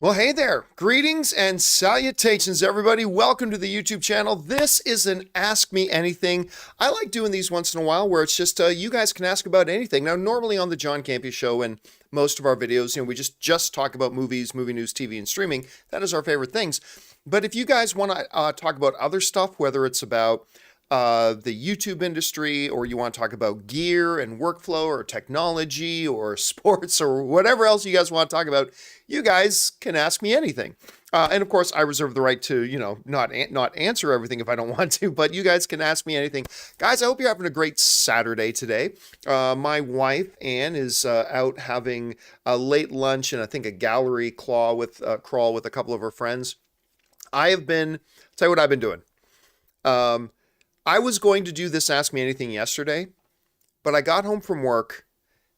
Well, hey there. Greetings and salutations, everybody. Welcome to the YouTube channel. This is an Ask Me Anything. I like doing these once in a while where it's just you guys can ask about anything. Now, normally on the John Campea Show and most of our videos, we just talk about movies, movie news, TV, and streaming. That is our favorite things. But if you guys want to talk about other stuff, whether it's about the YouTube industry, or you want to talk about gear and workflow or technology or sports or whatever else you guys want to talk about, you guys can ask me anything. And of course, I reserve the right to, not answer everything if I don't want to, but you guys can ask me anything. Guys, I hope you're having a great Saturday today. My wife, Ann, is out having a late lunch and I think a gallery crawl with a couple of her friends. Tell you what I've been doing. I was going to do this Ask Me Anything yesterday, but I got home from work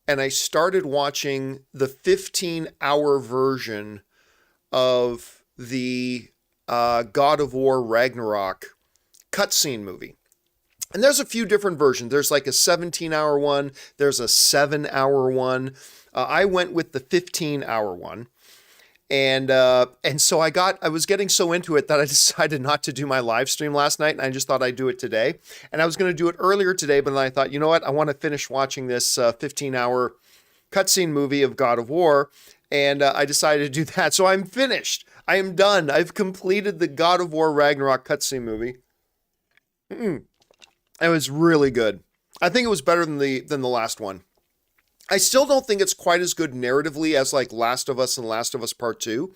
and I started watching the 15-hour version of the God of War Ragnarok cutscene movie. And there's a few different versions. There's like a 17-hour one. There's a 7-hour one. I went with the 15-hour one. And so I was getting so into it that I decided not to do my live stream last night, and I just thought I'd do it today. And I was going to do it earlier today, but then I thought, you know what? I want to finish watching this 15-hour cutscene movie of God of War, and I decided to do that. So I'm finished. I am done. I've completed the God of War Ragnarok cutscene movie. It was really good. I think it was better than the last one. I still don't think it's quite as good narratively as like Last of Us and Last of Us Part 2,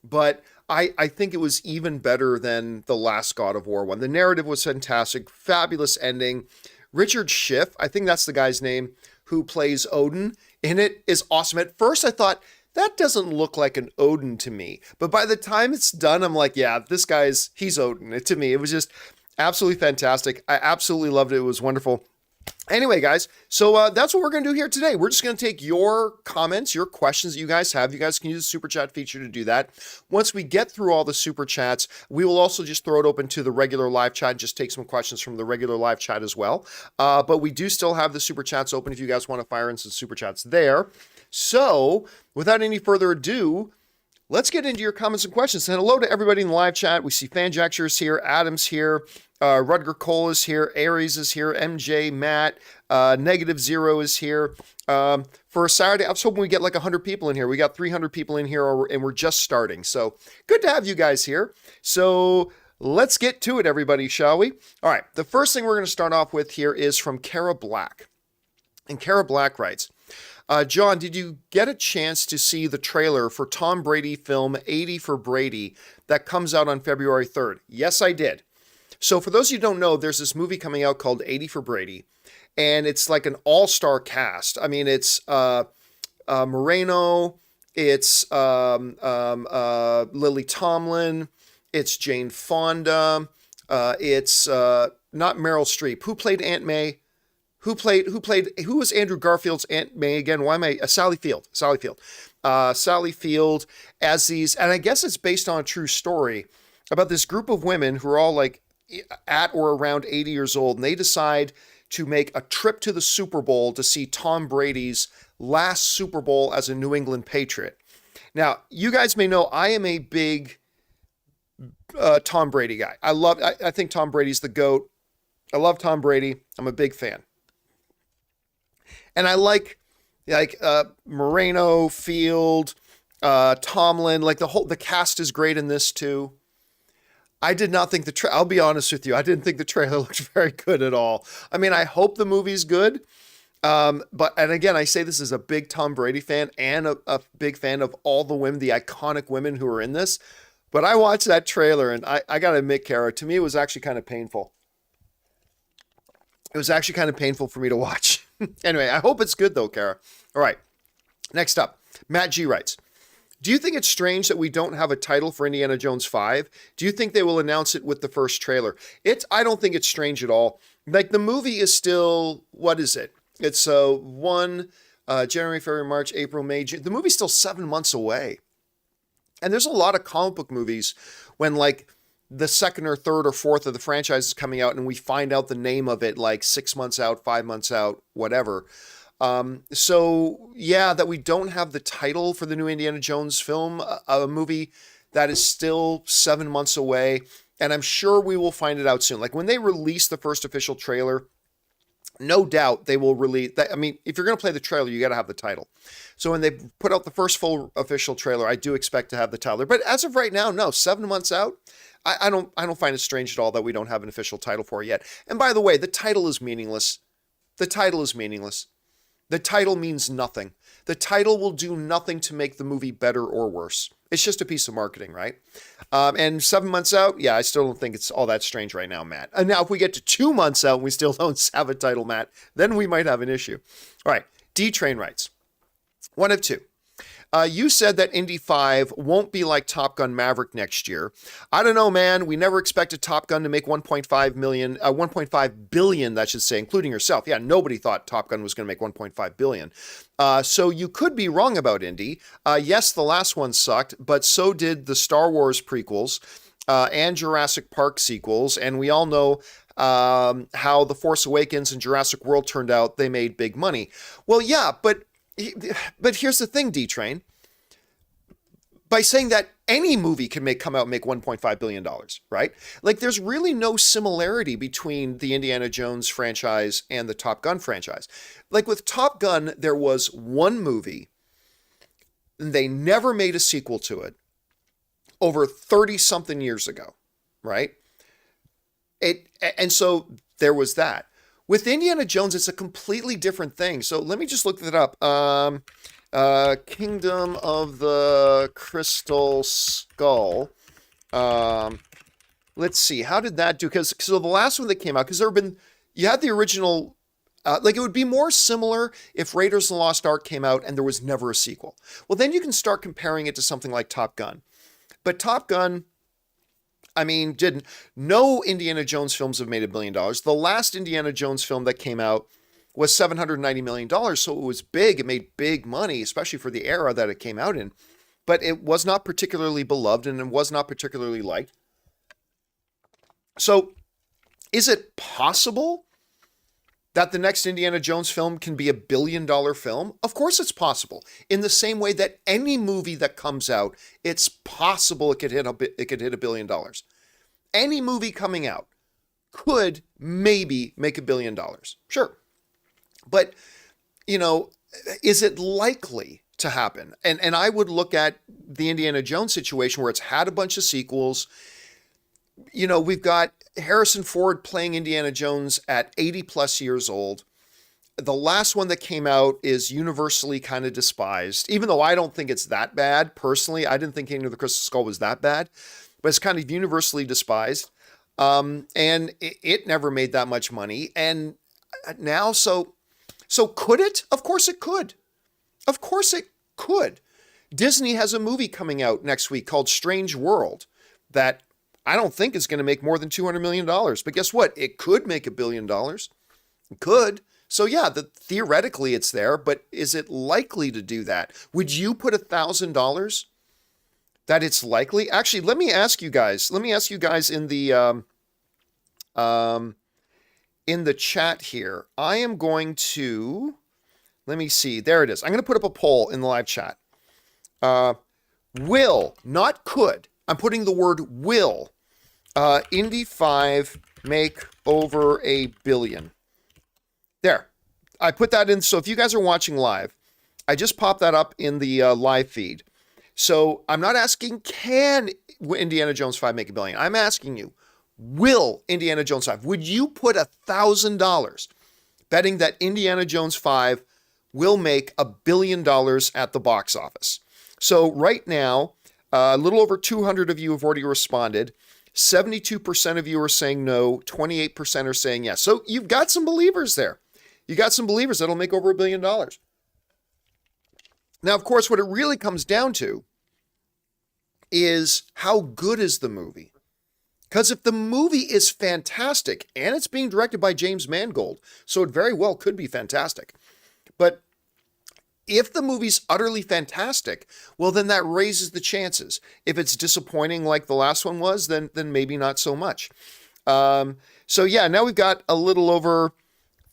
but I think it was even better than the last God of War one. The narrative was fantastic, fabulous ending. Richard Schiff, I think that's the guy's name, who plays Odin in it, is awesome. At first I thought, that doesn't look like an Odin to me, but by the time it's done, I'm like, yeah, he's Odin. To me, it was just absolutely fantastic. I absolutely loved it. It was wonderful. Anyway, guys, so that's what we're going to do here today. We're just going to take your comments, your questions that you guys have. You guys can use the super chat feature to do that. Once we get through all the super chats, we will also just throw it open to the regular live chat and just take some questions from the regular live chat as well. But we do still have the super chats open if you guys want to fire in some super chats there. So without any further ado, let's get into your comments and questions. And hello to everybody in the live chat. We see Fanjaxer is here, Adam's here, Rudger Cole is here, Aries is here, MJ, Matt, Negative Zero is here. For a Saturday, I was hoping we get like 100 people in here. We got 300 people in here, and we're just starting. So good to have you guys here. So let's get to it, everybody, shall we? All right, the first thing we're going to start off with here is from Kara Black. And Kara Black writes, John, did you get a chance to see the trailer for Tom Brady film 80 for Brady that comes out on February 3rd? Yes, I did. So for those of you who don't know, there's this movie coming out called 80 for Brady, and it's like an all-star cast. I mean, it's Moreno, it's Lily Tomlin, it's Jane Fonda, it's not Meryl Streep. Who played Aunt May? Who was Andrew Garfield's Aunt May again? Sally Field as these, and I guess it's based on a true story about this group of women who are all like at or around 80 years old, and they decide to make a trip to the Super Bowl to see Tom Brady's last Super Bowl as a New England Patriot. Now, you guys may know I am a big Tom Brady guy. I think Tom Brady's the GOAT. I love Tom Brady. I'm a big fan. And I like Moreno, Field, Tomlin, like the cast is great in this too. I did not think I'll be honest with you, I didn't think the trailer looked very good at all. I mean, I hope the movie's good. And again, I say this as a big Tom Brady fan and a big fan of all the women, the iconic women who are in this. But I watched that trailer and I got to admit, Kara, to me, it was actually kind of painful. It was actually kind of painful for me to watch. Anyway, I hope it's good though, Kara. All right. Next up, Matt G writes, do you think it's strange that we don't have a title for Indiana Jones 5? Do you think they will announce it with the first trailer? I don't think it's strange at all. Like, the movie is still, what is it? It's January, February, March, April, May, June. The movie's still 7 months away. And there's a lot of comic book movies when like the second or third or fourth of the franchise is coming out and we find out the name of it like 6 months out, 5 months out, whatever. So yeah, that we don't have the title for the new Indiana Jones film, a movie that is still 7 months away. And I'm sure we will find it out soon. Like when they release the first official trailer, no doubt they will release that. I mean, if you're going to play the trailer, you got to have the title. So when they put out the first full official trailer, I do expect to have the title. But as of right now, no, 7 months out, I don't find it strange at all that we don't have an official title for it yet. And by the way, the title is meaningless. The title is meaningless. The title means nothing. The title will do nothing to make the movie better or worse. It's just a piece of marketing, right? And 7 months out, yeah, I still don't think it's all that strange right now, Matt. And now if we get to 2 months out and we still don't have a title, Matt, then we might have an issue. All right, D-Train writes, one of two. You said that Indy 5 won't be like Top Gun Maverick next year. I don't know, man. We never expected Top Gun to make 1.5 billion, that should say, including yourself. Yeah, nobody thought Top Gun was going to make 1.5 billion. So you could be wrong about Indy. Yes, the last one sucked, but so did the Star Wars prequels and Jurassic Park sequels. And we all know how The Force Awakens and Jurassic World turned out. They made big money. Well, yeah, but here's the thing, D-Train. By saying that any movie can come out and make $1.5 billion, right? Like there's really no similarity between the Indiana Jones franchise and the Top Gun franchise. Like with Top Gun, there was one movie and they never made a sequel to it over 30 something years ago, right? And so there was that. With Indiana Jones, it's a completely different thing. So let me just look that up. Kingdom of the Crystal Skull. Let's see. How did that do? Because so the last one that came out, because you had the original, like it would be more similar if Raiders of the Lost Ark came out and there was never a sequel. Well, then you can start comparing it to something like Top Gun. But Top Gun, I mean, no Indiana Jones films have made $1 billion. The last Indiana Jones film that came out was $790 million. So it was big. It made big money, especially for the era that it came out in. But it was not particularly beloved and it was not particularly liked. So is it possible that the next Indiana Jones film can be $1 billion film? Of course it's possible. In the same way that any movie that comes out, it's possible it could hit $1 billion. Any movie coming out could maybe make $1 billion. Sure. But, is it likely to happen? And I would look at the Indiana Jones situation where it's had a bunch of sequels. We've got Harrison Ford playing Indiana Jones at 80 plus years old. The last one that came out is universally kind of despised, even though I don't think it's that bad. Personally, I didn't think Kingdom of the Crystal Skull was that bad, but it's kind of universally despised. And it never made that much money. And now, so could it? Of course it could. Of course it could. Disney has a movie coming out next week called Strange World that I don't think is going to make more than $200 million. But guess what? It could make $1 billion. It could. So yeah, theoretically it's there, but is it likely to do that? Would you put $1,000 that it's likely? Actually, let me ask you guys in the chat here. I am going to, let me see. There it is. I'm going to put up a poll in the live chat. Will, not could. I'm putting the word will. Indy 5 make over $1 billion. There. I put that in. So if you guys are watching live, I just popped that up in the live feed. So I'm not asking, can Indiana Jones 5 make $1 billion? I'm asking you, will Indiana Jones 5? Would you put $1,000 betting that Indiana Jones 5 will make $1 billion at the box office? So right now, a little over 200 of you have already responded. 72% of you are saying no. 28% are saying yes. So you've got some believers there. You got some believers that'll make over $1 billion. Now, of course, what it really comes down to is how good is the movie? Because if the movie is fantastic, and it's being directed by James Mangold, so it very well could be fantastic. But if the movie's utterly fantastic, well, then that raises the chances. If it's disappointing like the last one was, then maybe not so much. So yeah, now we've got a little over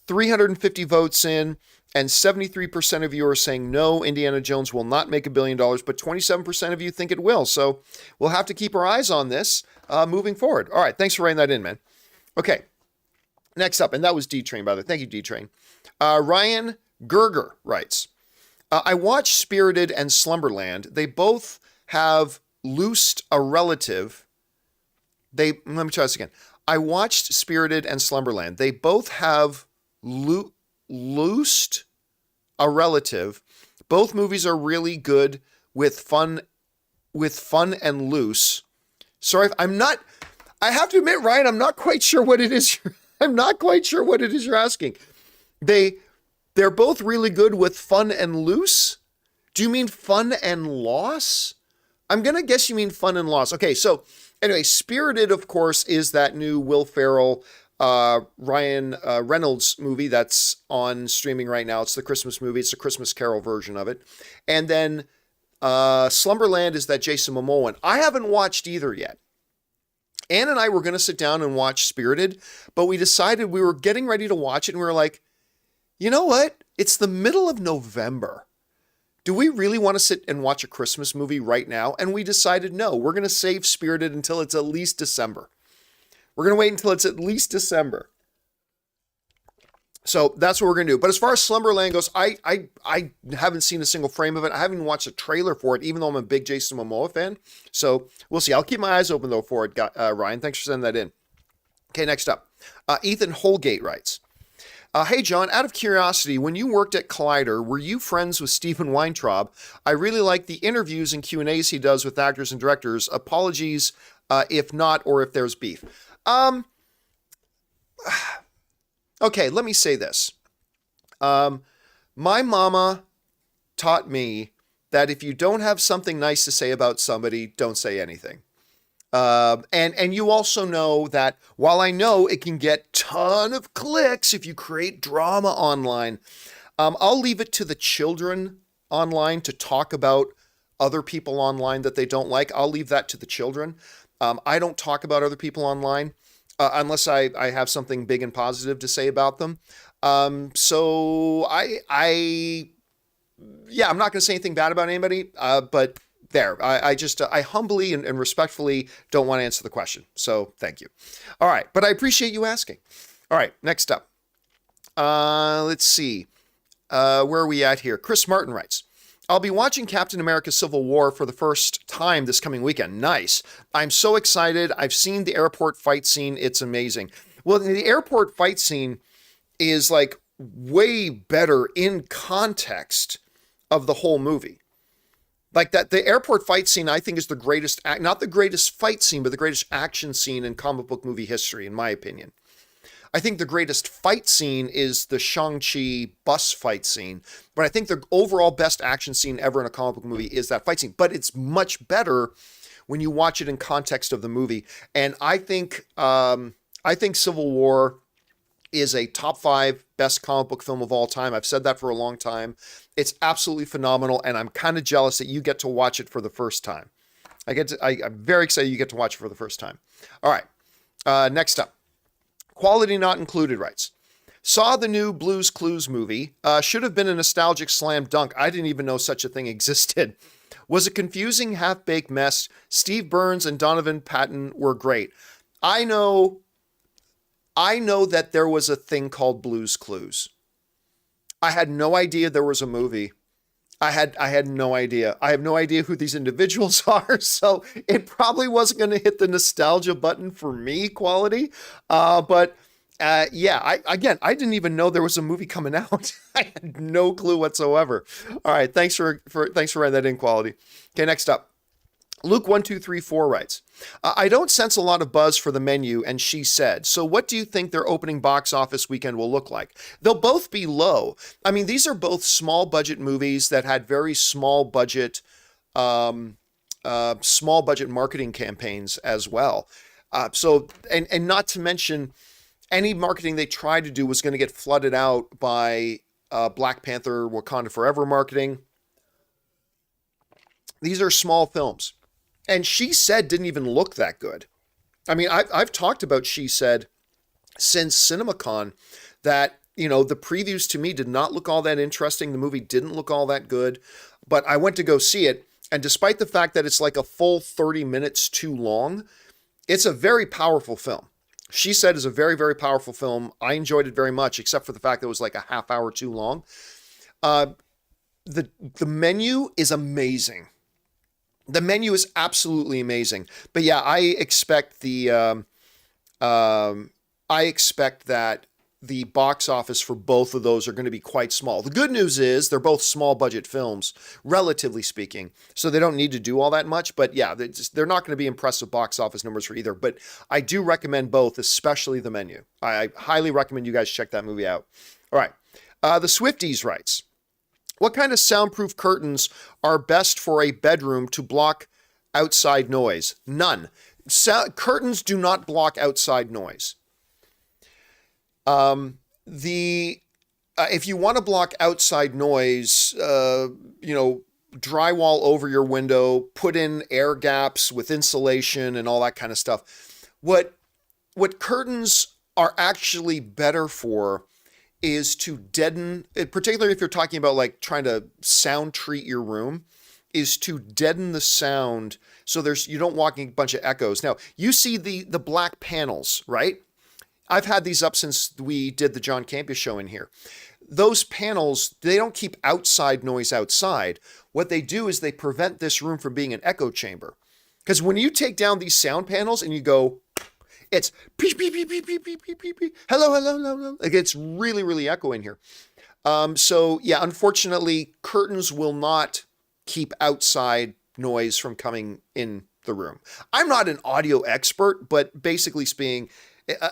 350 votes in. And 73% of you are saying no, Indiana Jones will not make $1 billion, but 27% of you think it will. So we'll have to keep our eyes on this moving forward. All right, thanks for writing that in, man. Okay, next up, and that was D-Train, by the way. Thank you, D-Train. Ryan Gerger writes, I watched Spirited and Slumberland. They both have loosed a relative. Let me try this again. I watched Spirited and Slumberland. They both have loosed a relative. Both movies are really good with fun and loose. Sorry, I have to admit, Ryan, I'm not quite sure what it is. I'm not quite sure what it is you're asking. They're both really good with fun and loose. Do you mean fun and loss? I'm going to guess you mean fun and loss. Okay, so anyway, Spirited, of course, is that new Will Ferrell, Ryan Reynolds movie that's on streaming right now. It's the Christmas movie. It's a Christmas Carol version of it. And then Slumberland is that Jason Momoa one. I haven't watched either yet. Ann and I were going to sit down and watch Spirited, but we decided we were getting ready to watch it, and we were like, you know what? It's the middle of November. Do we really want to sit and watch a Christmas movie right now? And we decided, no, we're going to save Spirited until it's at least December. We're going to wait until it's at least December. So that's what we're going to do. But as far as Slumberland goes, I haven't seen a single frame of it. I haven't even watched a trailer for it, even though I'm a big Jason Momoa fan. So we'll see. I'll keep my eyes open, though, for it, Ryan. Thanks for sending that in. Okay, next up. Ethan Holgate writes, hey, John, out of curiosity, when you worked at Collider, were you friends with Stephen Weintraub? I really like the interviews and Q&As he does with actors and directors. Apologies if not, or if there's beef. Okay, let me say this. My mama taught me that if you don't have something nice to say about somebody, don't say anything. And you also know that while I know it can get ton of clicks if you create drama online, I'll leave it to the children online to talk about other people online that they don't like. I'll leave that to the children. I don't talk about other people online unless I have something big and positive to say about them. So I'm not going to say anything bad about anybody, but there, I humbly and respectfully don't want to answer the question. So thank you. All right. But I appreciate you asking. All right. Next up. Let's see. Where are we at here? Chris Martin writes, I'll be watching Captain America Civil War for the first time this coming weekend. Nice. I'm so excited. I've seen the airport fight scene. It's amazing. Well, the airport fight scene is like way better in context of the whole movie. Like that, the airport fight scene, I think, is the greatest, not the greatest fight scene, but the greatest action scene in comic book movie history, in my opinion. I think the greatest fight scene is the Shang-Chi bus fight scene, but I think the overall best action scene ever in a comic book movie is that fight scene. But it's much better when you watch it in context of the movie. And I think Civil War is a top 5 best comic book film of all time. I've said that for a long time. It's absolutely phenomenal, and I'm kind of jealous that you get to watch it for the first time. I'm very excited you get to watch it for the first time. All right, next up. Quality Not Included writes, saw the new Blue's Clues movie. Should have been a nostalgic slam dunk. I didn't even know such a thing existed. Was a confusing half-baked mess. Steve Burns and Donovan Patton were great. I know that there was a thing called Blue's Clues. I had no idea there was a movie. I had no idea. I have no idea who these individuals are, so it probably wasn't going to hit the nostalgia button for me, Quality. I didn't even know there was a movie coming out. I had no clue whatsoever. All right, thanks for writing that in, Quality. Okay, next up. Luke1234 writes, I don't sense a lot of buzz for The Menu and She Said. So what do you think their opening box office weekend will look like? They'll both be low. I mean, these are both small budget movies that had very small budget marketing campaigns as well. And not to mention, any marketing they tried to do was going to get flooded out by Black Panther, Wakanda Forever marketing. These are small films. And She Said didn't even look that good. I mean, I've talked about She Said since CinemaCon, that the previews to me did not look all that interesting. The movie didn't look all that good, but I went to go see it. And despite the fact that it's like a full 30 minutes too long, it's a very powerful film. She Said is a very, very powerful film. I enjoyed it very much, except for the fact that it was like a half hour too long. The menu is amazing. The menu is absolutely amazing. But yeah, I expect that the box office for both of those are going to be quite small. The good news is they're both small budget films, relatively speaking, so they don't need to do all that much. But yeah, they're not going to be impressive box office numbers for either. But I do recommend both, especially the menu. I highly recommend you guys check that movie out. All right. The Swifties writes, what kind of soundproof curtains are best for a bedroom to block outside noise? None. Curtains do not block outside noise. If you want to block outside noise, drywall over your window, put in air gaps with insulation and all that kind of stuff. What curtains are actually better for is to deaden, particularly if you're talking about like trying to sound treat your room, is to deaden the sound so you don't walk in a bunch of echoes. Now, you see the black panels, right? I've had these up since we did the John Campea Show in here. Those panels, they don't keep outside noise outside. What they do is they prevent this room from being an echo chamber. Because when you take down these sound panels and you go, it's beep, beep, beep, beep, beep, beep, beep, beep, beep. Hello, hello, hello, hello. Like it's really, really echo in here. So yeah, unfortunately, curtains will not keep outside noise from coming in the room. I'm not an audio expert, but basically speaking,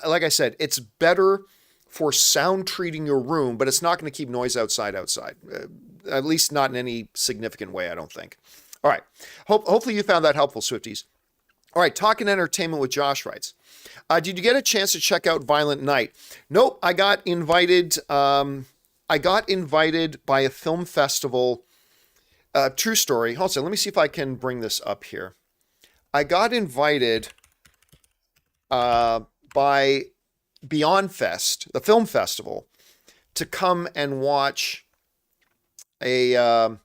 like I said, it's better for sound treating your room, but it's not going to keep noise outside. At least not in any significant way, I don't think. All right. Hopefully you found that helpful, Swifties. All right. Talk and Entertainment with Josh writes, did you get a chance to check out Violent Night? Nope. I got invited by a film festival. True story. Hold on. Let me see if I can bring this up here. I got invited by Beyond Fest, the film festival, to come and watch an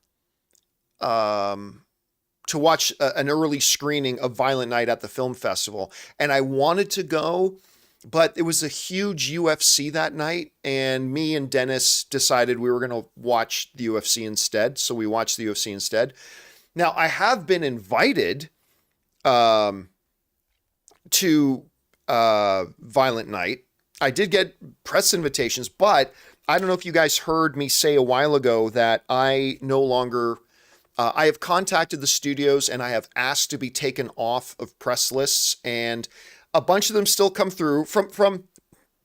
early screening of Violent Night at the film festival. And I wanted to go, but it was a huge UFC that night, and me and Dennis decided we were going to watch the UFC instead. So we watched the UFC instead. Now, I have been invited to Violent Night. I did get press invitations, but I don't know if you guys heard me say a while ago that I no longer, I have contacted the studios and I have asked to be taken off of press lists, and a bunch of them still come through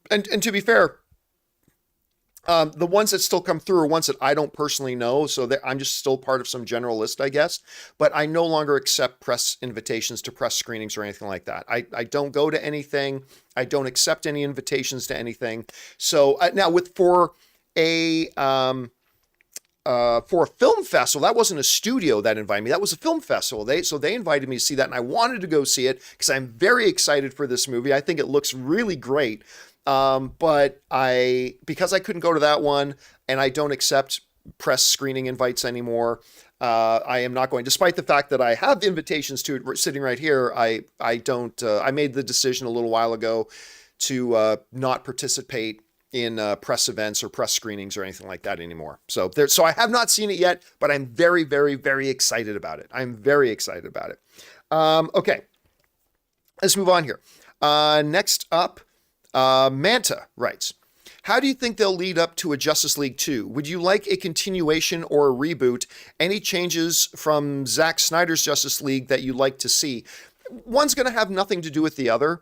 and to be fair, the ones that still come through are ones that I don't personally know, so I'm just still part of some general list, I guess. But I no longer accept press invitations to press screenings or anything like that. I don't go to anything. I don't accept any invitations to anything. So now for a film festival, that wasn't a studio that invited me. That was a film festival. They invited me to see that, and I wanted to go see it because I'm very excited for this movie. I think it looks really great. But because I couldn't go to that one and I don't accept press screening invites anymore, I am not going, despite the fact that I have invitations to it sitting right here. I made the decision a little while ago to, not participate in, press events or press screenings or anything like that anymore. So I have not seen it yet, but I'm very, very, very excited about it. I'm very excited about it. Okay, let's move on here. Next up, Manta writes, how do you think they'll lead up to a Justice League 2? Would you like a continuation or a reboot? Any changes from Zack Snyder's Justice League that you'd like to see? One's going to have nothing to do with the other.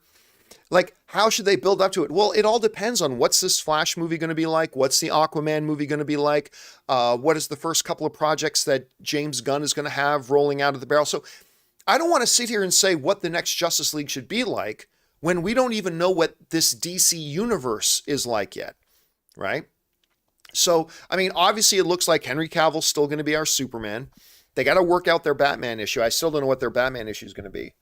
Like, how should they build up to it? Well, it all depends on what's this Flash movie going to be like? What's the Aquaman movie going to be like? What is the first couple of projects that James Gunn is going to have rolling out of the barrel? So I don't want to sit here and say what the next Justice League should be like when we don't even know what this DC universe is like yet, right? So, I mean, obviously it looks like Henry Cavill's still going to be our Superman. They got to work out their Batman issue. I still don't know what their Batman issue is going to be.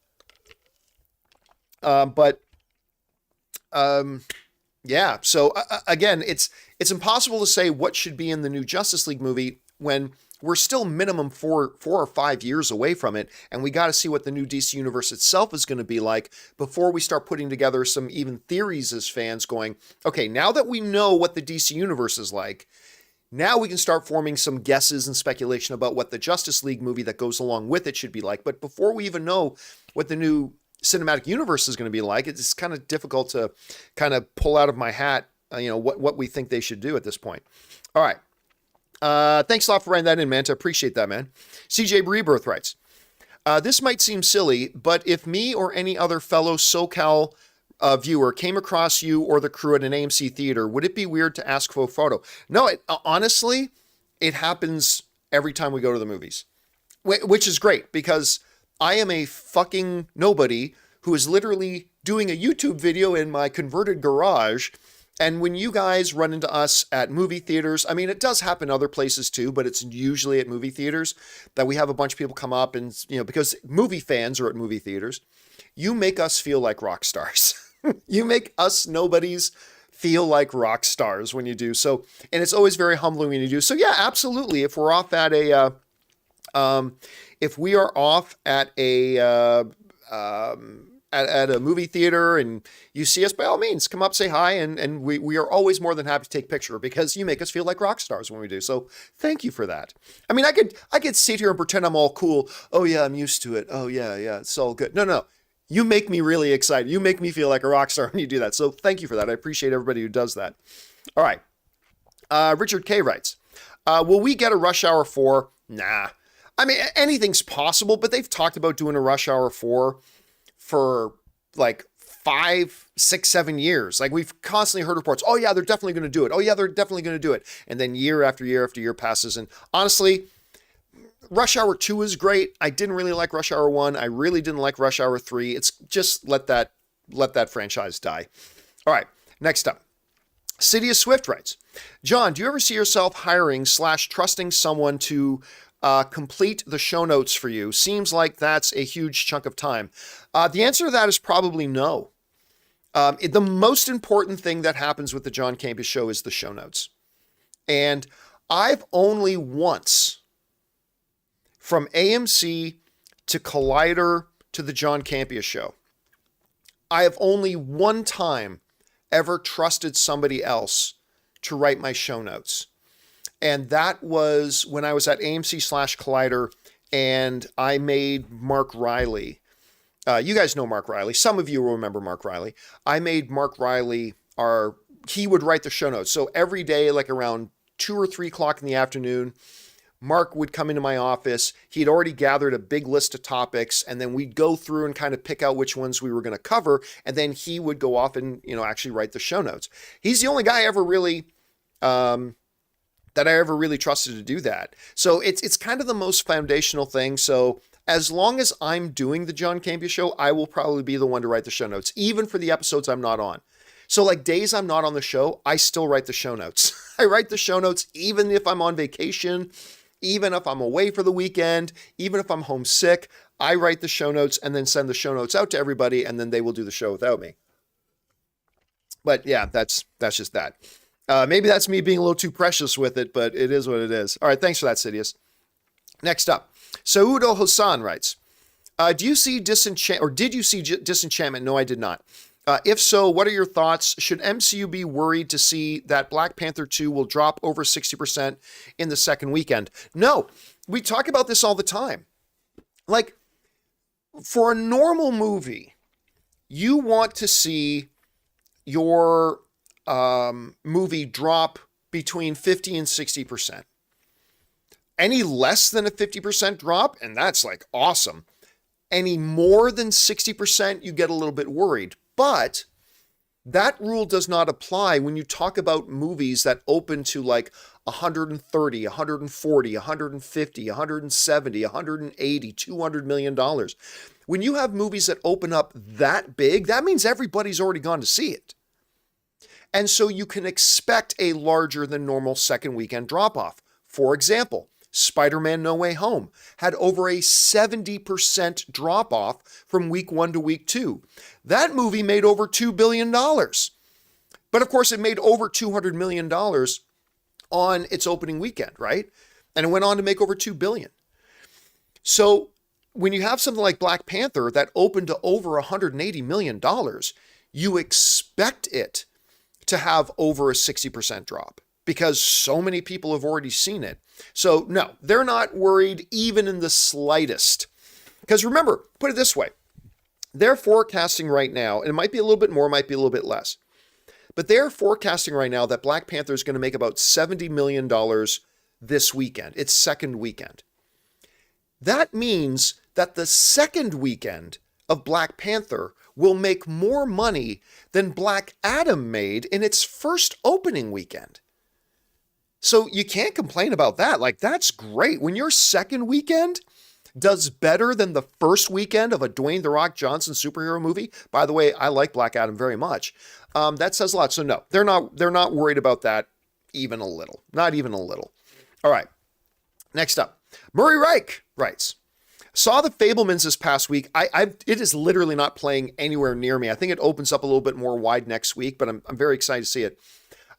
Yeah. So again, it's impossible to say what should be in the new Justice League movie when we're still minimum 4 or 5 years away from it, and we got to see what the new DC universe itself is going to be like before we start putting together some even theories as fans. Going, okay, now that we know what the DC universe is like, now we can start forming some guesses and speculation about what the Justice League movie that goes along with it should be like. But before we even know what the new cinematic universe is going to be like, it's kind of difficult to kind of pull out of my hat, what we think they should do at this point. All right. Thanks a lot for writing that in, Manta. Appreciate that, man. CJ Rebirth writes, this might seem silly, but if me or any other fellow SoCal viewer came across you or the crew at an AMC theater, would it be weird to ask for a photo? No, honestly, it happens every time we go to the movies, which is great because I am a fucking nobody who is literally doing a YouTube video in my converted garage. And when you guys run into us at movie theaters, I mean, it does happen other places too, but it's usually at movie theaters that we have a bunch of people come up and, because movie fans are at movie theaters, you make us feel like rock stars. You make us nobodies feel like rock stars when you do. So, and it's always very humbling when you do. So yeah, absolutely. If we're off at if we are off at at a movie theater and you see us, by all means, come up, say hi. And we are always more than happy to take a picture because you make us feel like rock stars when we do. So thank you for that. I mean, I could sit here and pretend I'm all cool. Oh yeah, I'm used to it. Oh yeah, it's all good. No. You make me really excited. You make me feel like a rock star when you do that. So thank you for that. I appreciate everybody who does that. All right. Richard K writes, will we get a Rush Hour 4? Nah. I mean, anything's possible, but they've talked about doing a Rush Hour 4 for like 5, 6, 7 years. Like we've constantly heard reports. Oh yeah, they're definitely going to do it. Oh yeah, they're definitely going to do it. And then year after year after year passes. And honestly, Rush Hour 2 is great. I didn't really like Rush Hour 1. I really didn't like Rush Hour 3. It's just let that franchise die. All right, next up. City of Swift writes, John, do you ever see yourself hiring/trusting someone to complete the show notes for you? Seems like that's a huge chunk of time. The answer to that is probably no. The most important thing that happens with the John Campea Show is the show notes. And I've only once, from AMC to Collider to the John Campea Show, I have only one time ever trusted somebody else to write my show notes. And that was when I was at AMC/Collider and I made Mark Riley. You guys know Mark Riley. Some of you will remember Mark Riley. I made Mark Riley he would write the show notes. So every day, like around 2 or 3 o'clock in the afternoon, Mark would come into my office. He'd already gathered a big list of topics, and then we'd go through and kind of pick out which ones we were going to cover. And then he would go off and, actually write the show notes. He's the only guy ever really, that I ever really trusted to do that. So it's kind of the most foundational thing. So as long as I'm doing the John Campea Show, I will probably be the one to write the show notes, even for the episodes I'm not on. So like days I'm not on the show, I still write the show notes. I write the show notes even if I'm on vacation, even if I'm away for the weekend, even if I'm homesick. I write the show notes and then send the show notes out to everybody, and then they will do the show without me. But yeah, that's just that. Maybe that's me being a little too precious with it, but it is what it is. All right, thanks for that, Sidious. Next up, Saudo Hassan writes, did you see Disenchantment? No, I did not. If so, what are your thoughts? Should MCU be worried to see that Black Panther 2 will drop over 60% in the second weekend? No, we talk about this all the time. Like, for a normal movie, you want to see your movie drop between 50 and 60%. Any less than a 50% drop, and that's like awesome. Any more than 60%, you get a little bit worried. But that rule does not apply when you talk about movies that open to like 130, 140, 150, 170, 180, $200 million. When you have movies that open up that big, that means everybody's already gone to see it. And so you can expect a larger than normal second weekend drop-off. For example, Spider-Man No Way Home had over a 70% drop-off from week 1 to week 2. That movie made over $2 billion. But of course, it made over $200 million on its opening weekend, right? And it went on to make over $2 billion. So when you have something like Black Panther that opened to over $180 million, you expect it to have over a 60% drop because so many people have already seen it. So no, they're not worried even in the slightest. Because remember, put it this way, they're forecasting right now, and it might be a little bit more, it might be a little bit less, but they're forecasting right now that Black Panther is going to make about $70 million this weekend, its second weekend. That means that the second weekend of Black Panther will make more money than Black Adam made in its first opening weekend. So you can't complain about that. Like, that's great. When your second weekend does better than the first weekend of a Dwayne "The Rock" Johnson superhero movie. By the way, I like Black Adam very much. That says a lot. So no, they're not worried about that even a little. Not even a little. All right. Next up, Murray Reich writes, saw The Fabelmans this past week. It is literally not playing anywhere near me. I think it opens up a little bit more wide next week, but I'm very excited to see it.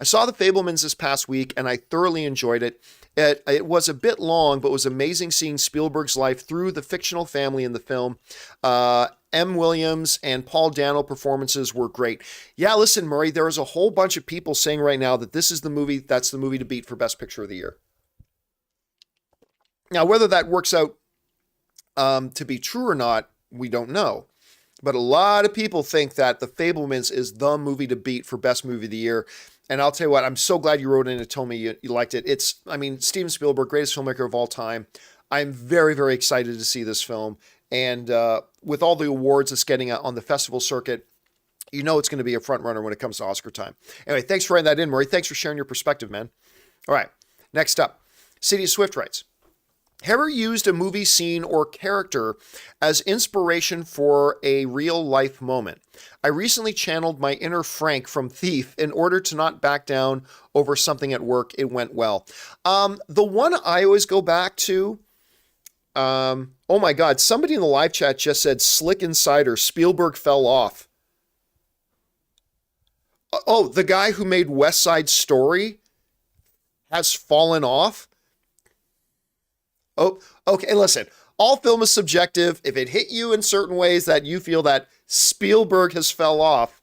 I saw The Fabelmans this past week, and I thoroughly enjoyed it. It was a bit long, but it was amazing seeing Spielberg's life through the fictional family in the film. M. Williams and Paul Dano performances were great. Yeah, listen, Murray, there is a whole bunch of people saying right now that this is the movie that's the movie to beat for Best Picture of the Year. Now, whether that works out to be true or not, we don't know. But a lot of people think that The Fabelmans is the movie to beat for Best Movie of the Year. And I'll tell you what, I'm so glad you wrote in and told me you liked it. Steven Spielberg, greatest filmmaker of all time. I'm very, very excited to see this film. And with all the awards it's getting on the festival circuit, you know it's going to be a front runner when it comes to Oscar time. Anyway, thanks for writing that in, Murray. Thanks for sharing your perspective, man. All right, next up, City of Swift writes, ever used a movie scene or character as inspiration for a real life moment? I recently channeled my inner Frank from Thief in order to not back down over something at work. It went well. The one I always go back to, oh my God, somebody in the live chat just said Slick Insider, Spielberg fell off. Oh, the guy who made West Side Story has fallen off? Oh, okay, listen, all film is subjective. If it hit you in certain ways that you feel that Spielberg has fell off,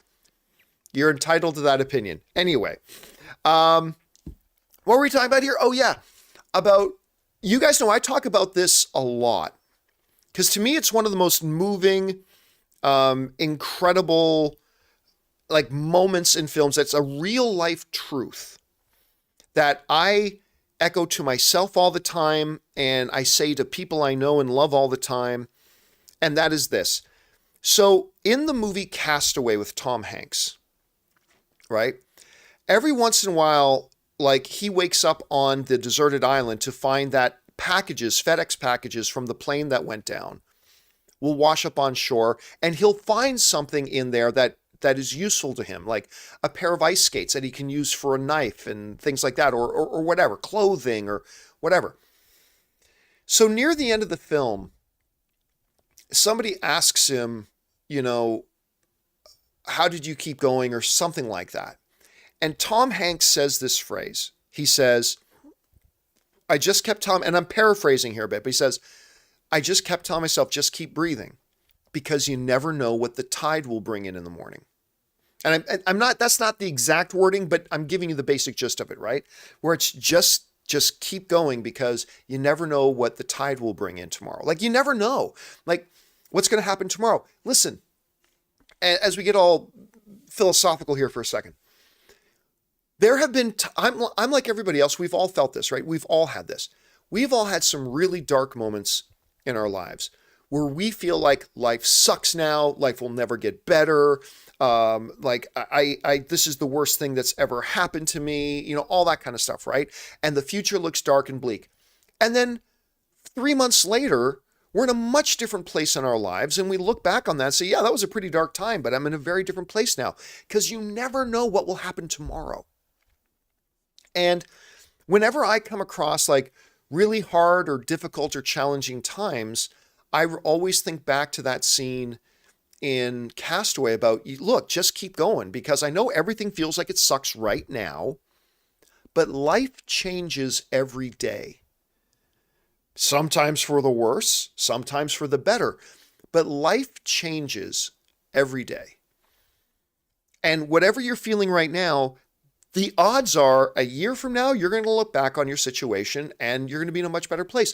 you're entitled to that opinion. Anyway, what were we talking about here? Oh yeah, about, you guys know I talk about this a lot because to me it's one of the most moving, incredible like moments in films. That's a real life truth that I echo to myself all the time, and I say to people I know and love all the time, and that is this. So in the movie Castaway with Tom Hanks, right? Every once in a while, like he wakes up on the deserted island to find that packages, FedEx packages from the plane that went down will wash up on shore, and he'll find something in there that is useful to him, like a pair of ice skates that he can use for a knife and things like that, or whatever, clothing or whatever. So near the end of the film, somebody asks him, you know, how did you keep going or something like that? And Tom Hanks says this phrase. He says, I just kept telling, and I'm paraphrasing here a bit, but he says, I just kept telling myself, just keep breathing, because you never know what the tide will bring in the morning. And I'm not, that's not the exact wording, but I'm giving you the basic gist of it, right? Where it's just keep going because you never know what the tide will bring in tomorrow. Like you never know, like what's going to happen tomorrow. Listen, as we get all philosophical here for a second, there have been, I'm like everybody else. We've all felt this, right? We've all had this. We've all had some really dark moments in our lives where we feel like life sucks now, life will never get better. Like this is the worst thing that's ever happened to me, you know, all that kind of stuff, right? And the future looks dark and bleak. And then 3 months later, we're in a much different place in our lives. And we look back on that and say, yeah, that was a pretty dark time, but I'm in a very different place now, because you never know what will happen tomorrow. And whenever I come across like really hard or difficult or challenging times, I always think back to that scene in Castaway about, look, just keep going, because I know everything feels like it sucks right now, but life changes every day. Sometimes for the worse, sometimes for the better, but life changes every day. And whatever you're feeling right now, the odds are a year from now, you're going to look back on your situation and you're going to be in a much better place.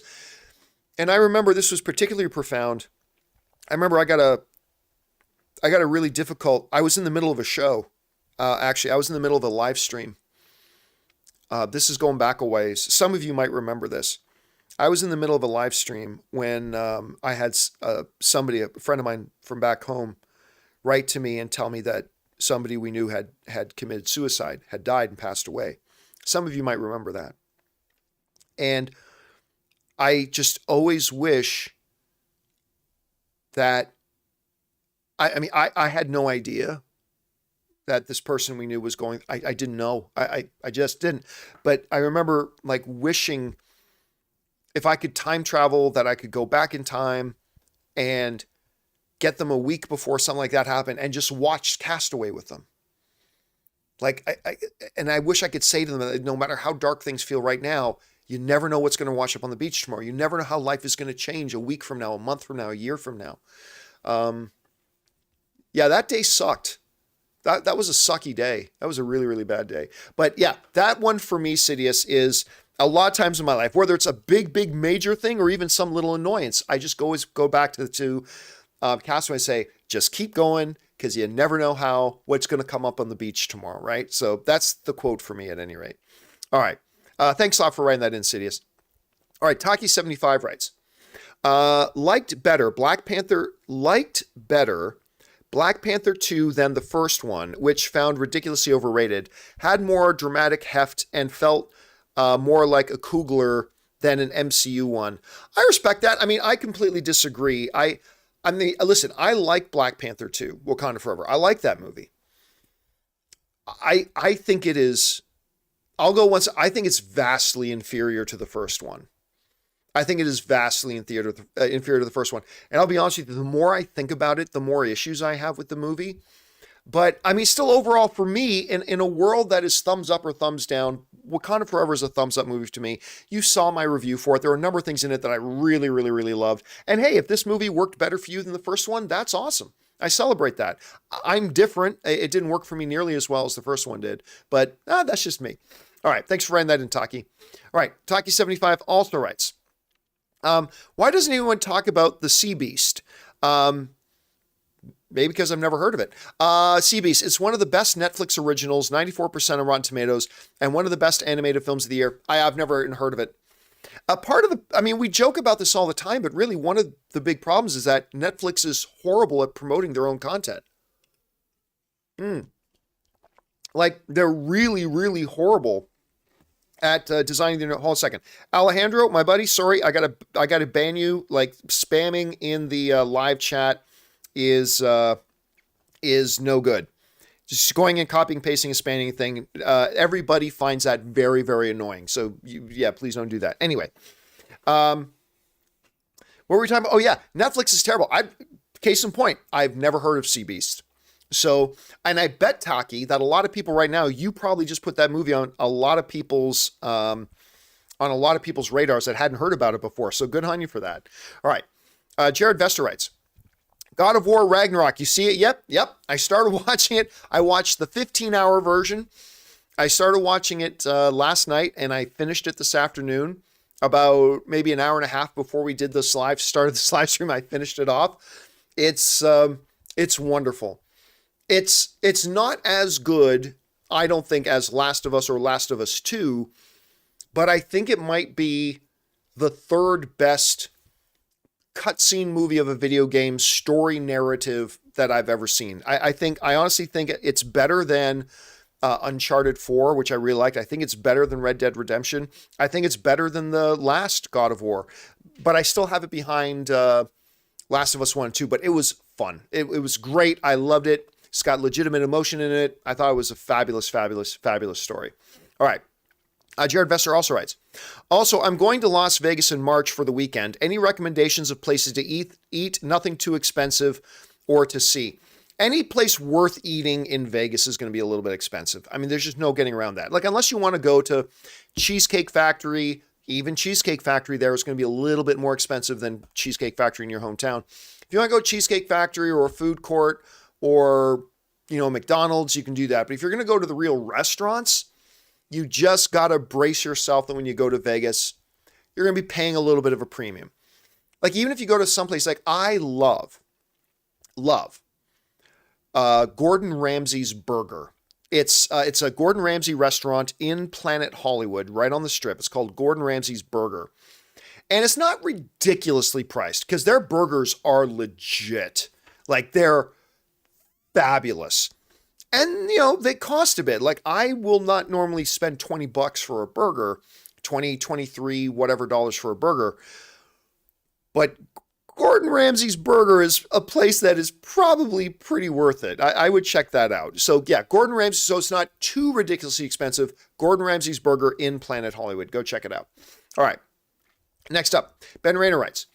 And I remember this was particularly profound. I remember I got a really difficult, I was in the middle of a show. Actually, I was in the middle of a live stream. This is going back a ways. Some of you might remember this. I was in the middle of a live stream when I had somebody, a friend of mine from back home, write to me and tell me that somebody we knew had committed suicide, had died and passed away. Some of you might remember that. And I just always wish that, I had no idea that this person we knew was going, I didn't know. I just didn't. But I remember like wishing if I could time travel, that I could go back in time and get them a week before something like that happened and just watch Castaway with them. Like, I wish I could say to them that no matter how dark things feel right now, you never know what's going to wash up on the beach tomorrow. You never know how life is going to change a week from now, a month from now, a year from now. Yeah, that day sucked. That was a sucky day. That was a really, really bad day. But yeah, that one for me, Sidious, is a lot of times in my life, whether it's a big major thing or even some little annoyance, I just always go back to Castaway and say, just keep going, because you never know what's going to come up on the beach tomorrow, right? So that's the quote for me at any rate. All right. Thanks a lot for writing that in, Sidious. All right. Taki75 writes, liked better Black Panther 2 than the first one, which found ridiculously overrated, had more dramatic heft and felt more like a Coogler than an MCU one. I respect that. I mean, I completely disagree. Listen, I like Black Panther 2, Wakanda Forever. I like that movie. I think it is, I'll go once, I think it's vastly inferior to the first one. I think it is vastly inferior to the first one. And I'll be honest with you, the more I think about it, the more issues I have with the movie. But I mean, still overall for me, in a world that is thumbs up or thumbs down, Wakanda Forever is a thumbs up movie to me. You saw my review for it. There are a number of things in it that I really, really, really loved. And hey, if this movie worked better for you than the first one, that's awesome. I celebrate that. I'm different. It didn't work for me nearly as well as the first one did, but that's just me. All right. Thanks for writing that in, Taki. All right. Taki75 also writes, why doesn't anyone talk about the Sea Beast? Maybe because I've never heard of it. Sea Beast, it's one of the best Netflix originals, 94% on Rotten Tomatoes, and one of the best animated films of the year. I've never heard of it. We joke about this all the time, but really one of the big problems is that Netflix is horrible at promoting their own content. Like, they're really, really horrible at designing the, hold on a second. Alejandro, my buddy, sorry, I gotta ban you. Like, spamming in the live chat is no good. Just going and copying, pasting, and spamming thing. Everybody finds that very, very annoying. So please don't do that. Anyway, what were we talking about? Oh yeah, Netflix is terrible. Case in point, I've never heard of Sea Beast. So, and I bet, Taki, that a lot of people right now, you probably just put that movie on a lot of people's radars that hadn't heard about it before. So good on you for that. All right. Jared Vester writes, God of War Ragnarok. You see it? Yep. I started watching it. I watched the 15-hour version. I started watching it last night, and I finished it this afternoon. About maybe an hour and a half before we did started this live stream, I finished it off. It's wonderful. It's not as good, I don't think, as Last of Us or Last of Us 2, but I think it might be the third best cutscene movie of a video game story narrative that I've ever seen. I honestly think it's better than Uncharted 4, which I really liked. I think it's better than Red Dead Redemption. I think it's better than the last God of War, but I still have it behind Last of Us 1 and 2, but it was fun. It was great. I loved it. It's got legitimate emotion in it. I thought it was a fabulous, fabulous, fabulous story. All right. Jared Vester also writes, also, I'm going to Las Vegas in March for the weekend. Any recommendations of places to eat? Nothing too expensive. or to see. Any place worth eating in Vegas is going to be a little bit expensive. I mean, there's just no getting around that. Like, unless you want to go to Cheesecake Factory, even Cheesecake Factory there is going to be a little bit more expensive than Cheesecake Factory in your hometown. If you want to go Cheesecake Factory or a food court or, McDonald's, you can do that. But if you're going to go to the real restaurants, you just got to brace yourself that when you go to Vegas, you're going to be paying a little bit of a premium. Like, even if you go to someplace like I love Gordon Ramsay's Burger. It's a Gordon Ramsay restaurant in Planet Hollywood, right on the Strip. It's called Gordon Ramsay's Burger. And it's not ridiculously priced because their burgers are legit. Like, they're fabulous. And, they cost a bit. Like, I will not normally spend $20 for a burger, 20, 23, whatever dollars for a burger. But Gordon Ramsay's Burger is a place that is probably pretty worth it. I would check that out. So yeah, Gordon Ramsay, so it's not too ridiculously expensive. Gordon Ramsay's Burger in Planet Hollywood. Go check it out. All right. Next up, Ben Rayner writes,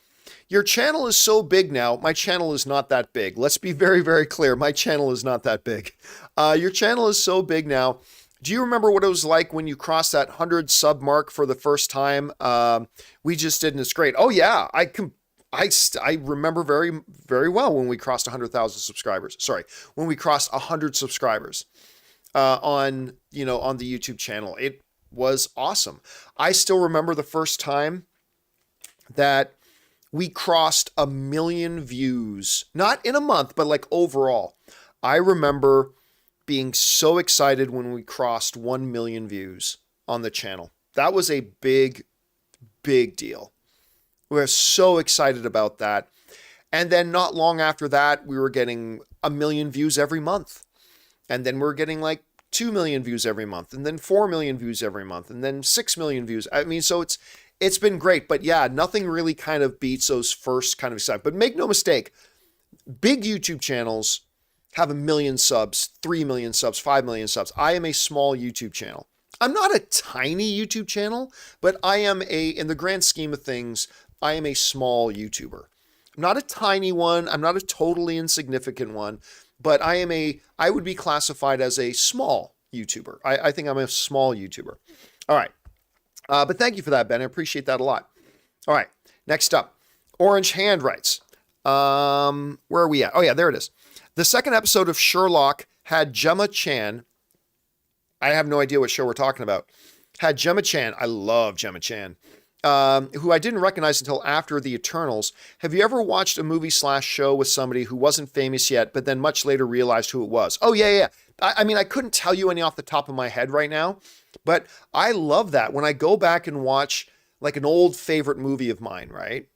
your channel is so big now. My channel is not that big. Let's be very, very clear. My channel is not that big. Your channel is so big now. Do you remember what it was like when you crossed that 100 sub mark for the first time? We just did, and it's great. Oh yeah, I remember very, very well when we crossed 100,000 subscribers. Sorry, when we crossed 100 subscribers on the YouTube channel. It was awesome. I still remember the first time that we crossed 1 million views, not in a month, but like overall. I remember being so excited when we crossed 1 million views on the channel. That was a big, big deal. We were so excited about that. And then not long after that, we were getting 1 million views every month. And then we were getting like 2 million views every month, and then 4 million views every month, and then 6 million views. I mean, so it's been great. But yeah, nothing really kind of beats those first kind of excitement. But make no mistake, big YouTube channels have 1 million subs, 3 million subs, 5 million subs. I am a small YouTube channel. I'm not a tiny YouTube channel, but I am in the grand scheme of things, I am a small YouTuber. I'm not a tiny one. I'm not a totally insignificant one, but I would be classified as a small YouTuber. I think I'm a small YouTuber. All right. But thank you for that, Ben. I appreciate that a lot. All right. Next up, Orange Hand writes, where are we at? Oh yeah, there it is. The second episode of Sherlock had Gemma Chan. I have no idea what show we're talking about. Had Gemma Chan. I love Gemma Chan. Who I didn't recognize until after The Eternals. Have you ever watched a movie/show with somebody who wasn't famous yet, but then much later realized who it was? Oh, yeah. I mean, I couldn't tell you any off the top of my head right now, but I love that when I go back and watch like an old favorite movie of mine, right?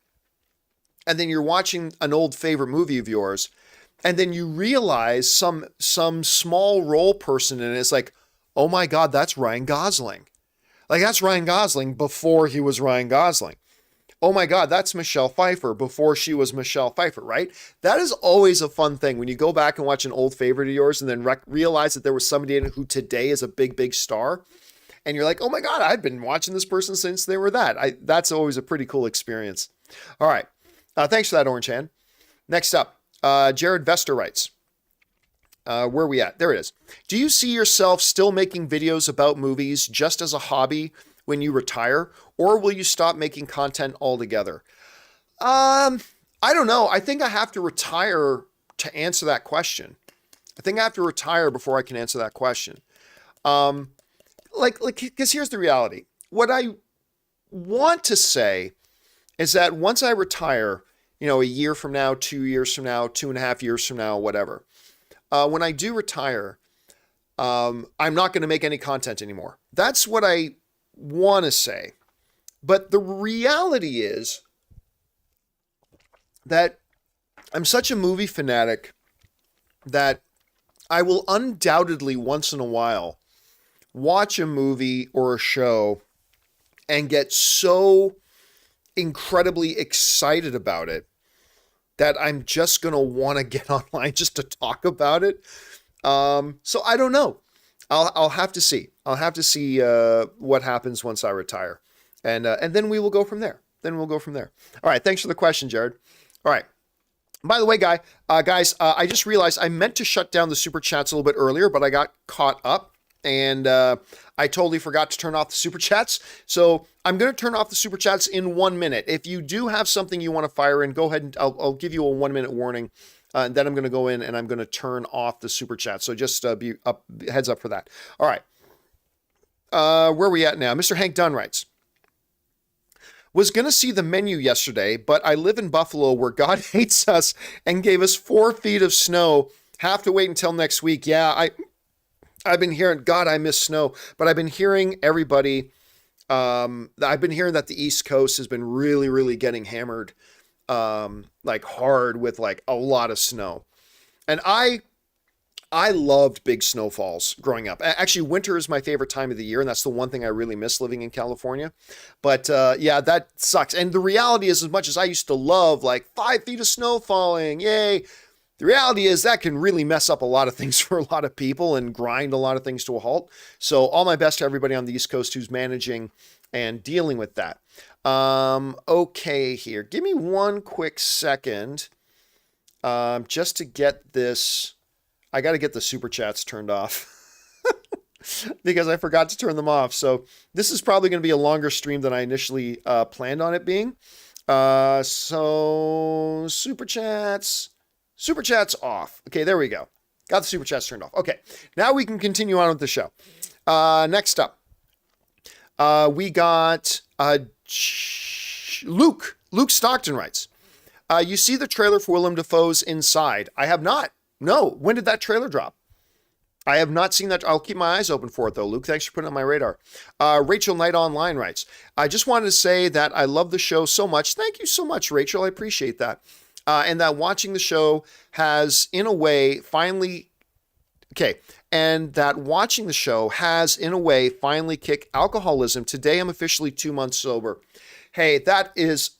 And then you're watching an old favorite movie of yours, and then you realize some small role person in it is like, oh my God, that's Ryan Gosling. Like, that's Ryan Gosling before he was Ryan Gosling. Oh my God, that's Michelle Pfeiffer before she was Michelle Pfeiffer, right? That is always a fun thing when you go back and watch an old favorite of yours and then realize that there was somebody in it who today is a big, big star. And you're like, oh my God, I've been watching this person since they were that. That's always a pretty cool experience. All right. Thanks for that, Orange Hand. Next up, Jared Vester writes, where are we at? There it is. Do you see yourself still making videos about movies just as a hobby when you retire, or will you stop making content altogether? I don't know. I think I have to retire to answer that question. I think I have to retire before I can answer that question. Because here's the reality. What I want to say is that once I retire, a year from now, 2 years from now, 2.5 years from now, whatever, when I do retire, I'm not going to make any content anymore. That's what I want to say. But the reality is that I'm such a movie fanatic that I will undoubtedly once in a while watch a movie or a show and get so incredibly excited about it that I'm just going to want to get online just to talk about it. So I don't know. I'll have to see. I'll have to see what happens once I retire. And then we will go from there. All right. Thanks for the question, Jared. All right. By the way, guys, I just realized I meant to shut down the super chats a little bit earlier, but I got caught up and I totally forgot to turn off the super chats. So I'm going to turn off the super chats in 1 minute. If you do have something you want to fire in, go ahead and I'll give you a 1 minute warning. And then I'm going to go in and I'm going to turn off the super chat. So just be up, heads up for that. All right. Where are we at now? Mr. Hank Dunn writes, was going to see the menu yesterday, but I live in Buffalo where God hates us and gave us 4 feet of snow. Have to wait until next week. Yeah, I've been hearing, God, I miss snow, but I've been hearing everybody, I've been hearing that the East Coast has been really, really getting hammered, like hard with like a lot of snow. And I loved big snowfalls growing up. Actually, winter is my favorite time of the year, and that's the one thing I really miss living in California. But yeah, that sucks. And the reality is, as much as I used to love like 5 feet of snow falling, yay, the reality is that can really mess up a lot of things for a lot of people and grind a lot of things to a halt. So all my best to everybody on the East Coast who's managing and dealing with that. Okay, here. Give me one quick second just to get this. I got to get the super chats turned off because I forgot to turn them off. So this is probably going to be a longer stream than I initially planned on it being. So super chats off. Okay, there we go. Got the super chats turned off. Okay, now we can continue on with the show. Next up, we got Luke. Luke Stockton writes, you see the trailer for Willem Dafoe's Inside? I have not. No. When did that trailer drop? I have not seen that. I'll keep my eyes open for it, though, Luke. Thanks for putting it on my radar. Rachel Knight Online writes, I just wanted to say that I love the show so much. Thank you so much, Rachel. I appreciate that. And that watching the show has, in a way, finally... Okay. And that watching the show has, in a way, finally kicked alcoholism. Today, I'm officially 2 months sober. Hey, that is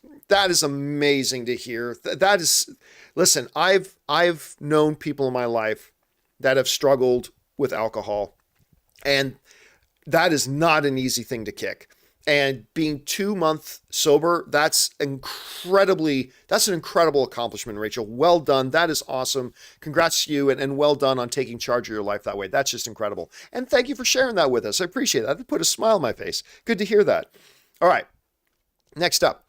amazing to hear. That is... Listen, I've known people in my life that have struggled with alcohol, and that is not an easy thing to kick. And being 2 months sober, that's an incredible accomplishment, Rachel. Well done. That is awesome. Congrats to you, and well done on taking charge of your life that way. That's just incredible. And thank you for sharing that with us. I appreciate that. That put a smile on my face. Good to hear that. All right. Next up,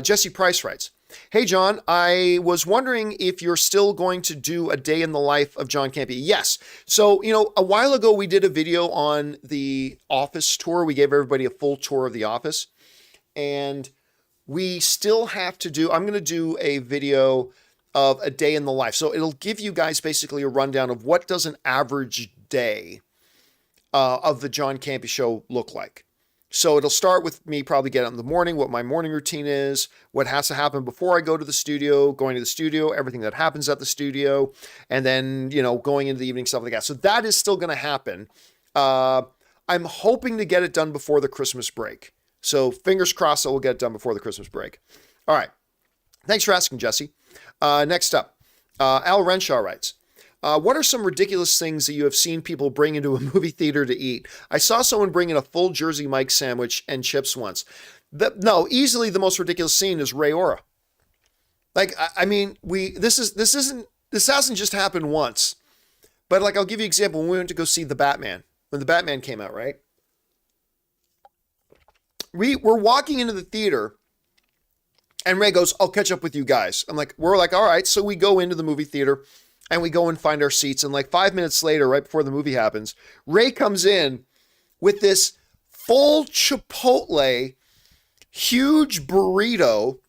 Jesse Price writes, hey, John, I was wondering if you're still going to do a day in the life of John Campea. Yes. So, a while ago, we did a video on the office tour. We gave everybody a full tour of the office. And we still have to do, I'm going to do a video of a day in the life. So it'll give you guys basically a rundown of what does an average day of the John Campea Show look like. So it'll start with me probably getting up in the morning, what my morning routine is, what has to happen before I go to the studio, going to the studio, everything that happens at the studio, and then, going into the evening, stuff like that. So that is still going to happen. I'm hoping to get it done before the Christmas break. So fingers crossed that we'll get it done before the Christmas break. All right. Thanks for asking, Jesse. Next up, Al Renshaw writes, what are some ridiculous things that you have seen people bring into a movie theater to eat? I saw someone bring in a full Jersey Mike sandwich and chips once. Easily the most ridiculous scene is Ray Ora. Like, I mean, this hasn't just happened once. But like, I'll give you an example. When we went to go see The Batman, when The Batman came out, right? We're walking into the theater and Ray goes, I'll catch up with you guys. We're like, all right. So we go into the movie theater. And we go and find our seats. And like 5 minutes later, right before the movie happens, Ray comes in with this full Chipotle, huge burrito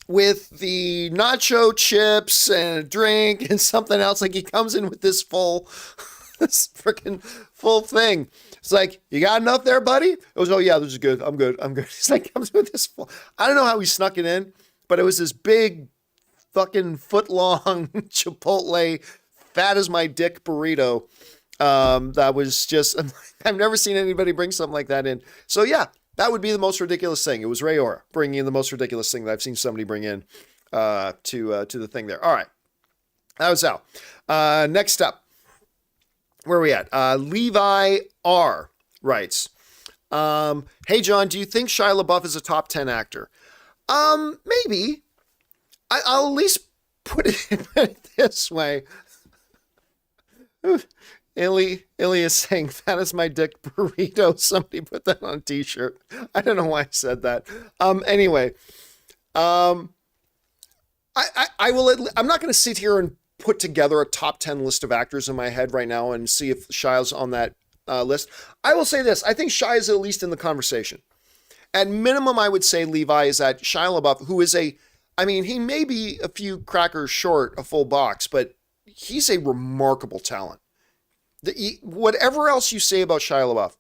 with the nacho chips and a drink and something else. Like he comes in with this freaking full thing. It's like, you got enough there, buddy? It was, oh yeah, this is good. I'm good. He's like, comes with this full. I don't know how he snuck it in, but it was this big, fucking foot-long Chipotle, fat as my dick burrito. That was just, I've never seen anybody bring something like that in. So yeah, that would be the most ridiculous thing. It was Ray Ora bringing in the most ridiculous thing that I've seen somebody bring in to the thing there. All right, that was Al. Next up, where are we at? Levi R writes, hey John, do you think Shia LaBeouf is a top 10 actor? Maybe. I'll at least put it this way. Illy is saying, that is my dick burrito. Somebody put that on a t-shirt. I don't know why I said that. Anyway, I will, I'm not going to sit here and put together a top 10 list of actors in my head right now and see if Shia's on that list. I will say this. I think Shia is at least in the conversation. At minimum, I would say Levi is at Shia LaBeouf, who is he may be a few crackers short a full box, but he's a remarkable talent. Whatever else you say about Shia LaBeouf,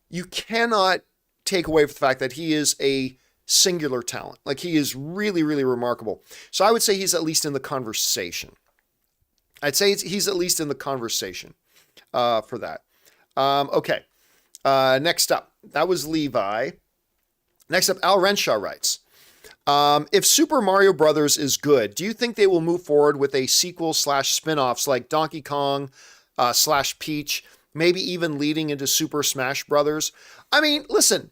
you cannot take away from the fact that he is a singular talent. Like, he is really, really remarkable. So I would say he's at least in the conversation. I'd say he's at least in the conversation for that. Okay. Next up, that was Levi. Next up, Al Renshaw writes, if Super Mario Brothers is good, do you think they will move forward with a sequel / spin-offs like Donkey Kong / Peach, maybe even leading into Super Smash Brothers? I mean, listen,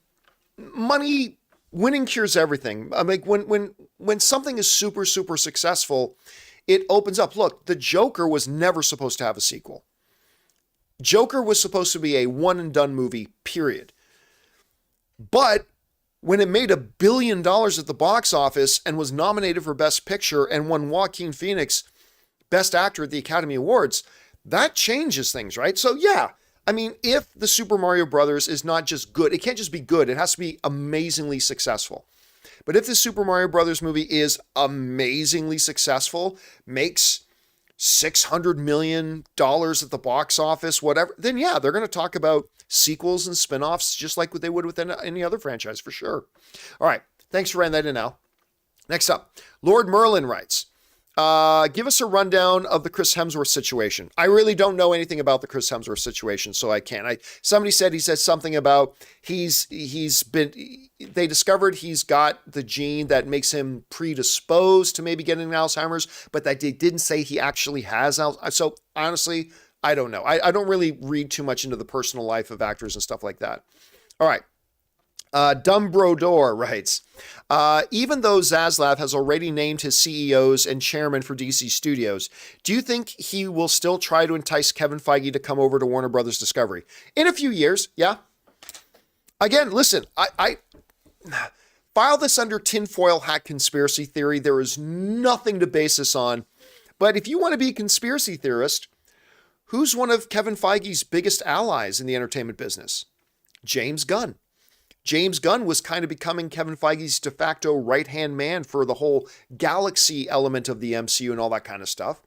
winning cures everything. I mean, when something is super, super successful, it opens up. Look, the Joker was never supposed to have a sequel. Joker was supposed to be a one and done movie, period. But when it made $1 billion at the box office and was nominated for Best Picture and won Joaquin Phoenix Best Actor at the Academy Awards, that changes things, right? So yeah, I mean, if the Super Mario Brothers is not just good, it can't just be good, it has to be amazingly successful. But if the Super Mario Brothers movie is amazingly successful, makes $600 million at the box office, whatever, then yeah, they're going to talk about sequels and spin-offs just like what they would with any other franchise, for sure. All right, thanks for writing that in, Al. Next up, Lord Merlin writes, give us a rundown of the Chris Hemsworth situation. I really don't know anything about the Chris Hemsworth situation, so I can't. Somebody said he said something about they discovered he's got the gene that makes him predisposed to maybe getting Alzheimer's, but that they didn't say he actually has Alzheimer's. So honestly, I don't know. I don't really read too much into the personal life of actors and stuff like that. All right. Dumbrodor writes, even though Zaslav has already named his CEOs and chairman for DC Studios, do you think he will still try to entice Kevin Feige to come over to Warner Brothers Discovery? In a few years, yeah. Again, listen, I file this under tinfoil hat conspiracy theory. There is nothing to base this on. But if you want to be a conspiracy theorist, who's one of Kevin Feige's biggest allies in the entertainment business? James Gunn. James Gunn was kind of becoming Kevin Feige's de facto right-hand man for the whole galaxy element of the MCU and all that kind of stuff.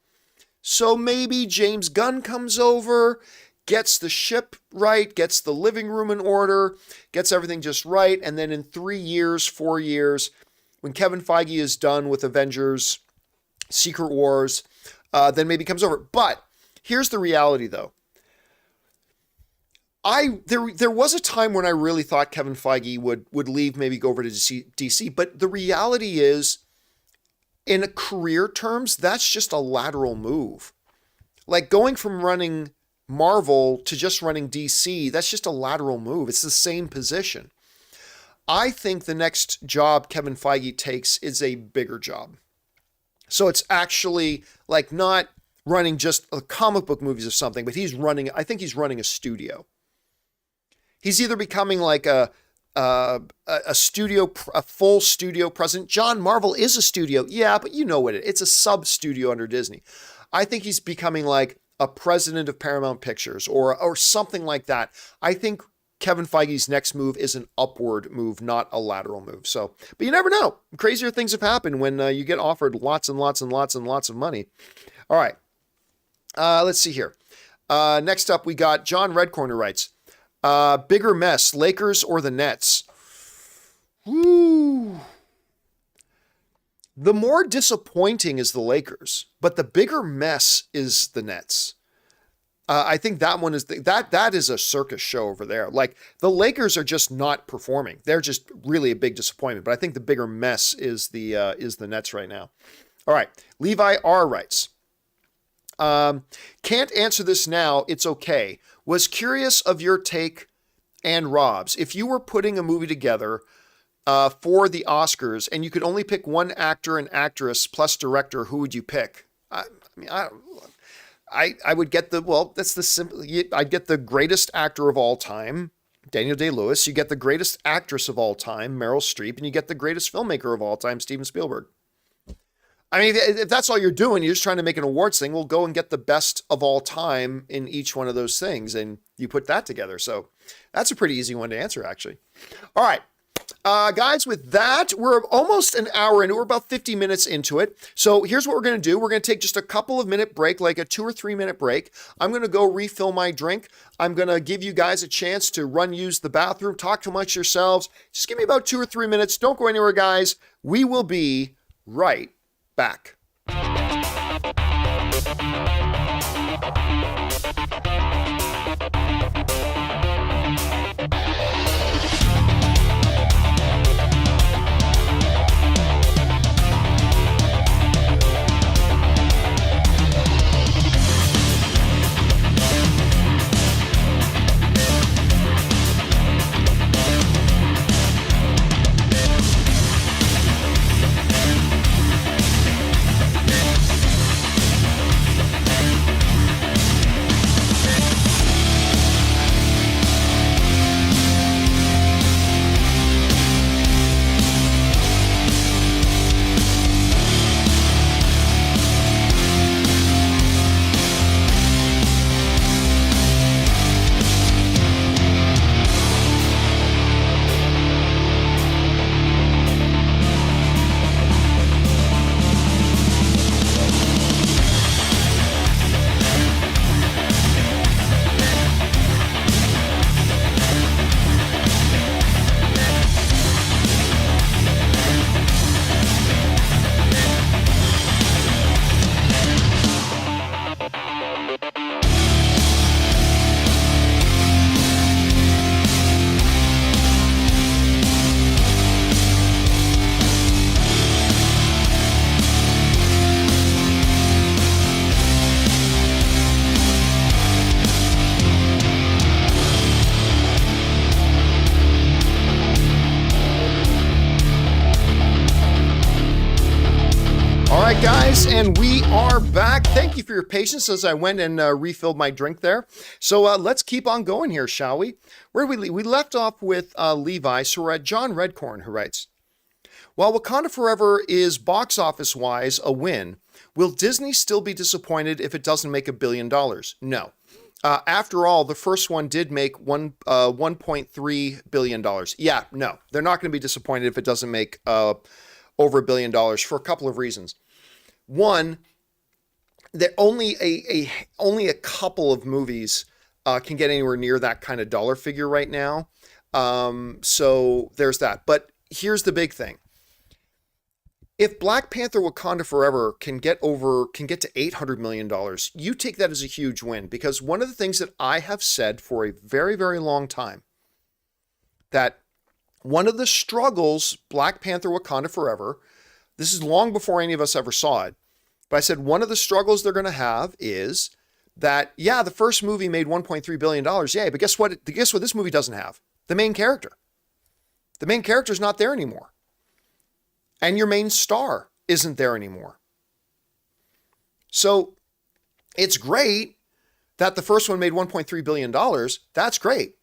So maybe James Gunn comes over, gets the ship right, gets the living room in order, gets everything just right, and then in 3 years, 4 years, when Kevin Feige is done with Avengers, Secret Wars, then maybe comes over. But here's the reality, though. There was a time when I really thought Kevin Feige would leave, maybe go over to DC, but the reality is, in career terms, that's just a lateral move. Like going from running Marvel to just running DC, that's just a lateral move. It's the same position. I think the next job Kevin Feige takes is a bigger job. So it's actually like not running just comic book movies or something, but I think he's running a studio. He's either becoming like a full studio president. John, Marvel is a studio. Yeah, but you know what it's a sub studio under Disney. I think he's becoming like a president of Paramount Pictures or something like that. I think Kevin Feige's next move is an upward move, not a lateral move. So, but you never know. Crazier things have happened when you get offered lots and lots and lots and lots of money. All right. Let's see here. Next up, we got John Redcorner writes, bigger mess, Lakers or the Nets? Woo. The more disappointing is the Lakers, but the bigger mess is the Nets. I think that one is that is a circus show over there. Like the Lakers are just not performing. They're just really a big disappointment. But I think the bigger mess is the Nets right now. All right, Levi R writes, can't answer this now. It's okay. Was curious of your take and Rob's. If you were putting a movie together, for the Oscars, and you could only pick one actor and actress plus director, who would you pick? I would get that's the simple. I'd get the greatest actor of all time, Daniel Day-Lewis. You get the greatest actress of all time, Meryl Streep, and you get the greatest filmmaker of all time, Steven Spielberg. I mean, if that's all you're doing, you're just trying to make an awards thing, we'll go and get the best of all time in each one of those things, and you put that together. So that's a pretty easy one to answer, actually. All right. Guys, with that, we're almost an hour into, we're about 50 minutes into it. So here's what we're going to do. We're going to take just a couple of minute break, like a 2 or 3 minute break. I'm going to go refill my drink. I'm going to give you guys a chance to use the bathroom, talk amongst yourselves. Just give me about 2 or 3 minutes. Don't go anywhere, guys. We will be right back. Guys, and we are back. Thank you for your patience as I went and refilled my drink there. So let's keep on going here, shall we? Where did we leave? We left off with Levi, so we're at John Redcorn, who writes, while Wakanda Forever is box office-wise a win, will Disney still be disappointed if it doesn't make $1 billion? No. After all, the first one did make $1.3 billion. Yeah, no. They're not going to be disappointed if it doesn't make over $1 billion for a couple of reasons. One, that only a couple of movies can get anywhere near that kind of dollar figure right now. So there's that. But here's the big thing. If Black Panther Wakanda Forever can get to $800 million, you take that as a huge win, because one of the things that I have said for a very, very long time, that one of the struggles Black Panther Wakanda Forever, this is long before any of us ever saw it, but I said one of the struggles they're going to have is that, yeah, the first movie made $1.3 billion. Yeah, but guess what? Guess what this movie doesn't have? The main character. The main character is not there anymore. And your main star isn't there anymore. So it's great that the first one made $1.3 billion. That's great.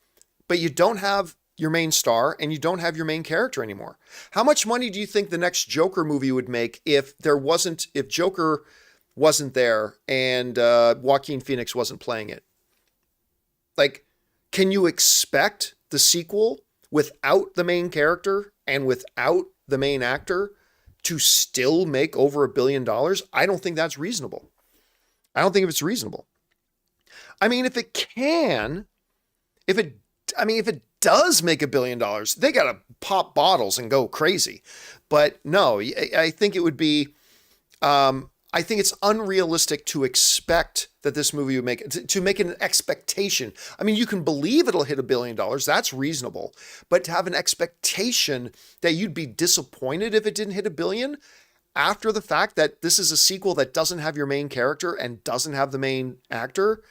But you don't have your main star and you don't have your main character anymore. How much money do you think the next Joker movie would make if Joker wasn't there and Joaquin Phoenix wasn't playing it? Like, can you expect the sequel without the main character and without the main actor to still make over $1 billion? I don't think that's reasonable. I don't think it's reasonable. I mean, if it does make $1 billion, they got to pop bottles and go crazy. But no, I think it would be, I think it's unrealistic to expect that this movie would to make an expectation. I mean, you can believe it'll hit $1 billion. That's reasonable. But to have an expectation that you'd be disappointed if it didn't hit $1 billion after the fact that this is a sequel that doesn't have your main character and doesn't have the main actor,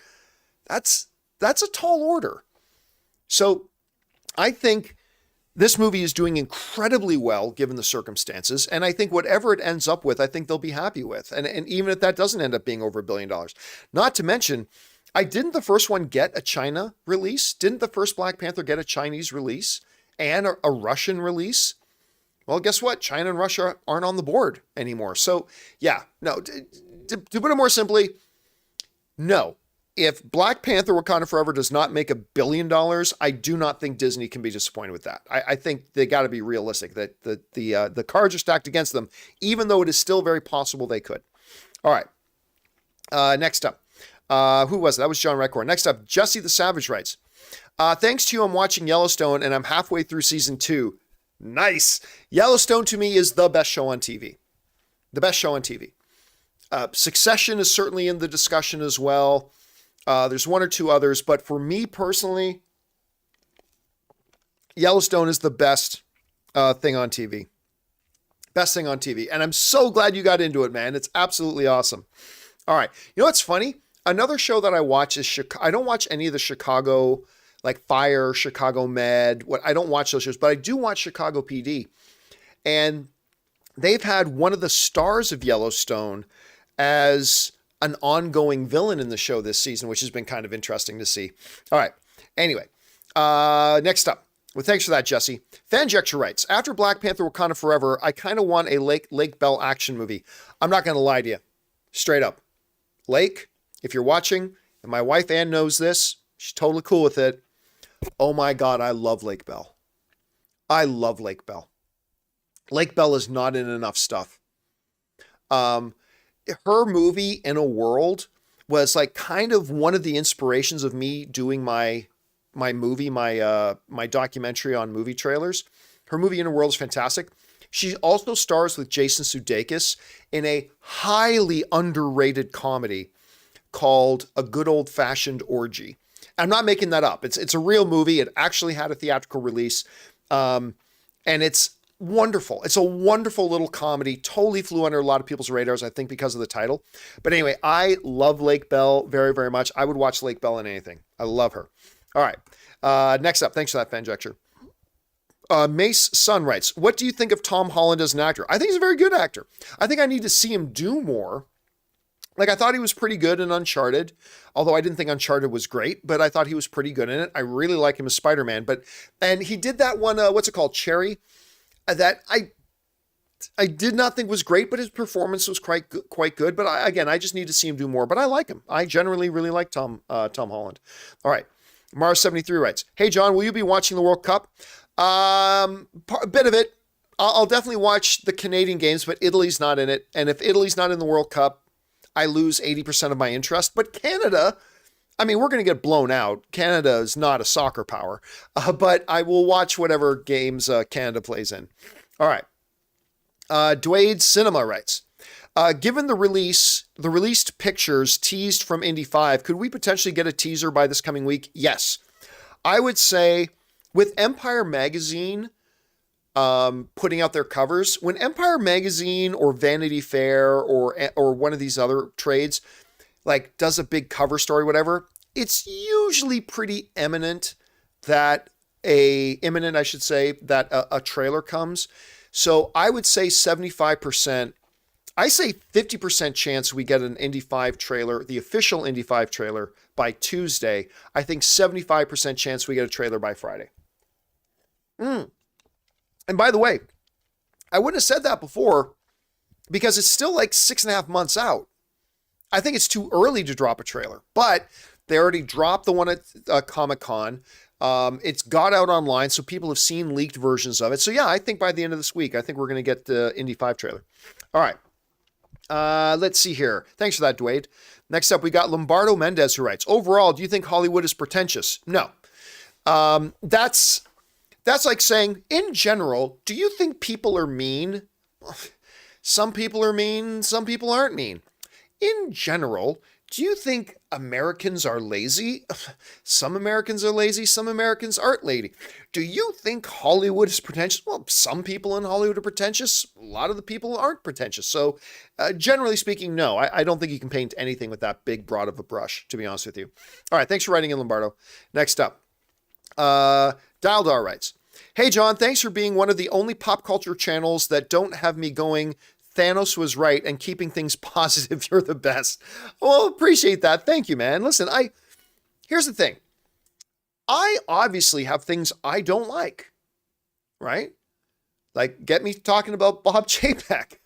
that's a tall order. So I think This movie is doing incredibly well given the circumstances, and I think whatever it ends up with, I think they'll be happy with. And even if that doesn't end up being over $1 billion. Not to mention, didn't the first one get a China release? Didn't the first Black Panther get a Chinese release and a Russian release? Well, guess what? China and Russia aren't on the board anymore. So yeah, no, to put it more simply, no. If Black Panther Wakanda Forever does not make $1 billion, I do not think Disney can be disappointed with that. I think they got to be realistic that the cards are stacked against them, even though it is still very possible they could. All right. Next up. Who was it? That was John Record. Next up, Jesse the Savage writes, thanks to you, I'm watching Yellowstone and I'm halfway through season 2. Nice. Yellowstone to me is the best show on TV. The best show on TV. Succession is certainly in the discussion as well. There's one or two others, but for me personally, Yellowstone is the best thing on TV. Best thing on TV. And I'm so glad you got into it, man. It's absolutely awesome. All right. You know what's funny? Another show that I watch is I don't watch any of the Chicago, like Fire, Chicago Med. I don't watch those shows, but I do watch Chicago PD. And they've had one of the stars of Yellowstone as an ongoing villain in the show this season, which has been kind of interesting to see. All right. Anyway, next up. Well, thanks for that, Jesse. Fanjecture writes, after Black Panther Wakanda Forever, I kind of want a Lake Bell action movie. I'm not going to lie to you. Straight up. Lake, if you're watching, and my wife Ann knows this, she's totally cool with it. Oh my God, I love Lake Bell. I love Lake Bell. Lake Bell is not in enough stuff. Her movie In a World was like kind of one of the inspirations of me doing my movie, my documentary on movie trailers. Her movie In a World is fantastic. She also stars with Jason Sudeikis in a highly underrated comedy called A Good Old Fashioned Orgy. I'm not making that up. It's a real movie. It actually had a theatrical release. And it's wonderful. It's a wonderful little comedy. Totally flew under a lot of people's radars, I think, because of the title. But anyway, I love Lake Bell very, very much. I would watch Lake Bell in anything. I love her. All right. Next up. Thanks for that, Fanjecture. Mace Sun writes, what do you think of Tom Holland as an actor? I think he's a very good actor. I think I need to see him do more. Like, I thought he was pretty good in Uncharted, although I didn't think Uncharted was great, but I thought he was pretty good in it. I really like him as Spider-Man, and he did that one, what's it called? Cherry, that I did not think was great, but his performance was quite good. But I just need to see him do more, but I like him. I generally really like Tom Holland. All right. Mars73 writes, hey, John, will you be watching the World Cup? A bit of it. I'll definitely watch the Canadian games, but Italy's not in it. And if Italy's not in the World Cup, I lose 80% of my interest. But Canada, I mean, we're going to get blown out. Canada is not a soccer power, but I will watch whatever games Canada plays in. All right. Dwayne Cinema writes, given the released pictures teased from Indy 5, could we potentially get a teaser by this coming week? Yes. I would say with Empire Magazine putting out their covers, when Empire Magazine or Vanity Fair or one of these other trades like does a big cover story, whatever, it's usually pretty imminent that a trailer comes. So I would say 75%. I say 50% chance we get an Indy 5 trailer, the official Indy 5 trailer, by Tuesday. I think 75% chance we get a trailer by Friday. And by the way, I wouldn't have said that before because it's still like 6.5 months out. I think it's too early to drop a trailer, but they already dropped the one at Comic-Con. It's got out online, so people have seen leaked versions of it. So yeah, I think by the end of this week, I think we're going to get the Indy 5 trailer. All right. Let's see here. Thanks for that, Dwayne. Next up, we got Lombardo Mendez who writes, overall, do you think Hollywood is pretentious? No. That's like saying, in general, do you think people are mean? Some people are mean, some people aren't mean. In general, do you think Americans are lazy? Some Americans are lazy, some Americans aren't lazy. Do you think Hollywood is pretentious? Well, some people in Hollywood are pretentious. A lot of the people aren't pretentious. So generally speaking, no, I don't think you can paint anything with that big, broad of a brush, to be honest with you. All right, thanks for writing in, Lombardo. Next up, Daldar writes, Hey, John, thanks for being one of the only pop culture channels that don't have me going, Thanos was right, and keeping things positive. You're the best. Well, appreciate that. Thank you, man. Listen, here's the thing. I obviously have things I don't like, right? Like, get me talking about Bob Chapek.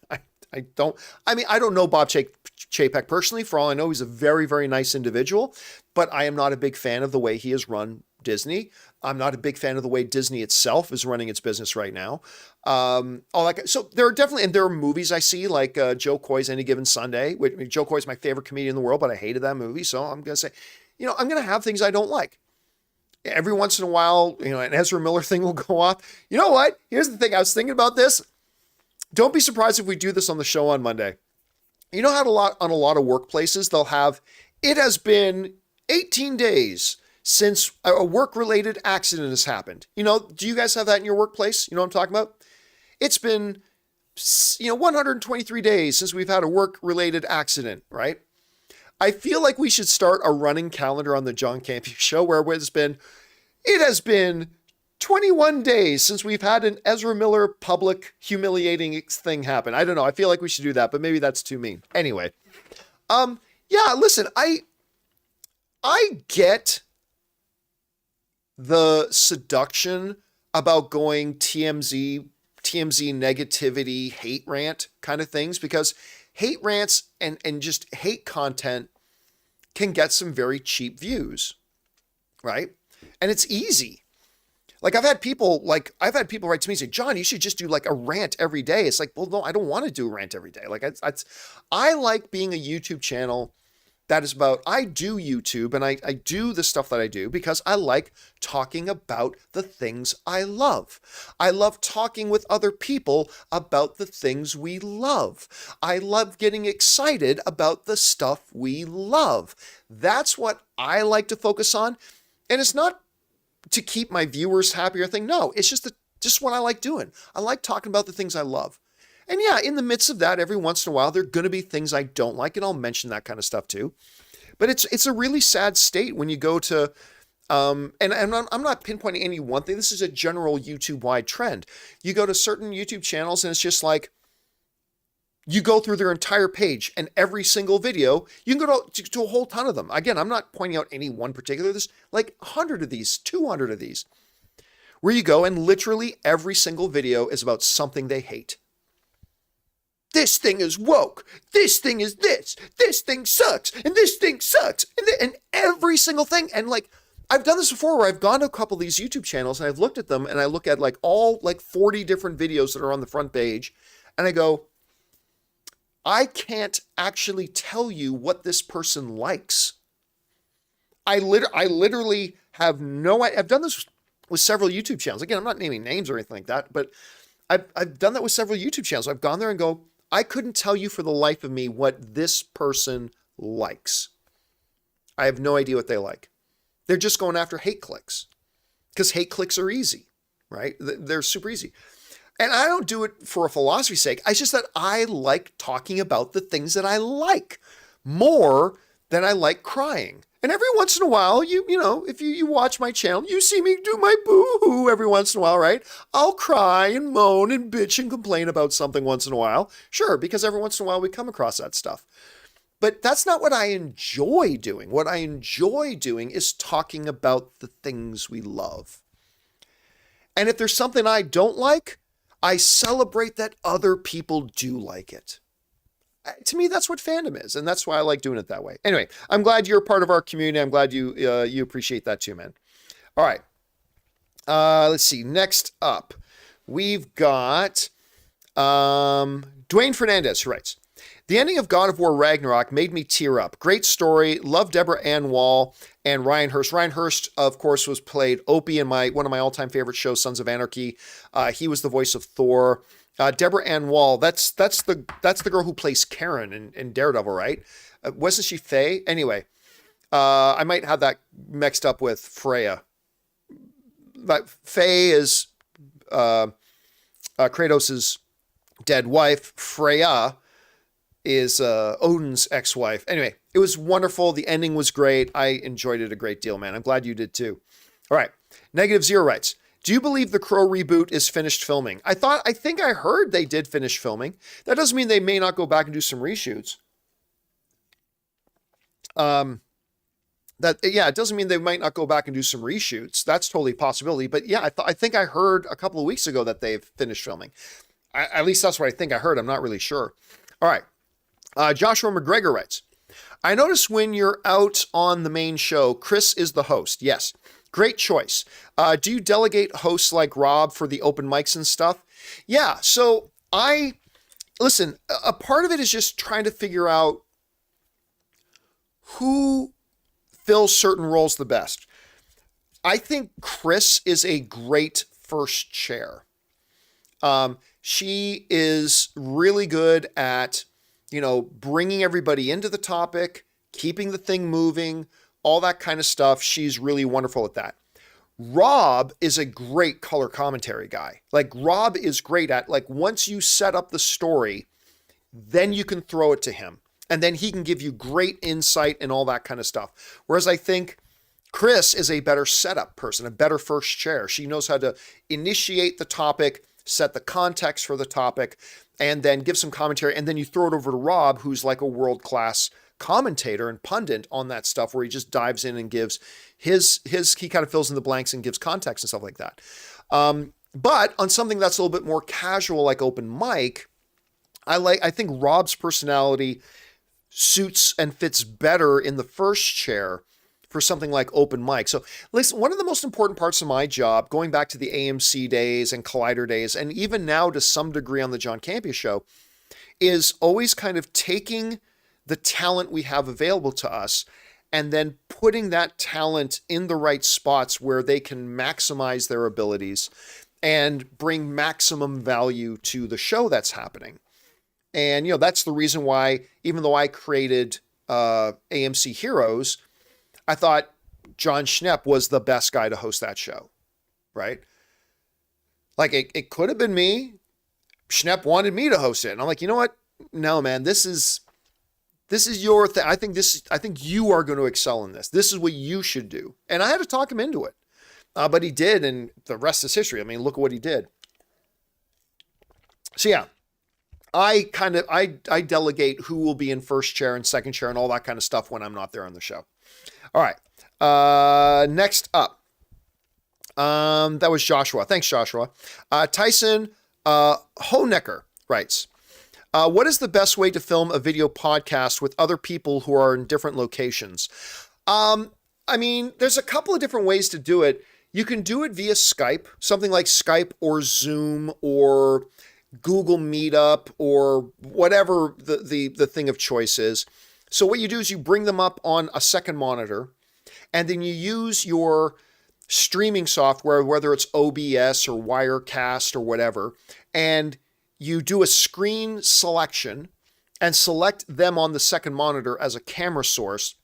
I don't know Bob Chapek personally. For all I know, he's a very, very nice individual, but I am not a big fan of the way he has run Disney. I'm not a big fan of the way Disney itself is running its business right now. All that. So there are movies I see like Joe Coy's Any Given Sunday. Joe Coy's my favorite comedian in the world, but I hated that movie. So I'm going to say, I'm going to have things I don't like. Every once in a while, an Ezra Miller thing will go off. You know what? Here's the thing. I was thinking about this. Don't be surprised if we do this on the show on Monday. You know how on a lot of workplaces, they'll have, it has been 18 days since a work-related accident has happened. Do you guys have that in your workplace? You know what I'm talking about? It's been, 123 days since we've had a work-related accident, right? I feel like we should start a running calendar on the John Campea Show where it has been 21 days since we've had an Ezra Miller public humiliating thing happen. I don't know. I feel like we should do that, but maybe that's too mean. Anyway, yeah, listen, I get the seduction about going TMZ negativity, hate rant kind of things, because hate rants and just hate content can get some very cheap views, right? And it's easy. Like I've had people write to me and say, John, you should just do like a rant every day. It's like, well, no, I don't want to do a rant every day. Like I like being a YouTube channel that is about, I do YouTube and I do the stuff that I do because I like talking about the things I love. I love talking with other people about the things we love. I love getting excited about the stuff we love. That's what I like to focus on. And it's not to keep my viewers happy or thing. No, it's just what I like doing. I like talking about the things I love. And yeah, in the midst of that, every once in a while, there are going to be things I don't like, and I'll mention that kind of stuff too. But it's a really sad state when you go to, and I'm not pinpointing any one thing. This is a general YouTube-wide trend. You go to certain YouTube channels, and it's just like, you go through their entire page, and every single video, you can go to a whole ton of them. Again, I'm not pointing out any one particular. There's like 100 of these, 200 of these, where you go, and literally every single video is about something they hate. This thing is woke. This thing is this. This thing sucks. And this thing sucks. And every single thing. And like, I've done this before where I've gone to a couple of these YouTube channels and I've looked at them and I look at like all like 40 different videos that are on the front page. And I go, I can't actually tell you what this person likes. I literally have no idea. I've done this with several YouTube channels. Again, I'm not naming names or anything like that, but I've done that with several YouTube channels. I've gone there and go, I couldn't tell you for the life of me what this person likes. I have no idea what they like. They're just going after hate clicks because hate clicks are easy, right? They're super easy. And I don't do it for a philosophy's sake. It's just that I like talking about the things that I like more than I like crying. And every once in a while, if you watch my channel, you see me do my boo-hoo every once in a while, right? I'll cry and moan and bitch and complain about something once in a while. Sure, because every once in a while we come across that stuff. But that's not what I enjoy doing. What I enjoy doing is talking about the things we love. And if there's something I don't like, I celebrate that other people do like it. To me, that's what fandom is, and that's why I like doing it that way. Anyway, I'm glad you're a part of our community. I'm glad you appreciate that too, man. All right. Let's see. Next up, we've got Dwayne Fernandez, who writes, the ending of God of War Ragnarok made me tear up. Great story. Love Deborah Ann Wall and Ryan Hurst. Ryan Hurst, of course, played Opie in one of my all-time favorite shows, Sons of Anarchy. He was the voice of Thor. Deborah Ann Wall, that's the girl who plays Karen in Daredevil, right? Wasn't she Faye? Anyway, I might have that mixed up with Freya. But Faye is Kratos' dead wife. Freya is Odin's ex-wife. Anyway, it was wonderful. The ending was great. I enjoyed it a great deal, man. I'm glad you did too. All right. Negative Zero writes, Do you believe the Crow reboot is finished filming? I think I heard they did finish filming. That doesn't mean they may not go back and do some reshoots. It doesn't mean they might not go back and do some reshoots. That's totally a possibility. But yeah, I think I heard a couple of weeks ago that they've finished filming. At least that's what I think I heard. I'm not really sure. All right. Joshua McGregor writes, I notice when you're out on the main show, Chris is the host. Yes. Great choice. Do you delegate hosts like Rob for the open mics and stuff? Yeah. So listen, a part of it is just trying to figure out who fills certain roles the best. I think Chris is a great first chair. She is really good at, bringing everybody into the topic, keeping the thing moving, all that kind of stuff. She's really wonderful at that. Rob is a great color commentary guy. Like, Rob is great at, once you set up the story, then you can throw it to him. And then he can give you great insight and all that kind of stuff. Whereas I think Chris is a better setup person, a better first chair. She knows how to initiate the topic, set the context for the topic, and then give some commentary. And then you throw it over to Rob, who's like a world-class commentator and pundit on that stuff, where he just dives in and gives he kind of fills in the blanks and gives context and stuff like that. But on something that's a little bit more casual, like open mic, I think Rob's personality suits and fits better in the first chair for something like open mic. So listen, one of the most important parts of my job, going back to the AMC days and Collider days, and even now to some degree on the John Campea Show, is always kind of taking the talent we have available to us and then putting that talent in the right spots where they can maximize their abilities and bring maximum value to the show that's happening. And, that's the reason why, even though I created AMC Heroes, I thought John Schnepp was the best guy to host that show, right? Like, it could have been me. Schnepp wanted me to host it. And I'm like, you know what? No, man, this is your thing. I think you are going to excel in this. This is what you should do. And I had to talk him into it. But he did, and the rest is history. I mean, look at what he did. So yeah, I delegate who will be in first chair and second chair and all that kind of stuff when I'm not there on the show. All right. Next up. That was Joshua. Thanks, Joshua. Tyson Honecker writes, what is the best way to film a video podcast with other people who are in different locations? There's a couple of different ways to do it. You can do it via Skype, something like Skype or Zoom or Google Meetup or whatever the thing of choice is. So what you do is you bring them up on a second monitor, and then you use your streaming software, whether it's OBS or Wirecast or whatever, and you do a screen selection and select them on the second monitor as a camera source.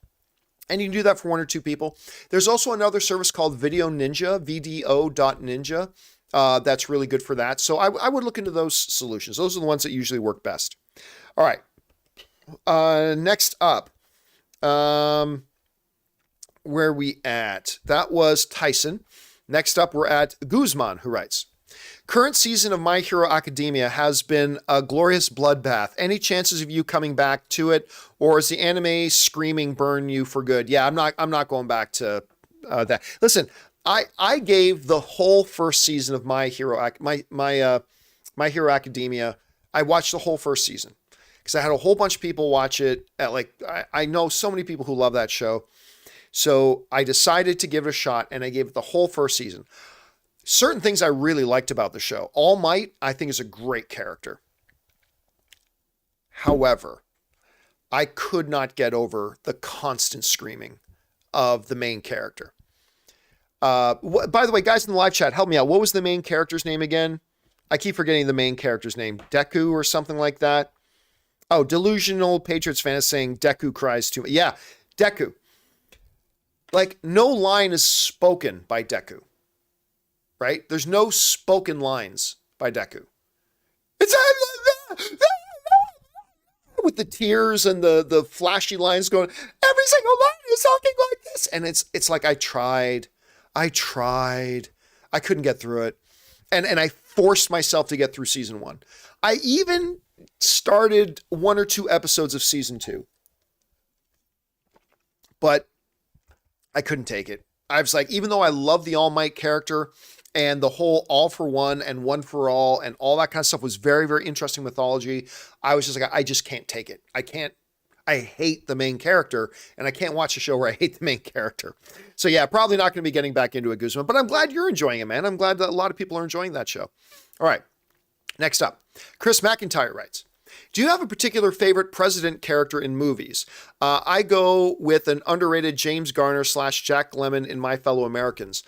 And you can do that for one or two people. There's also another service called Video Ninja, VDO.ninja. That's really good for that. So I would look into those solutions. Those are the ones that usually work best. All right. Next up, where are we at? That was Tyson. Next up, we're at Guzman, who writes, current season of My Hero Academia has been a glorious bloodbath. Any chances of you coming back to it, or is the anime screaming burn you for good? Yeah, I'm not going back to that. Listen, I gave the whole first season of My Hero Academia. I watched the whole first season because I had a whole bunch of people watch it. I know so many people who love that show. So I decided to give it a shot, and I gave it the whole first season. Certain things I really liked about the show. All Might, I think, is a great character. However, I could not get over the constant screaming of the main character. By the way, guys in the live chat, help me out. What was the main character's name again? I keep forgetting the main character's name. Deku or something like that. Oh, Delusional Patriots fan is saying Deku cries too much. Yeah, Deku. Like, no line is spoken by Deku. Right? There's no spoken lines by Deku. It's with the tears and the flashy lines going, every single line is talking like this. And it's like, I tried I couldn't get through it. And I forced myself to get through season 1. I even started 1 or 2 episodes of season 2. But I couldn't take it. I was like, even though I love the All Might character and the whole all for one and one for all and all that kind of stuff was very, very interesting mythology, I was just like, I just can't take it. I hate the main character, and I can't watch a show where I hate the main character. So yeah, probably not going to be getting back into a Guzman, but I'm glad you're enjoying it, man. I'm glad that a lot of people are enjoying that show. All right, next up, Chris McIntyre writes, do you have a particular favorite president character in movies? I go with an underrated James Garner / Jack Lemmon in My Fellow Americans.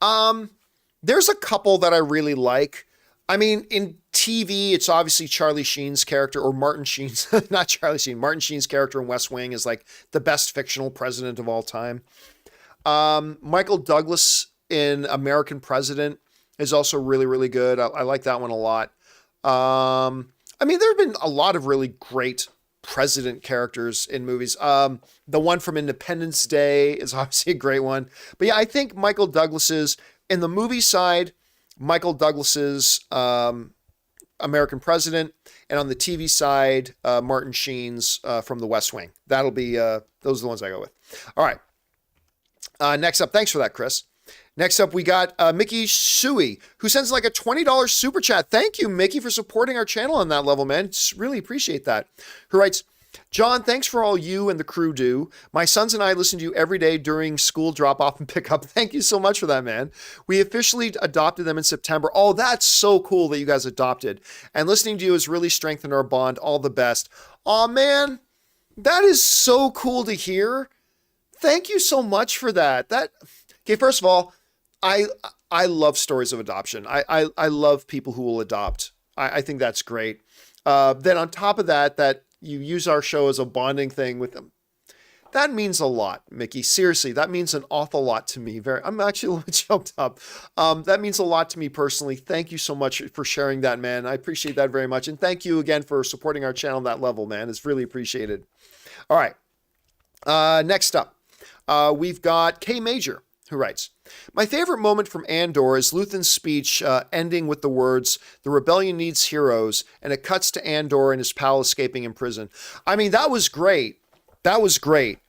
There's a couple that I really like. I mean, in TV, it's obviously Charlie Sheen's character, or Martin Sheen's, not Charlie Sheen, Martin Sheen's character in West Wing is like the best fictional president of all time. Michael Douglas in American President is also really, really good. I like that one a lot. I mean, there have been a lot of really great president characters in movies. The one from Independence Day is obviously a great one. But yeah, I think Michael Douglas's, in the movie side, Michael Douglas's American President, and on the TV side, Martin Sheen's from The West Wing. That'll be, those are the ones I go with. All right. Next up, thanks for that, Chris. Next up, we got Mickey Sui, who sends like a $20 super chat. Thank you, Mickey, for supporting our channel on that level, man. Just really appreciate that. Who writes, John, thanks for all you and the crew do. My sons and I listen to you every day during school drop-off and pickup. Thank you so much for that, man. We officially adopted them in September. Oh, that's so cool that you guys adopted. And listening to you has really strengthened our bond. All the best. Oh, man, that is so cool to hear. Thank you so much for that. Okay, first of all, I love stories of adoption. I love people who will adopt. I think that's great. Then on top of that you use our show as a bonding thing with them. That means a lot, Mickey. Seriously, that means an awful lot to me. I'm actually a little choked up. That means a lot to me personally. Thank you so much for sharing that, man. I appreciate that very much. And thank you again for supporting our channel on that level, man. It's really appreciated. All right. Next up, we've got K Major, who writes, my favorite moment from Andor is Luthen's speech ending with the words, the rebellion needs heroes, and it cuts to Andor and his pal escaping in prison. I mean, that was great. That was great.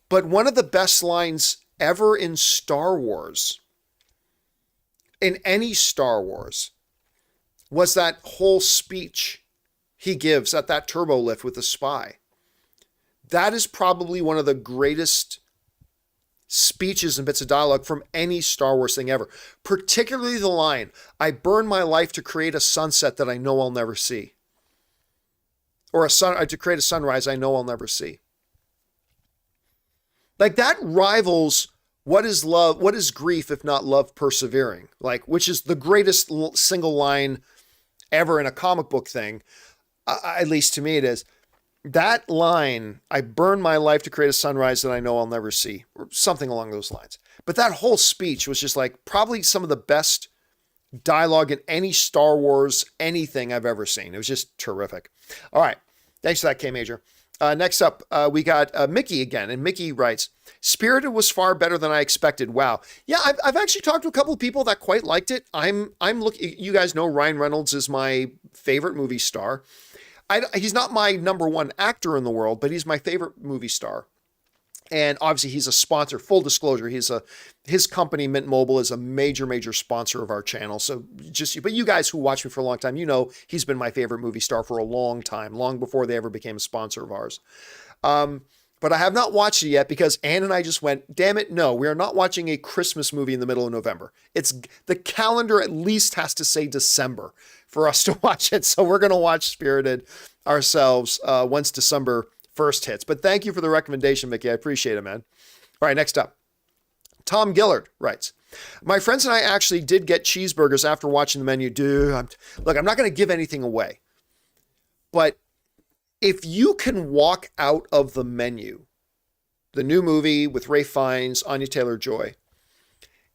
But one of the best lines ever in Star Wars, in any Star Wars, was that whole speech he gives at that turbo lift with the spy. That is probably one of the greatest speeches and bits of dialogue from any Star Wars thing ever. Particularly the line, I burn my life to create a sunset that I know I'll never see. Or to create a sunrise I know I'll never see. Like that rivals what is love, what is grief if not love persevering? Like, which is the greatest single line ever in a comic book thing. At least to me it is. That line, I burn my life to create a sunrise that I know I'll never see, or something along those lines. But that whole speech was just like probably some of the best dialogue in any Star Wars, anything I've ever seen. It was just terrific. All right. Thanks for that, K Major. Next up, we got Mickey again. And Mickey writes, Spirited was far better than I expected. Wow. Yeah, I've actually talked to a couple of people that quite liked it. I'm looking, you guys know Ryan Reynolds is my favorite movie star. He's not my number one actor in the world, but he's my favorite movie star. And obviously he's a sponsor, full disclosure. His company, Mint Mobile, is a major, major sponsor of our channel. So but you guys who watch me for a long time, you know, he's been my favorite movie star for a long time, long before they ever became a sponsor of ours. But I have not watched it yet because Ann and I just went, damn it, no, we are not watching a Christmas movie in the middle of November. The calendar at least has to say December for us to watch it. So we're going to watch Spirited ourselves once December 1st hits. But thank you for the recommendation, Mickey. I appreciate it, man. All right, next up. Tom Gillard writes, my friends and I actually did get cheeseburgers after watching the menu. Dude, look, I'm not going to give anything away. But if you can walk out of the menu, the new movie with Ralph Fiennes, Anya Taylor-Joy,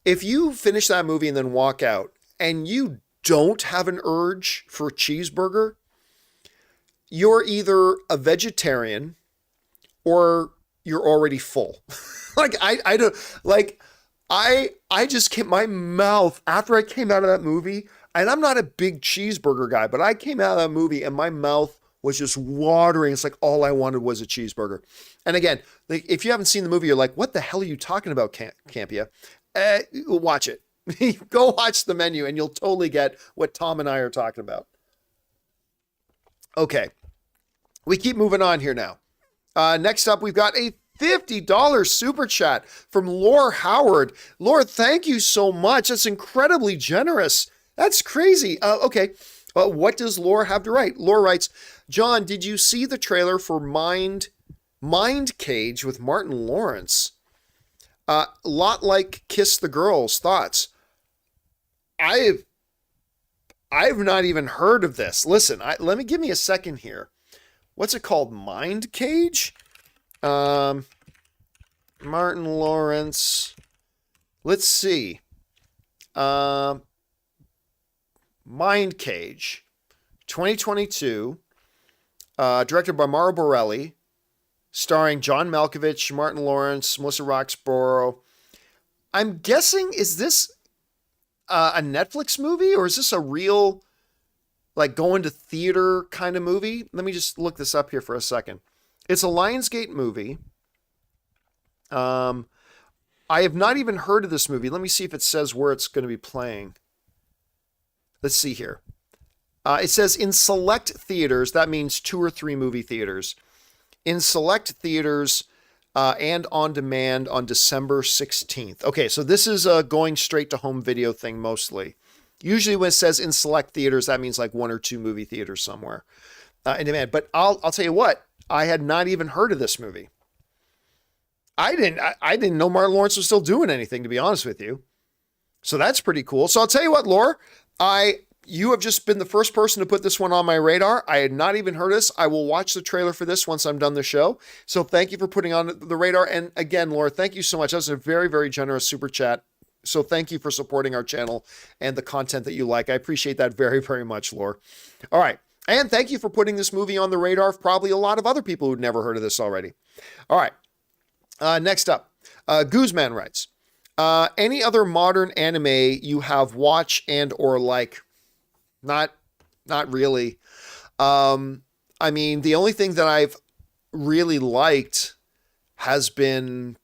if you finish that movie and then walk out and you don't have an urge for a cheeseburger, you're either a vegetarian or you're already full. I don't like, I just came, my mouth, after I came out of that movie, and I'm not a big cheeseburger guy, but I came out of that movie and my mouth was just watering. It's like all I wanted was a cheeseburger. And again, like, if you haven't seen the movie, you're like, what the hell are you talking about, Campea? Watch it. Go watch the menu and you'll totally get what Tom and I are talking about. Okay. We keep moving on here now. Next up, we've got a $50 super chat from Laura Howard. Laura, thank you so much. That's incredibly generous. That's crazy. Okay. What does Laura have to write? Laura writes, John, did you see the trailer for Mind Cage with Martin Lawrence? Lot like Kiss the Girls. Thoughts? I've not even heard of this. Listen, give me a second here. What's it called? Mind Cage? Martin Lawrence. Let's see. Mind Cage. 2022. Directed by Mauro Borelli. Starring John Malkovich, Martin Lawrence, Melissa Roxborough. I'm guessing, is this a Netflix movie or is this a real, like, going to theater kind of movie? Let me just look this up here for a second. It's a Lionsgate movie. I have not even heard of this movie. Let me see if it says where it's going to be playing. Let's see here. It says in select theaters. That means 2 or 3 movie theaters. In select theaters and on demand on December 16th. Okay, so this is a going straight to home video thing mostly. Usually when it says in select theaters, that means like 1 or 2 movie theaters somewhere in demand. But I'll tell you what, I had not even heard of this movie. I didn't know Martin Lawrence was still doing anything, to be honest with you. So that's pretty cool. So I'll tell you what, Laura, you have just been the first person to put this one on my radar. I had not even heard this. I will watch the trailer for this once I'm done the show. So thank you for putting on the radar. And again, Laura, thank you so much. That was a very, very generous super chat. So thank you for supporting our channel and the content that you like. I appreciate that very, very much, Laura. All right. And thank you for putting this movie on the radar of probably a lot of other people who'd never heard of this already. All right. Next up, Guzman writes, any other modern anime you have watched and or like? Not really. I mean, the only thing that I've really liked has been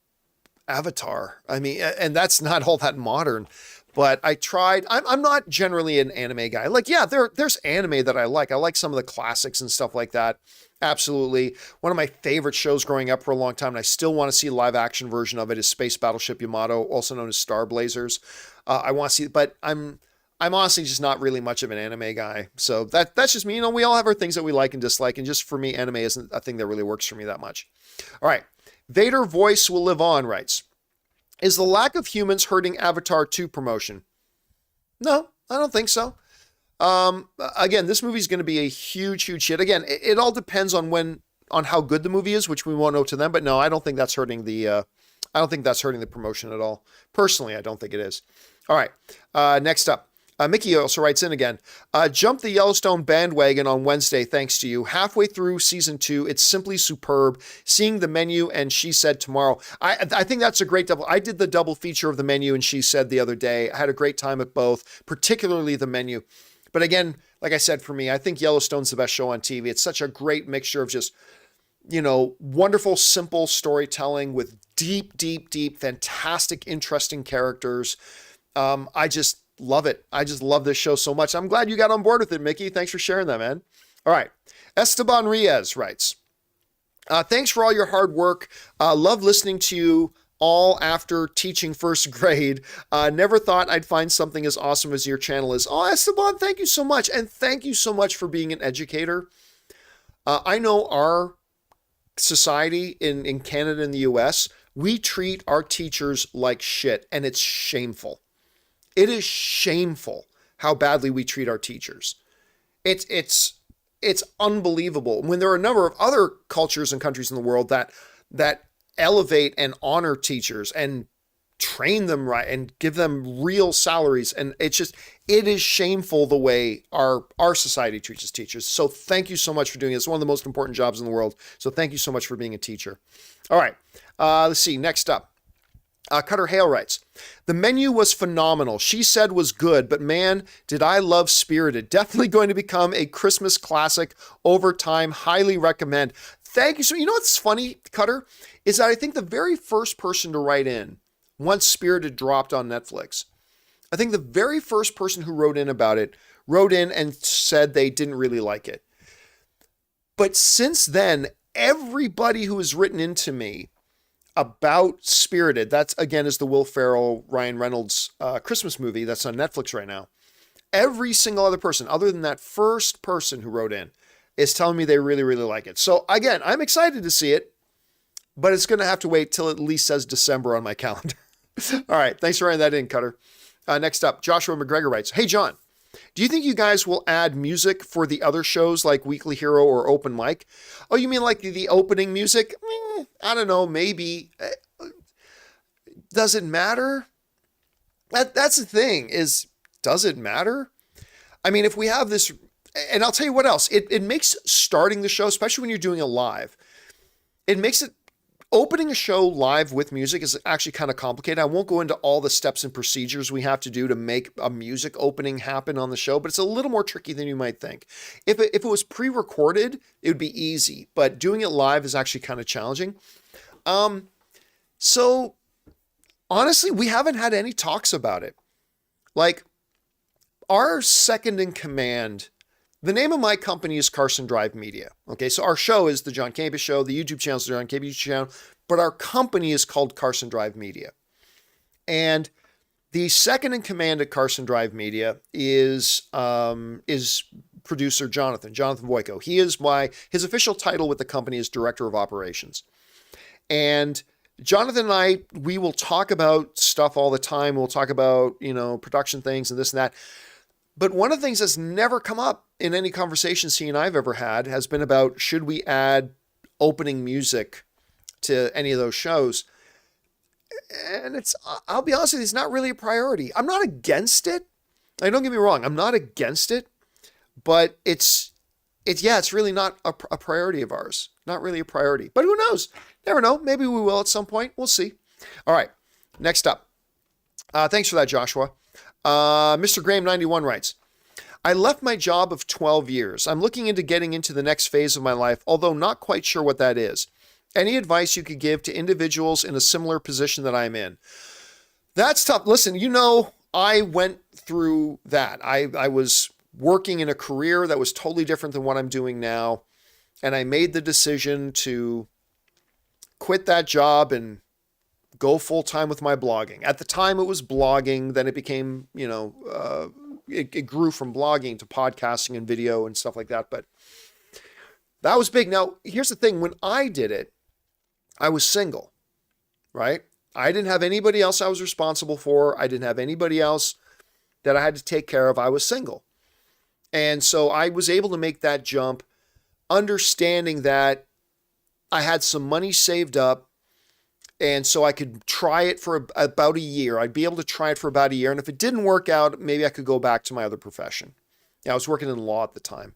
Avatar. I mean, and that's not all that modern, but I tried. I'm not generally an anime guy. Like, yeah, there's anime that I like. I like some of the classics and stuff like that. Absolutely. One of my favorite shows growing up for a long time, and I still want to see a live action version of it, is Space Battleship Yamato, also known as Star Blazers. I want to see, but I'm honestly just not really much of an anime guy. So that's just me. You know, we all have our things that we like and dislike. And just for me, anime isn't a thing that really works for me that much. All right. Vader Voice Will Live On writes, is the lack of humans hurting Avatar 2 promotion? No, I don't think so. Again, this movie is going to be a huge, huge hit. Again, it all depends on how good the movie is, which we won't know to them. But no, I don't think that's hurting the promotion at all. Personally, I don't think it is. All right. Next up. Mickey also writes in again, jumped the Yellowstone bandwagon on Wednesday thanks to you. Halfway through season 2, it's simply superb. Seeing the menu and She Said tomorrow. I think that's a great double. I did the double feature of the menu and She Said the other day. I had a great time at both, particularly the menu. But again, like I said, for me, I think Yellowstone's the best show on TV. It's such a great mixture of just, wonderful, simple storytelling with deep, deep, deep, fantastic, interesting characters. I just love it. I just love this show so much. I'm glad you got on board with it, Mickey. Thanks for sharing that, man. All right. Esteban Riaz writes, thanks for all your hard work. Love listening to you all after teaching first grade. Never thought I'd find something as awesome as your channel is. Oh, Esteban, thank you so much. And thank you so much for being an educator. I know our society in Canada and the US, we treat our teachers like shit, and it's shameful. It is shameful how badly we treat our teachers. It's unbelievable. When there are a number of other cultures and countries in the world that elevate and honor teachers and train them right and give them real salaries, and it is shameful the way our society treats teachers. So thank you so much for doing this. It's one of the most important jobs in the world. So thank you so much for being a teacher. All right, let's see. Next up. Cutter Hale writes, the menu was phenomenal. She said was good, but man, did I love Spirited. Definitely going to become a Christmas classic over time. Highly recommend. Thank you. So you know what's funny, Cutter, is that I think the very first person to write in once Spirited dropped on Netflix, I think the very first person who wrote in about it wrote in and said they didn't really like it. But since then, everybody who has written into me about Spirited, that's again is the Will Ferrell, Ryan Reynolds Christmas movie that's on Netflix right now. Every single other person, other than that first person who wrote in, is telling me they really, really like it. So again, I'm excited to see it, but it's going to have to wait till it at least says December on my calendar. All right. Thanks for writing that in, Cutter. Next up, Joshua McGregor writes, hey, John, do you think you guys will add music for the other shows like Weekly Hero or Open Mic? Oh, you mean like the opening music? I don't know, maybe. Does it matter? That's the thing is, does it matter? I mean, if we have this, and I'll tell you what else, it makes starting the show, especially when you're doing it live, it makes it, opening a show live with music is actually kind of complicated. I won't go into all the steps and procedures we have to do to make a music opening happen on the show, but it's a little more tricky than you might think. If it was pre-recorded, it would be easy, but doing it live is actually kind of challenging. So honestly, we haven't had any talks about it. Like our second in command, the name of my company is Carson Drive Media. Okay, so our show is the John Campea Show. The YouTube channel is the John Campea channel, but our company is called Carson Drive Media. And the second in command at Carson Drive Media is producer Jonathan Boyko. He is his official title with the company is Director of Operations. And Jonathan and we will talk about stuff all the time. We'll talk about, production things and this and that. But one of the things that's never come up in any conversations he and I've ever had has been about, should we add opening music to any of those shows? And I'll be honest with you, it's not really a priority. I'm not against it. Don't get me wrong. I'm not against it, but it's really not a priority of ours. Not really a priority, but who knows? Never know. Maybe we will at some point. We'll see. All right. Next up. Thanks for that, Joshua. Mr. Graham 91 writes, I left my job of 12 years. I'm looking into getting into the next phase of my life, although not quite sure what that is. Any advice you could give to individuals in a similar position that I'm in? That's tough. Listen, I went through that. I was working in a career that was totally different than what I'm doing now. And I made the decision to quit that job and go full time with my blogging. At the time it was blogging, then it became, it grew from blogging to podcasting and video and stuff like that. But that was big. Now, here's the thing. When I did it, I was single, right? I didn't have anybody else I was responsible for. I didn't have anybody else that I had to take care of. I was single. And so I was able to make that jump, understanding that I had some money saved up. And so I could try it for about a year. I'd be able to try it for about a year. And if it didn't work out, maybe I could go back to my other profession. I was working in law at the time.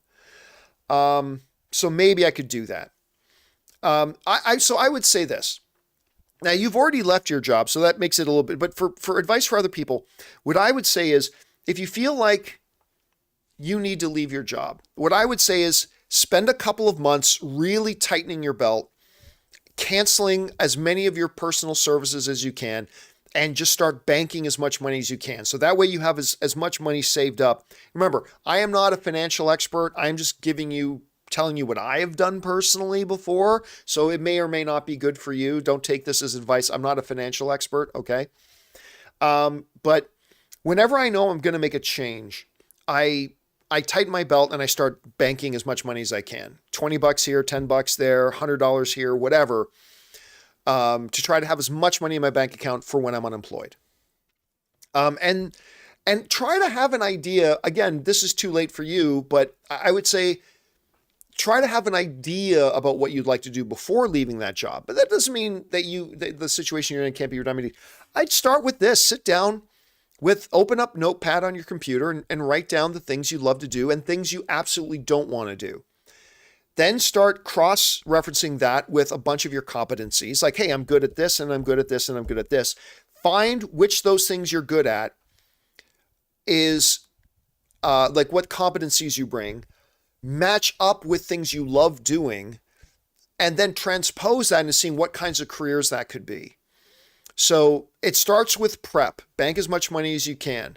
So maybe I could do that. So I would say this. Now, you've already left your job, so that makes it a little bit, but for advice for other people, what I would say is, if you feel like you need to leave your job, what I would say is spend a couple of months really tightening your belt, canceling as many of your personal services as you can, and just start banking as much money as you can. So that way you have as much money saved up. Remember, I am not a financial expert. I'm just telling you what I have done personally before. So it may or may not be good for you. Don't take this as advice. I'm not a financial expert. Okay. But whenever I know I'm going to make a change, I tighten my belt and I start banking as much money as I can. $20 here, $10 there, $100 here, whatever, to try to have as much money in my bank account for when I'm unemployed. And try to have an idea. Again, this is too late for you, but I would say try to have an idea about what you'd like to do before leaving that job. But that doesn't mean that the situation you're in can't be redundant. I'd start with this. Sit down, open up Notepad on your computer and write down the things you love to do and things you absolutely don't want to do. Then start cross-referencing that with a bunch of your competencies. Like, hey, I'm good at this and I'm good at this and I'm good at this. find which those things you're good at is like what competencies you bring, match up with things you love doing, and then transpose that into seeing what kinds of careers that could be. So it starts with prep. Bank as much money as you can.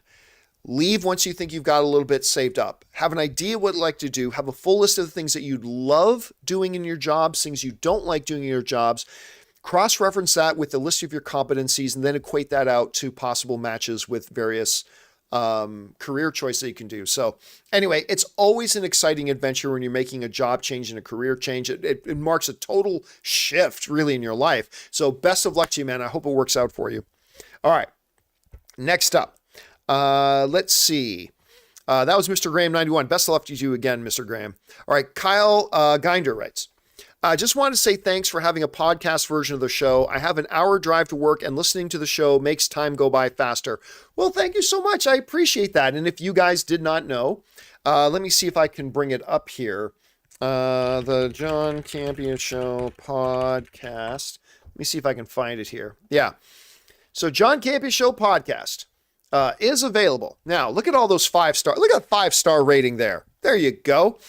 Leave once you think you've got a little bit saved up. Have an idea what you'd like to do. Have a full list of the things that you'd love doing in your jobs, things you don't like doing in your jobs. Cross-reference that with the list of your competencies and then equate that out to possible matches with various career choice that you can do. So anyway, it's always an exciting adventure when you're making a job change and a career change. It marks a total shift really in your life. So best of luck to you, man. I hope it works out for you. All right. Next up, let's see. That was Mr. Graham 91. Best of luck to you again, Mr. Graham. All right. Kyle Ginder writes, I just wanted to say thanks for having a podcast version of the show. I have an hour drive to work and listening to the show makes time go by faster. Well, thank you so much. I appreciate that. And if you guys did not know, let me see if I can bring it up here. The John Campea Show podcast. Let me see if I can find it here. Yeah. So John Campea Show podcast is available. Now, look at all those 5-star. Look at a 5-star rating there. There you go.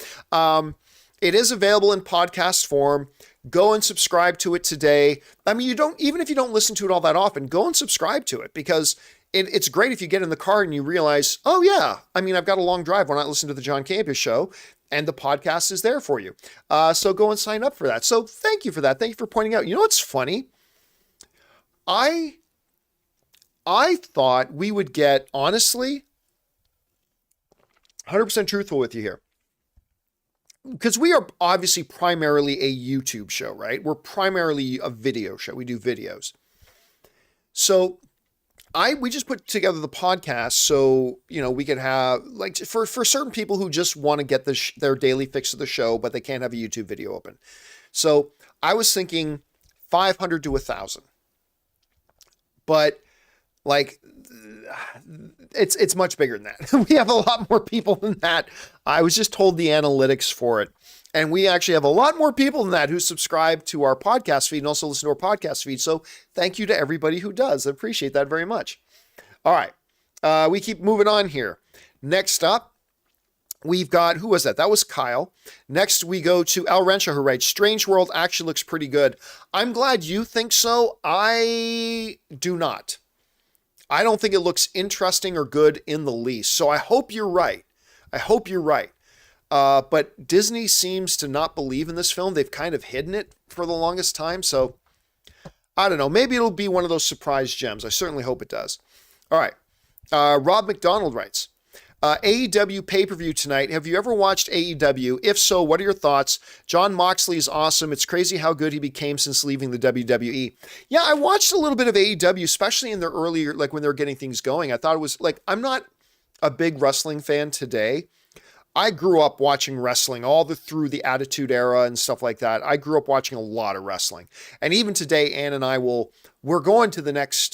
It is available in podcast form. Go and subscribe to it today. I mean, even if you don't listen to it all that often, go and subscribe to it because it's great if you get in the car and you realize, oh yeah, I mean, I've got a long drive when I listen to the John Campea Show and the podcast is there for you. So go and sign up for that. So thank you for that. Thank you for pointing out. You know what's funny? I thought we would get, honestly, 100% truthful with you here. Because we are obviously primarily a YouTube show, right? We're primarily a video show. We do videos. So we just put together the podcast so, we could have, like, for certain people who just want to get their daily fix of the show, but they can't have a YouTube video open. So I was thinking 500 to 1,000. But, like, it's much bigger than that. We have a lot more people than that. I was just told the analytics for it. And we actually have a lot more people than that who subscribe to our podcast feed and also listen to our podcast feed. So thank you to everybody who does. I appreciate that very much. All right. We keep moving on here. Next up, we've got, who was that? That was Kyle. Next, we go to Al Rencha, who writes, Strange World actually looks pretty good. I'm glad you think so. I do not. I don't think it looks interesting or good in the least. So I hope you're right. But Disney seems to not believe in this film. They've kind of hidden it for the longest time. So I don't know. Maybe it'll be one of those surprise gems. I certainly hope it does. All right. Rob McDonald writes, AEW pay-per-view tonight. Have you ever watched AEW? If so, what are your thoughts? Jon Moxley is awesome. It's crazy how good he became since leaving the WWE. Yeah, I watched a little bit of AEW, especially in their earlier, like when they were getting things going. I thought it was like, I'm not a big wrestling fan today. I grew up watching wrestling through the Attitude Era and stuff like that. I grew up watching a lot of wrestling. And even today, Ann and I we're going to the next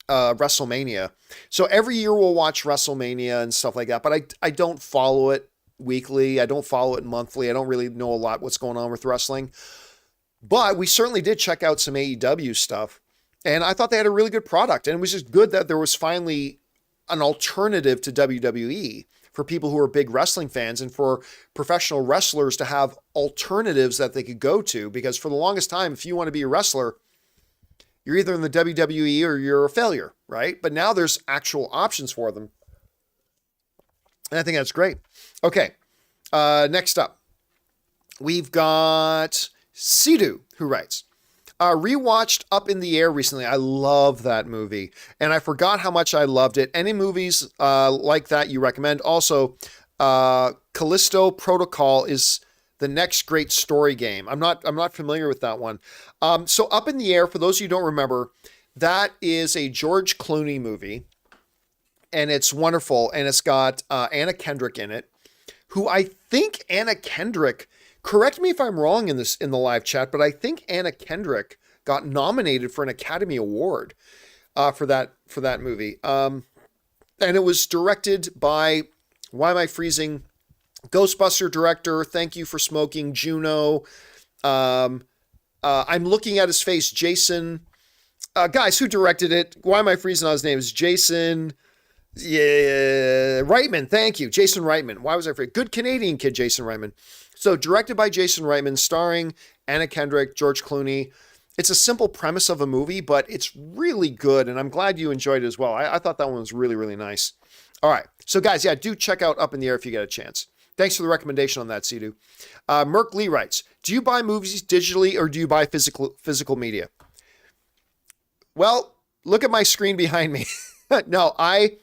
WrestleMania. So every year we'll watch WrestleMania and stuff like that, but I don't follow it weekly. I don't follow it monthly. I don't really know a lot what's going on with wrestling, but we certainly did check out some AEW stuff and I thought they had a really good product. And it was just good that there was finally an alternative to WWE for people who are big wrestling fans and for professional wrestlers to have alternatives that they could go to, because for the longest time, if you want to be a wrestler, you're either in the WWE or you're a failure, right? But now there's actual options for them. And I think that's great. Okay. Next up, we've got Sidhu, who writes, rewatched Up in the Air recently. I love that movie. And I forgot how much I loved it. Any movies like that you recommend? Also, Callisto Protocol is the next great story game. I'm not familiar with that one. So Up in the Air, for those of you who don't remember, that is a George Clooney movie. And it's wonderful. And it's got Anna Kendrick in it, who I think Anna Kendrick, correct me if I'm wrong in the live chat, but I think Anna Kendrick got nominated for an Academy Award for that movie. And it was directed by, why am I freezing? Ghostbuster director. Thank You for Smoking, Juno. I'm looking at his face, Jason. Guys, who directed it? Why am I freezing on his name? It's Jason Reitman. Thank you. Jason Reitman. Why was I freezing? Good Canadian kid, Jason Reitman. So directed by Jason Reitman, starring Anna Kendrick, George Clooney. It's a simple premise of a movie, but it's really good, and I'm glad you enjoyed it as well. I thought that one was really, really nice. All right. So, guys, yeah, do check out Up in the Air if you get a chance. Thanks for the recommendation on that, Sidhu. Merk Lee writes, do you buy movies digitally or do you buy physical media? Well, look at my screen behind me. No, I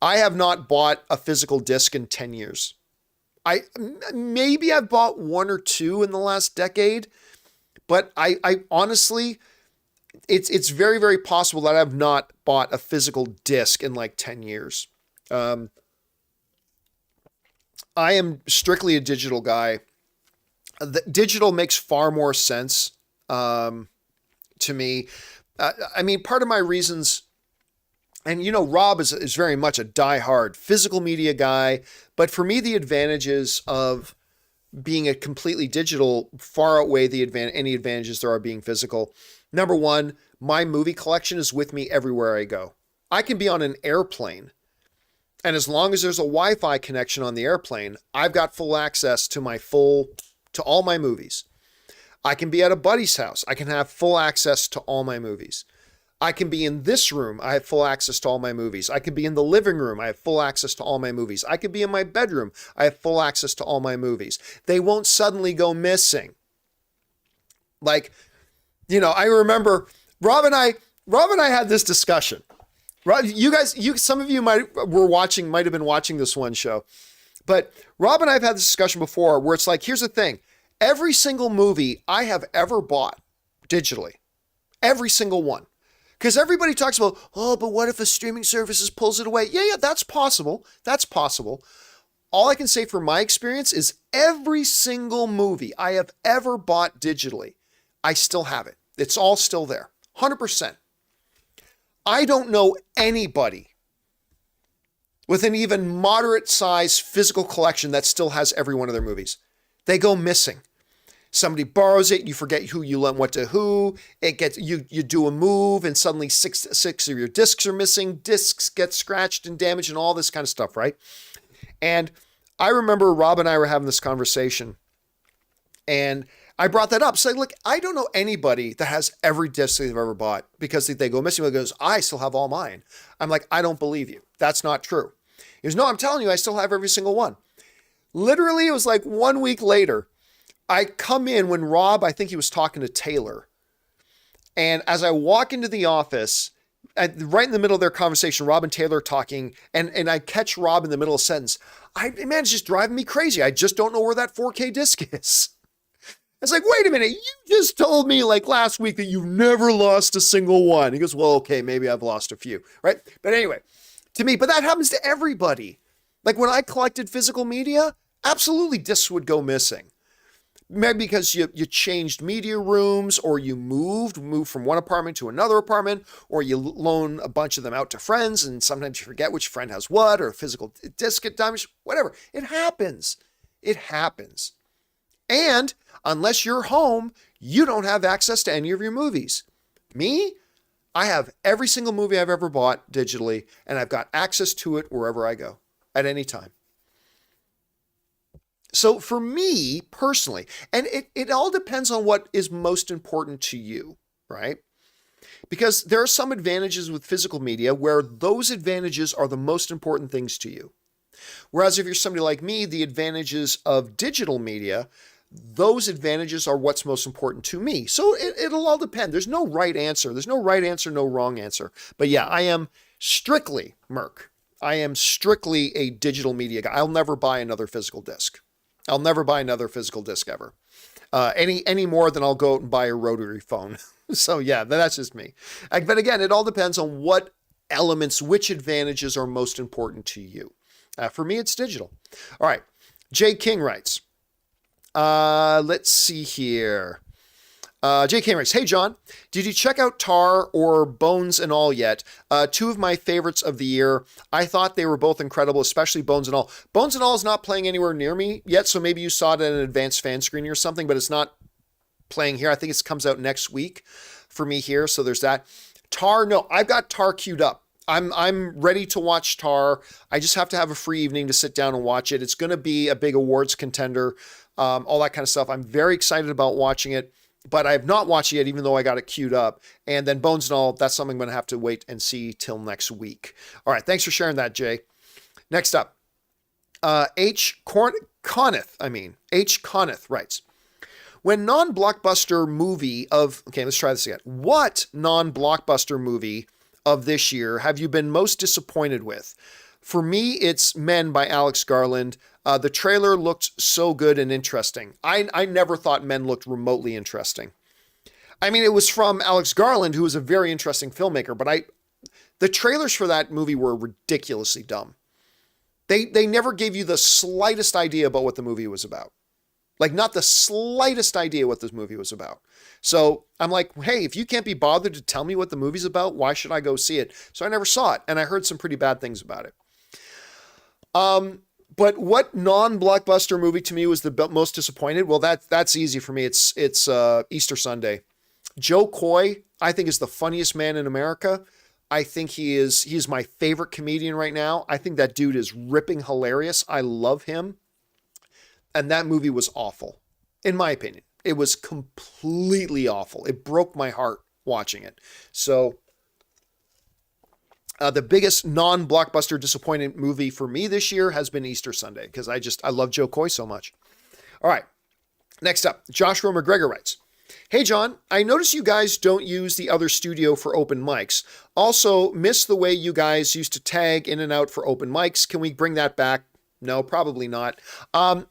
have not bought a physical disc in 10 years. Maybe I've bought one or two in the last decade, but I honestly, it's very, very possible that I've not bought a physical disc in like 10 years. I am strictly a digital guy. The digital makes far more sense to me. I mean, part of my reasons, and Rob is very much a diehard physical media guy, but for me, the advantages of being a completely digital far outweigh any advantages there are being physical. Number one, my movie collection is with me everywhere I go. I can be on an airplane, and as long as there's a Wi-Fi connection on the airplane, I've got full access to all my movies. I can be at a buddy's house. I can have full access to all my movies. I can be in this room. I have full access to all my movies. I can be in the living room. I have full access to all my movies. I could be in my bedroom. I have full access to all my movies. They won't suddenly go missing. Like, I remember Rob and I had this discussion. Rob, some of you might have been watching this one show, but Rob and I have had this discussion before where it's like, here's the thing. Every single movie I have ever bought digitally, every single one. Because everybody talks about, but what if a streaming service pulls it away? Yeah, that's possible. That's possible. All I can say from my experience is every single movie I have ever bought digitally, I still have it. It's all still there. 100%. I don't know anybody with an even moderate size physical collection that still has every one of their movies. They go missing. Somebody borrows it, you forget who you lent what to who. It gets you do a move, and suddenly six of your discs are missing. Discs get scratched and damaged, and all this kind of stuff, right? And I remember Rob and I were having this conversation, and I brought that up. So look, I don't know anybody that has every disc they've ever bought because they go missing. He goes, I still have all mine. I'm like, I don't believe you. That's not true. He goes, no, I'm telling you, I still have every single one. Literally, it was like 1 week later. I come in when Rob, I think he was talking to Taylor. And as I walk into the office, right in the middle of their conversation, Rob and Taylor are talking, and I catch Rob in the middle of a sentence. Man, it's just driving me crazy. I just don't know where that 4K disc is. It's like, wait a minute, you just told me like last week that you've never lost a single one. He goes, well, okay, maybe I've lost a few, right? But anyway, to me, but that happens to everybody. Like when I collected physical media, absolutely discs would go missing. Maybe because you changed media rooms, or you moved from one apartment to another apartment, or you loan a bunch of them out to friends, and sometimes you forget which friend has what, or a physical disc get damaged, whatever. It happens. It happens. And unless you're home, you don't have access to any of your movies. Me, I have every single movie I've ever bought digitally, and I've got access to it wherever I go at any time. So for me personally, and it all depends on what is most important to you, right? Because there are some advantages with physical media where those advantages are the most important things to you. Whereas if you're somebody like me, the advantages of digital media, those advantages are what's most important to me. So it'll all depend. There's no right answer. There's no right answer, no wrong answer. But yeah, I am strictly, Merc, I am strictly a digital media guy. I'll never buy another physical disc. I'll never buy another physical disc ever. Any more than I'll go out and buy a rotary phone. So yeah, that's just me. But again, it all depends on what elements, which advantages are most important to you. For me, it's digital. All right. Jay King writes, let's see here. Jay King writes, hey John, did you check out Tar or Bones and All yet? Two of my favorites of the year. I thought they were both incredible, especially Bones and All. Bones and All is not playing anywhere near me yet, so maybe you saw it at an advanced fan screening or something, but it's not playing here. I think it comes out next week for me here, so there's that. Tar, no, I've got Tar queued up. I'm ready to watch Tar. I just have to have a free evening to sit down and watch it. It's going to be a big awards contender, all that kind of stuff. I'm very excited about watching it, but I have not watched it yet, even though I got it queued up. And then Bones and All, that's something I'm going to have to wait and see till next week. All right, thanks for sharing that, Jay. Next up, Coneth writes, when non-blockbuster movie of, okay, let's try this again. What non-blockbuster movie of this year have you been most disappointed with? For me, it's Men by Alex Garland. The trailer looked so good and interesting. I never thought Men looked remotely interesting. I mean, it was from Alex Garland, who is a very interesting filmmaker, but the trailers for that movie were ridiculously dumb. They never gave you the slightest idea about what the movie was about. Like, not the slightest idea what this movie was about. So I'm like, hey, if you can't be bothered to tell me what the movie's about, why should I go see it? So I never saw it, and I heard some pretty bad things about it. But what non-blockbuster movie to me was the most disappointed? Well, that's easy for me. It's Easter Sunday. Joe Coy, I think, is the funniest man in America. I think he's my favorite comedian right now. I think that dude is ripping hilarious. I love him. And that movie was awful, in my opinion. It was completely awful. It broke my heart watching it. So the biggest non-blockbuster disappointing movie for me this year has been Easter Sunday, because I love Joe Coy so much. All right. Next up, Joshua McGregor writes, hey, John, I notice you guys don't use the other studio for open mics. Also, miss the way you guys used to tag in and out for open mics. Can we bring that back? No, probably not.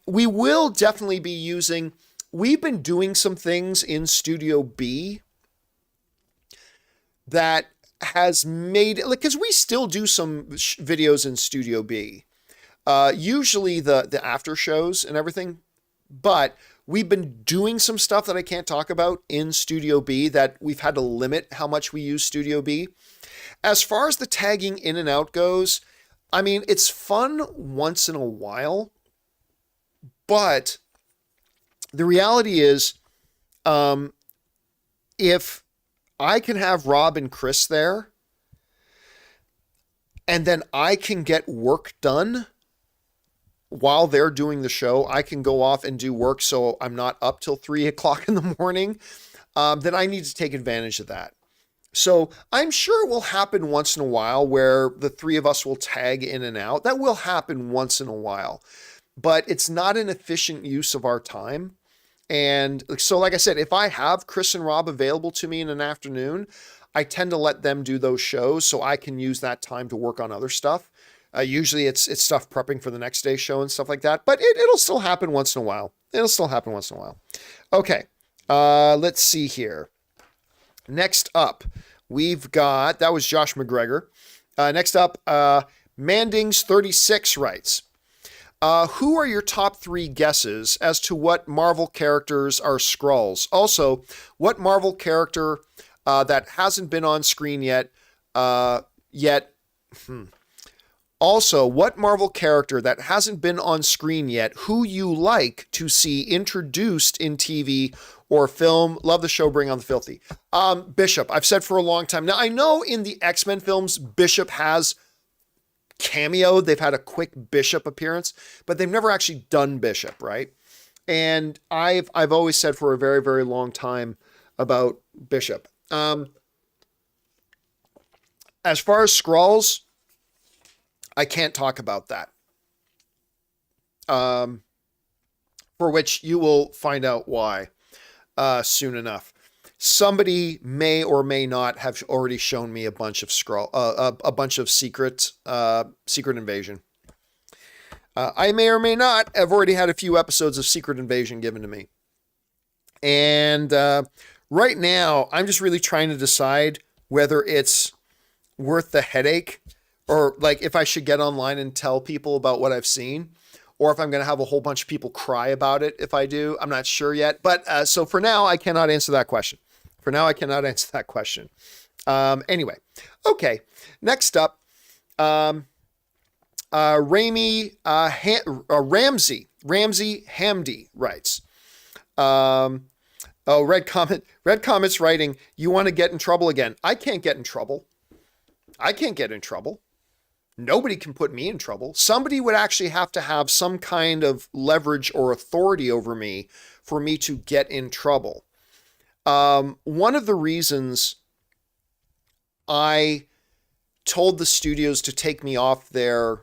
We will definitely be using, we've been doing some things in Studio B that has made, like, because we still do some videos in Studio B. Usually the after shows and everything, but we've been doing some stuff that I can't talk about in Studio B that we've had to limit how much we use Studio B. As far as the tagging in and out goes, I mean, it's fun once in a while, but the reality is, if I can have Rob and Chris there, and then I can get work done while they're doing the show, I can go off and do work so I'm not up till 3 o'clock in the morning, then I need to take advantage of that. So I'm sure it will happen once in a while where the three of us will tag in and out. That will happen once in a while, but it's not an efficient use of our time. And so, like I said, if I have Chris and Rob available to me in an afternoon, I tend to let them do those shows so I can use that time to work on other stuff. Usually it's stuff prepping for the next day's show and stuff like that, but it'll still happen once in a while. Okay. Let's see here. Next up, we've got, that was Josh McGregor. Next up, Mandings36 writes, who are your top 3 guesses as to what Marvel characters are Skrulls? Also, what Marvel character that hasn't been on screen yet, Also, what Marvel character that hasn't been on screen yet, who you like to see introduced in TV or film? Love the show, bring on the filthy. Bishop, I've said for a long time. Now, I know in the X-Men films, Bishop has cameoed. They've had a quick Bishop appearance, but they've never actually done Bishop, right? And I've always said for a very, very long time about Bishop. As far as Skrulls, I can't talk about that. For which you will find out why soon enough. Somebody may or may not have already shown me a bunch of Secret Invasion. I may or may not have already had a few episodes of Secret Invasion given to me. And right now, I'm just really trying to decide whether it's worth the headache, or like if I should get online and tell people about what I've seen, or if I'm going to have a whole bunch of people cry about it if I do. I'm not sure yet. But so for now, I cannot answer that question. Anyway, okay. Next up, Ramsey Hamdi writes, Oh, Red Comet's writing, you want to get in trouble again. I can't get in trouble. I can't get in trouble. Nobody can put me in trouble. Somebody would actually have to have some kind of leverage or authority over me for me to get in trouble. One of the reasons I told the studios to take me off their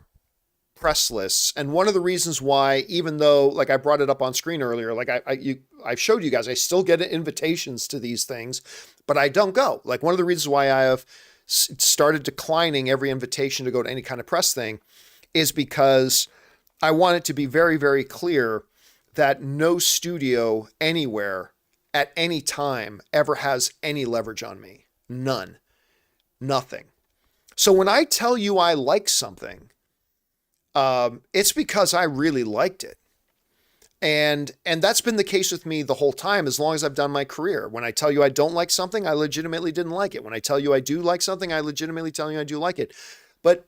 press lists, and one of the reasons why, even though, like I brought it up on screen earlier, like I showed you guys, I still get invitations to these things, but I don't go. Like, one of the reasons why I have started declining every invitation to go to any kind of press thing is because I want it to be very, very clear that no studio anywhere at any time ever has any leverage on me. None. Nothing. So when I tell you I like something, it's because I really liked it. And that's been the case with me the whole time, as long as I've done my career. When I tell you I don't like something, I legitimately didn't like it. When I tell you I do like something, I legitimately tell you I do like it. But,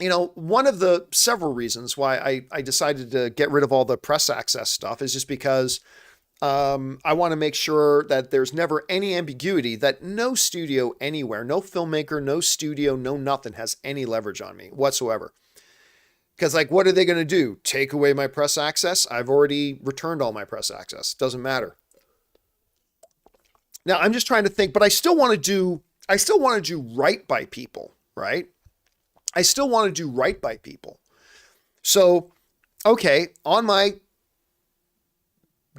you know, one of the several reasons why I decided to get rid of all the press access stuff is just because I want to make sure that there's never any ambiguity, that no studio anywhere, no filmmaker, no studio, no nothing has any leverage on me whatsoever. Because, like, what are they going to do? Take away my press access? I've already returned all my press access. Doesn't matter. Now, I'm just trying to think, but I still want to do right by people, right? I still want to do right by people. So, okay, on my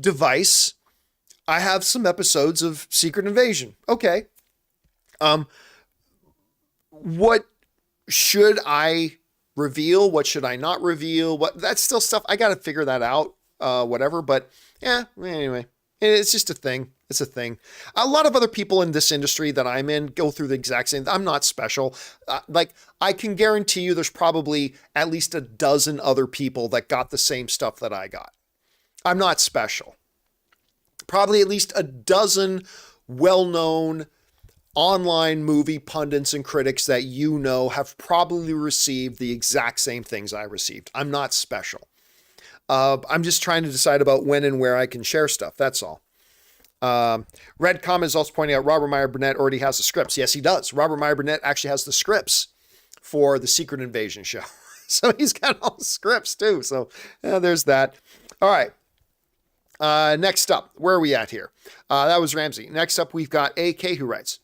device, I have some episodes of Secret Invasion. Okay. What should I reveal? What should I not reveal? That's still stuff. I got to figure that out, whatever. But yeah, anyway, it's just a thing. It's a thing. A lot of other people in this industry that I'm in go through the exact same. I'm not special. Like, I can guarantee you there's probably at least a dozen other people that got the same stuff that I got. I'm not special. Probably at least a dozen well-known online movie pundits and critics that you know have probably received the exact same things I received. I'm not special. I'm just trying to decide about when and where I can share stuff. That's all. Red Comet is also pointing out Robert Meyer Burnett already has the scripts. Yes, he does. Robert Meyer Burnett actually has the scripts for the Secret Invasion show. So he's got all the scripts too. So there's that. All right. Next up, where are we at here? That was Ramsey. Next up, we've got AK who writes,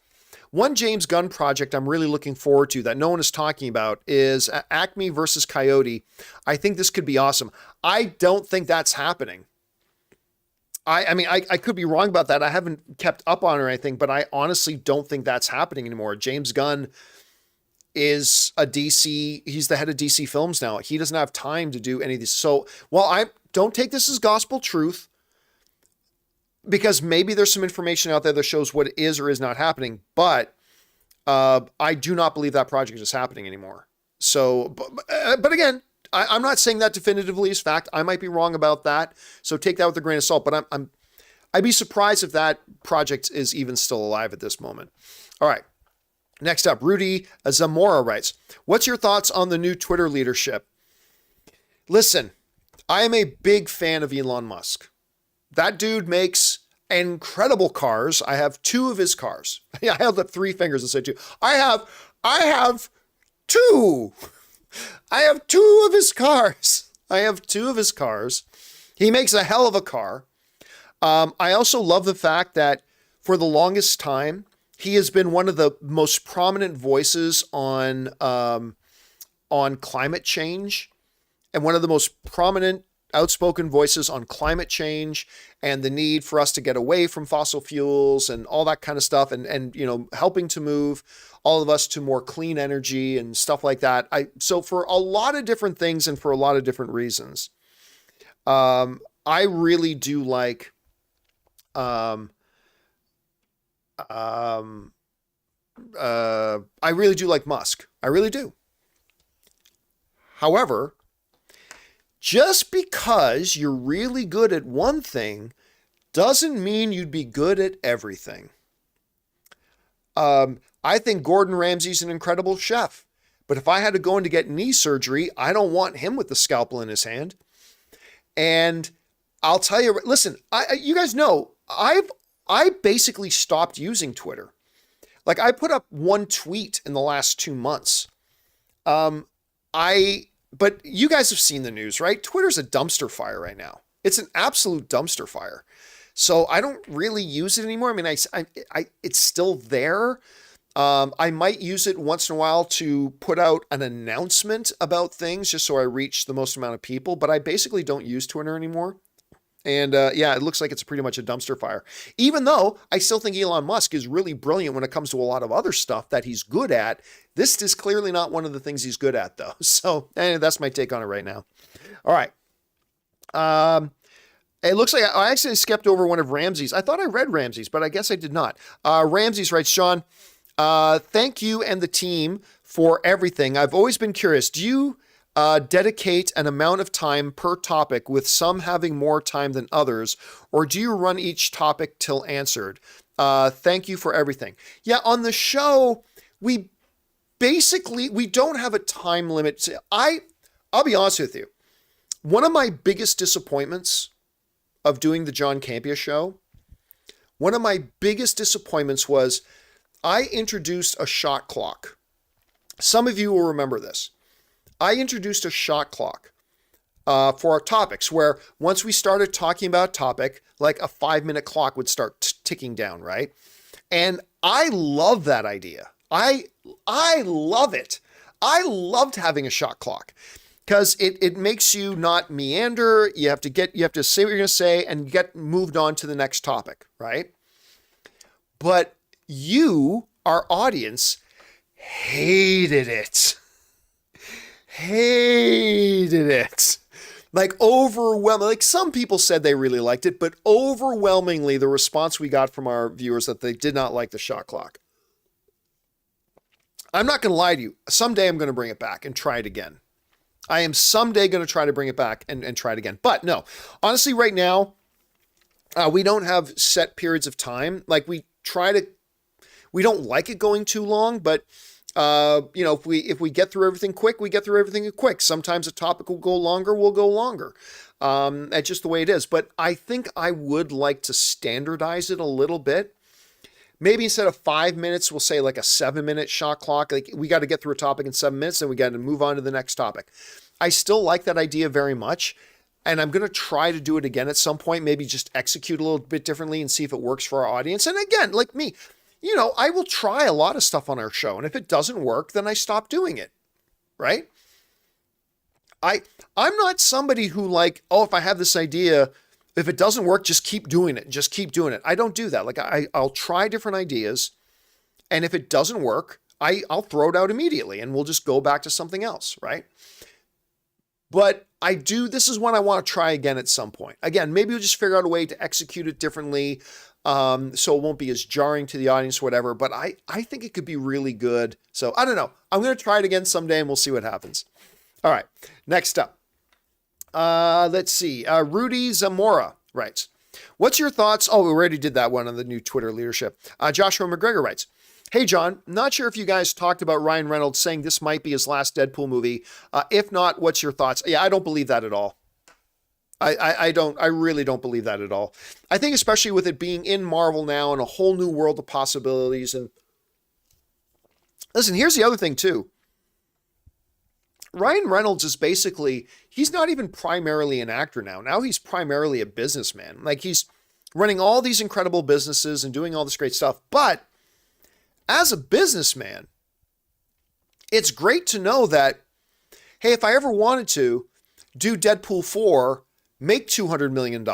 one James Gunn project I'm really looking forward to that no one is talking about is Acme versus Coyote. I think this could be awesome. I don't think that's happening. I mean, I could be wrong about that. I haven't kept up on it or anything, but I honestly don't think that's happening anymore. James Gunn is he's the head of DC Films now. He doesn't have time to do any of these. So, well, I don't take this as gospel truth, because maybe there's some information out there that shows what is or is not happening, but I do not believe that project is happening anymore. So, but again, I'm not saying that definitively as fact. I might be wrong about that, so take that with a grain of salt. But I'd be surprised if that project is even still alive at this moment. All right. Next up, Rudy Zamora writes, what's your thoughts on the new Twitter leadership? Listen, I am a big fan of Elon Musk. That dude makes incredible cars. I have two of his cars. I held up three fingers and said two. I have two. I have two of his cars. I have two of his cars. He makes a hell of a car. I also love the fact that for the longest time, he has been one of the most prominent voices on climate change, and one of the most prominent outspoken voices on climate change and the need for us to get away from fossil fuels and all that kind of stuff, and you know, helping to move all of us to more clean energy and stuff like that. So for a lot of different things and for a lot of different reasons, I really do like I really do like Musk. I really do. However, just because you're really good at one thing doesn't mean you'd be good at everything. I think Gordon Ramsay's an incredible chef, but if I had to go in to get knee surgery, I don't want him with the scalpel in his hand. And I'll tell you, listen, you guys know, I basically stopped using Twitter. Like I put up one tweet in the last 2 months. But you guys have seen the news, right? Twitter's a dumpster fire right now. It's an absolute dumpster fire. So I don't really use it anymore. I mean, it's still there. I might use it once in a while to put out an announcement about things just so I reach the most amount of people, but I basically don't use Twitter anymore. And yeah, it looks like it's pretty much a dumpster fire. Even though I still think Elon Musk is really brilliant when it comes to a lot of other stuff that he's good at. This is clearly not one of the things he's good at, though. So that's my take on it right now. All right. It looks like I actually skipped over one of Ramsey's. I thought I read Ramsey's, but I guess I did not. Ramsey's writes, John, thank you and the team for everything. I've always been curious. Do you dedicate an amount of time per topic, with some having more time than others, or do you run each topic till answered? Thank you for everything. Yeah, on the show, we don't have a time limit. I'll be honest with you. One of my biggest disappointments of doing the John Campea Show, was I introduced a shot clock. Some of you will remember this. I introduced a shot clock for our topics, where once we started talking about a topic, like a 5-minute clock would start ticking down, right? And I love that idea. I love it. I loved having a shot clock because it makes you not meander. You have to say what you're going to say and get moved on to the next topic, right? But you, our audience, hated it. Like overwhelming. Like some people said they really liked it, but overwhelmingly the response we got from our viewers that they did not like the shot clock. I'm not going to lie to you. Someday I'm going to bring it back and try it again. I am someday going to try to bring it back and try it again. But no, honestly, right now, we don't have set periods of time. Like we don't like it going too long, but if we get through everything quick, we get through everything quick. Sometimes a topic will go longer, we'll go longer. That's just the way it is. But I think I would like to standardize it a little bit. Maybe instead of 5 minutes, we'll say like a 7-minute shot clock. Like we got to get through a topic in 7 minutes and we got to move on to the next topic. I still like that idea very much. And I'm going to try to do it again at some point, maybe just execute a little bit differently and see if it works for our audience. And again, like me, I will try a lot of stuff on our show. And if it doesn't work, then I stop doing it. Right? I'm not somebody who if I have this idea, if it doesn't work, just keep doing it. Just keep doing it. I don't do that. Like I'll try different ideas. And if it doesn't work, I'll throw it out immediately and we'll just go back to something else. Right? But this is one I want to try again at some point. Again, maybe we'll just figure out a way to execute it differently. So it won't be as jarring to the audience or whatever, but I think it could be really good. So I don't know. I'm going to try it again someday and we'll see what happens. All right. Next up. Let's see. Rudy Zamora writes, what's your thoughts? Oh, we already did that one on the new Twitter leadership. Joshua McGregor writes, hey, John, not sure if you guys talked about Ryan Reynolds saying this might be his last Deadpool movie. If not, what's your thoughts? Yeah, I don't believe that at all. I really don't believe that at all. I think especially with it being in Marvel now and a whole new world of possibilities. And listen, here's the other thing too. Ryan Reynolds is he's not even primarily an actor now. Now he's primarily a businessman. Like he's running all these incredible businesses and doing all this great stuff. But as a businessman, it's great to know that, hey, if I ever wanted to do Deadpool 4, make $200 million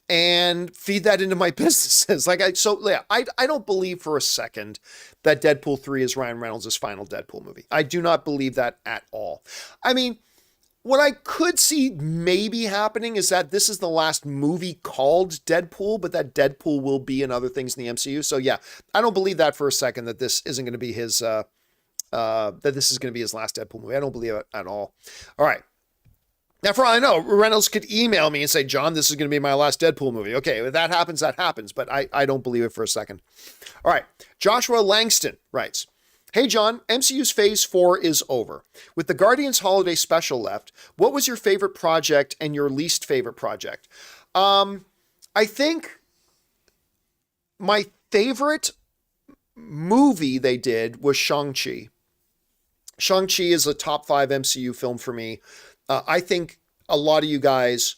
and feed that into my businesses. I don't believe for a second that Deadpool 3 is Ryan Reynolds' final Deadpool movie. I do not believe that at all. I mean, what I could see maybe happening is that this is the last movie called Deadpool, but that Deadpool will be in other things in the MCU. So yeah, I don't believe that for a second, that this isn't going to be his, that this is going to be his last Deadpool movie. I don't believe it at all. All right. Now, for all I know, Reynolds could email me and say, John, this is going to be my last Deadpool movie. Okay, if that happens, that happens. But I don't believe it for a second. All right. Joshua Langston writes, hey, John, MCU's Phase 4 is over. With the Guardians Holiday Special left, what was your favorite project and your least favorite project? I think My favorite movie they did was Shang-Chi. Shang-Chi is a top 5 MCU film for me. I think a lot of you guys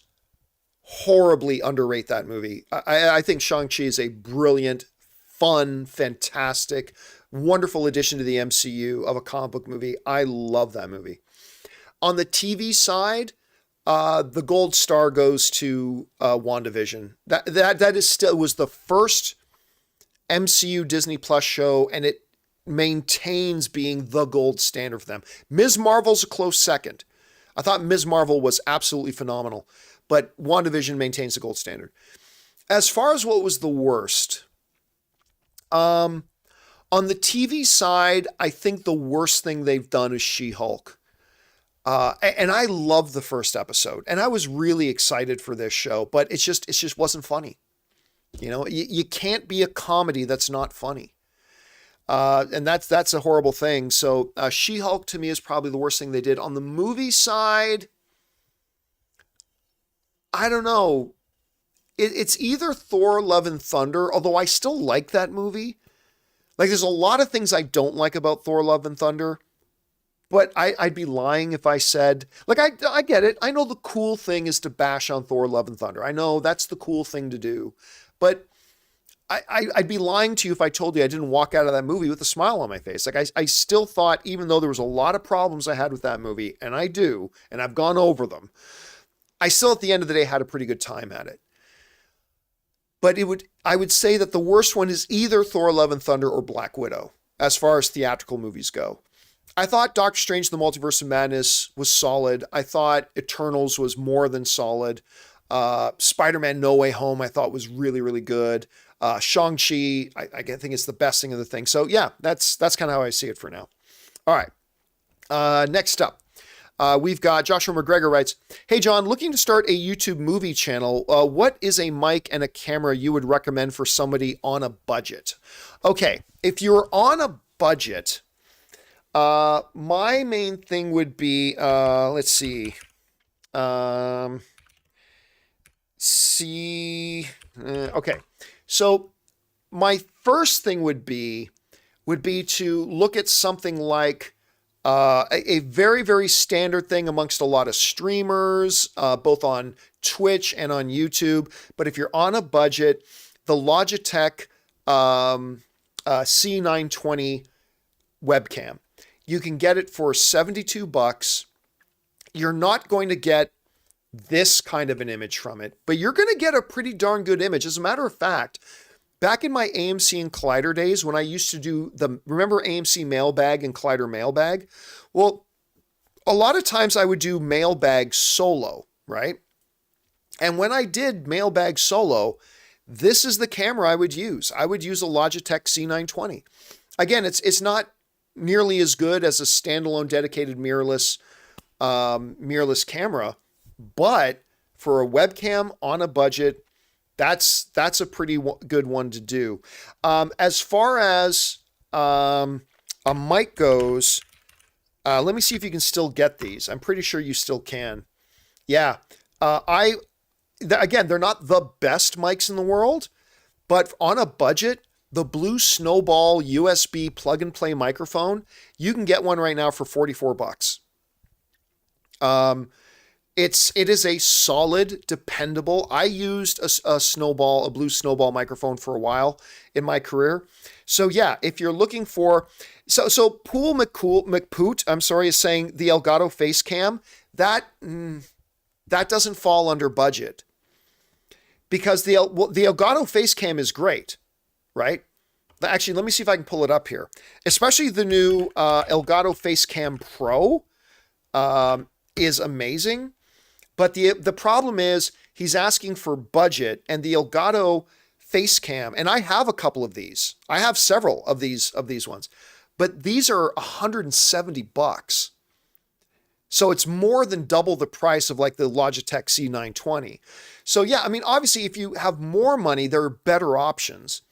horribly underrate that movie. I think Shang-Chi is a brilliant, fun, fantastic, wonderful addition to the MCU of a comic book movie. I love that movie. On the TV side, the gold star goes to WandaVision. That is still was the first MCU Disney Plus show, and it maintains being the gold standard for them. Ms. Marvel's a close second. I thought Ms. Marvel was absolutely phenomenal, but WandaVision maintains the gold standard. As far as what was the worst, on the TV side, I think the worst thing they've done is She-Hulk. And I loved the first episode, and I was really excited for this show, but it just wasn't funny. You know, you can't be a comedy that's not funny. And that's a horrible thing. So She-Hulk to me is probably the worst thing they did. On the movie side, I don't know. It's either Thor, Love and Thunder, although I still like that movie. Like, there's a lot of things I don't like about Thor, Love and Thunder, but I'd be lying if I said, like, I get it. I know the cool thing is to bash on Thor, Love and Thunder. I know that's the cool thing to do, but I'd be lying to you if I told you I didn't walk out of that movie with a smile on my face. Like, I still thought, even though there was a lot of problems I had with that movie, and I do, and I've gone over them, I still at the end of the day had a pretty good time at it. But I would say that the worst one is either Thor, Love and Thunder or Black Widow, as far as theatrical movies go. I thought Doctor Strange: The Multiverse of Madness was solid. I thought Eternals was more than solid. Spider-Man: No Way Home I thought was really, really good. Shang-Chi, I think it's the best thing of the thing. So yeah, that's kind of how I see it for now. All right. Next up, we've got Joshua McGregor writes, "Hey John, looking to start a YouTube movie channel. What is a mic and a camera you would recommend for somebody on a budget?" Okay, if you're on a budget, my main thing would be, let's see. Okay. So my first thing would be to look at something like a very, very standard thing amongst a lot of streamers, both on Twitch and on YouTube. But if you're on a budget, the Logitech C920 webcam. You can get it for $72. You're not going to get this kind of an image from it, but you're going to get a pretty darn good image. As a matter of fact, back in my AMC and Collider days, when I used to do remember AMC Mailbag and Collider Mailbag? Well, a lot of times I would do Mailbag solo, right? And when I did Mailbag solo, this is the camera I would use. I would use a Logitech C920. Again, it's not nearly as good as a standalone dedicated mirrorless camera, but for a webcam on a budget, that's a pretty good one to do. As far as a mic goes, let me see if you can still get these. I'm pretty sure you still can. Yeah. Again, they're not the best mics in the world, but on a budget, the Blue Snowball USB plug and play microphone, you can get one right now for $44. It is a solid, dependable. I used a Blue Snowball microphone for a while in my career. So yeah, if you're looking for, so Pool McPoot, I'm sorry, is saying the Elgato face cam, that doesn't fall under budget, because the Elgato face cam is great, right? Actually, let me see if I can pull it up here. Especially the new Elgato Facecam Pro is amazing. But the problem is he's asking for budget, and the Elgato Facecam, and I have a couple of these. I have several of these ones, but these are $170. So it's more than double the price of like the Logitech C920. So yeah, I mean, obviously if you have more money, there are better options.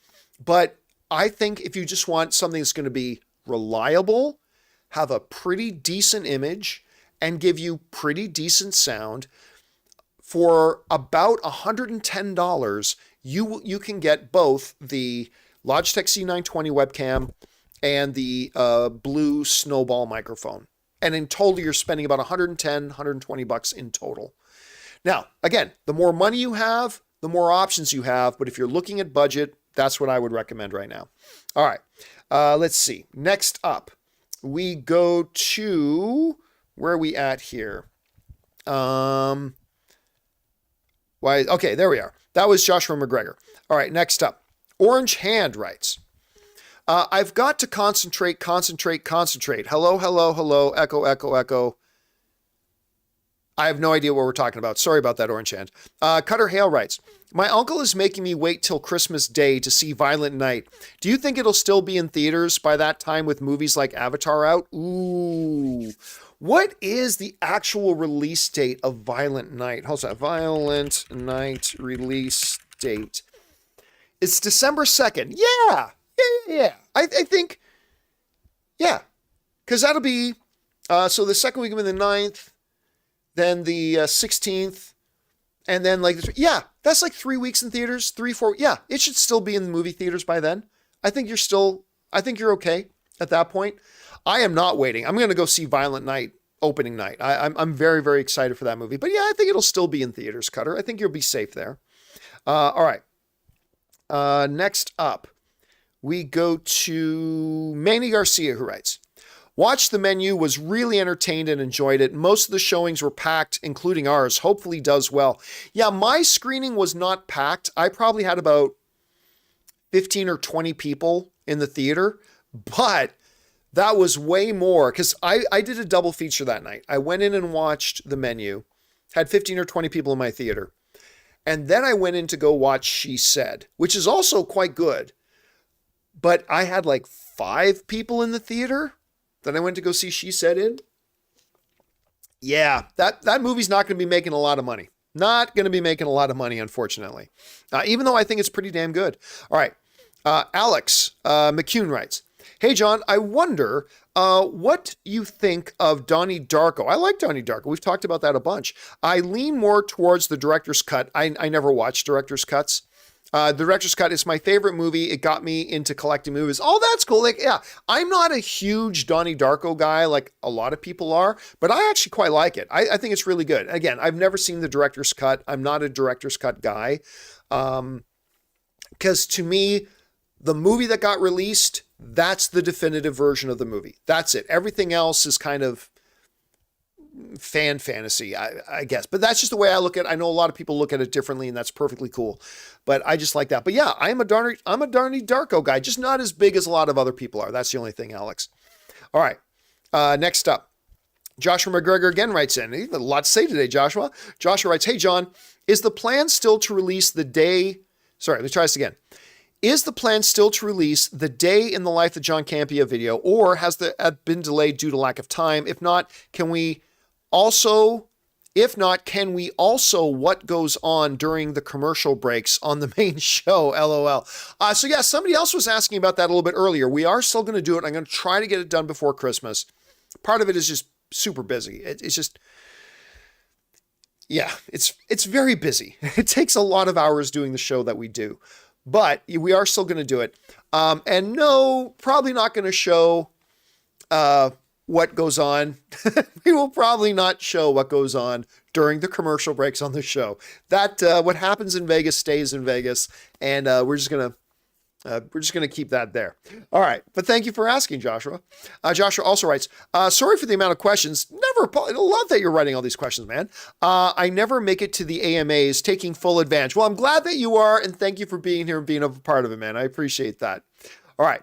But I think if you just want something that's going to be reliable, have a pretty decent image, and give you pretty decent sound, for about $110, you can get both the Logitech C920 webcam and the Blue Snowball microphone. And in total, you're spending about $110, $120 in total. Now, again, the more money you have, the more options you have. But if you're looking at budget, that's what I would recommend right now. All right, let's see. Next up, we go to, where are we at here? Okay, there we are. That was Joshua McGregor. All right, next up. Orange Hand writes, I've got to concentrate. Hello, hello, hello, echo, echo, echo. I have no idea what we're talking about. Sorry about that, Orange Hand. Cutter Hale writes, my uncle is making me wait till Christmas Day to see Violent Night. Do you think it'll still be in theaters by that time with movies like Avatar out? Ooh. What is the actual release date of Violent Night? How's that? Violent Night release date. It's December 2nd. Yeah. I think, yeah. Because that'll be, so the second week of the 9th, then the 16th, and then that's like 3 weeks in theaters, 3, 4. Yeah, it should still be in the movie theaters by then. I think you're okay at that point. I am not waiting. I'm going to go see Violent Night opening night. I'm very, very excited for that movie. But yeah, I think it'll still be in theaters, Cutter. I think you'll be safe there. All right. Next up, we go to Manny Garcia, who writes, watched the menu, was really entertained and enjoyed it. Most of the showings were packed, including ours. Hopefully does well. Yeah, my screening was not packed. I probably had about 15 or 20 people in the theater, but that was way more because I did a double feature that night. I went in and watched the menu, had 15 or 20 people in my theater. And then I went in to go watch She Said, which is also quite good. But I had like 5 people in the theater that I went to go see She Said in. Yeah, that movie's not going to be making a lot of money. Not going to be making a lot of money, unfortunately. Even though I think it's pretty damn good. All right. Alex McCune writes, hey, John, I wonder what you think of Donnie Darko. I like Donnie Darko. We've talked about that a bunch. I lean more towards the director's cut. I never watched director's cuts. The director's cut is my favorite movie. It got me into collecting movies. Oh, that's cool. Like, yeah, I'm not a huge Donnie Darko guy like a lot of people are, but I actually quite like it. I think it's really good. Again, I've never seen the director's cut. I'm not a director's cut guy. Because to me, the movie that got released, that's the definitive version of the movie. That's it. Everything else is kind of fan fantasy, I guess. But that's just the way I look at it. I know a lot of people look at it differently, and that's perfectly cool. But I just like that. But yeah, I'm a Donnie Darko guy, just not as big as a lot of other people are. That's the only thing, Alex. All right. Next up, Joshua McGregor again writes in. He has a lot to say today, Joshua. Joshua writes, hey, John, is the plan still to release the day... Sorry, let me try this again. Is the plan still to release the Day in the Life of John Campea video, or has that been delayed due to lack of time? If not, can we also what goes on during the commercial breaks on the main show? LOL. So yeah, somebody else was asking about that a little bit earlier. We are still going to do it. I'm going to try to get it done before Christmas. Part of it is just super busy. It's just, yeah, it's very busy. It takes a lot of hours doing the show that we do. But we are still going to do it. And no, probably not going to show what goes on. We will probably not show what goes on during the commercial breaks on the show. That what happens in Vegas stays in Vegas, and we're just gonna keep that there. All right, but thank you for asking, Joshua. Joshua also writes, sorry for the amount of questions. I love that you're writing all these questions, man. I never make it to the AMAs, taking full advantage. Well, I'm glad that you are, and thank you for being here and being a part of it, man. I appreciate that. All right,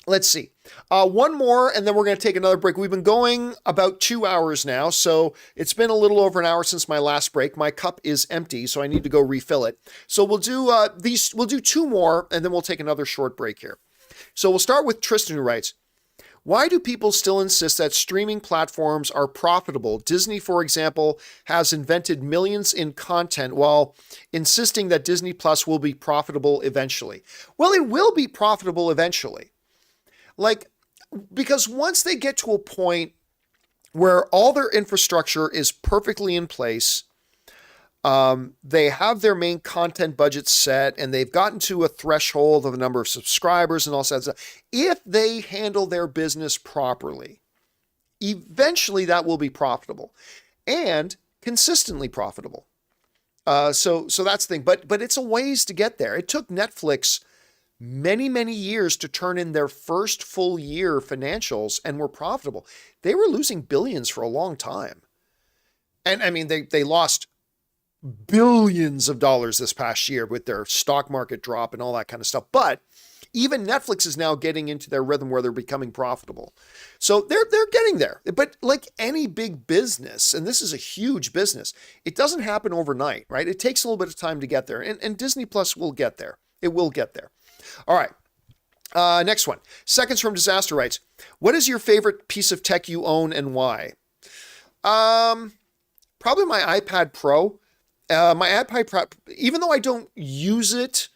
let's see. One more, and then we're going to take another break. We've been going about 2 hours now, so it's been a little over an hour since my last break. My cup is empty, so I need to go refill it. So we'll do We'll do 2 more, and then we'll take another short break here. So we'll start with Tristan, who writes, why do people still insist that streaming platforms are profitable? Disney, for example, has invented millions in content while insisting that Disney Plus will be profitable eventually. Well, it will be profitable eventually. Because once they get to a point where all their infrastructure is perfectly in place, They have their main content budget set, and they've gotten to a threshold of a number of subscribers and all that stuff. If they handle their business properly, eventually that will be profitable and consistently profitable. So that's the thing. But it's a ways to get there. It took Netflix many years to turn in their first full year financials and were profitable. They were losing billions for a long time. And I mean, they lost billions of dollars this past year with their stock market drop and all that kind of stuff. But even Netflix is now getting into their rhythm where they're becoming profitable. So they're getting there. But like any big business, and this is a huge business, it doesn't happen overnight, right? It takes a little bit of time to get there. And Disney Plus will get there. It will get there. All right. Next one. Seconds from Disaster writes, what is your favorite piece of tech you own and why? Probably my iPad Pro. My iPad Pro, even though I don't use it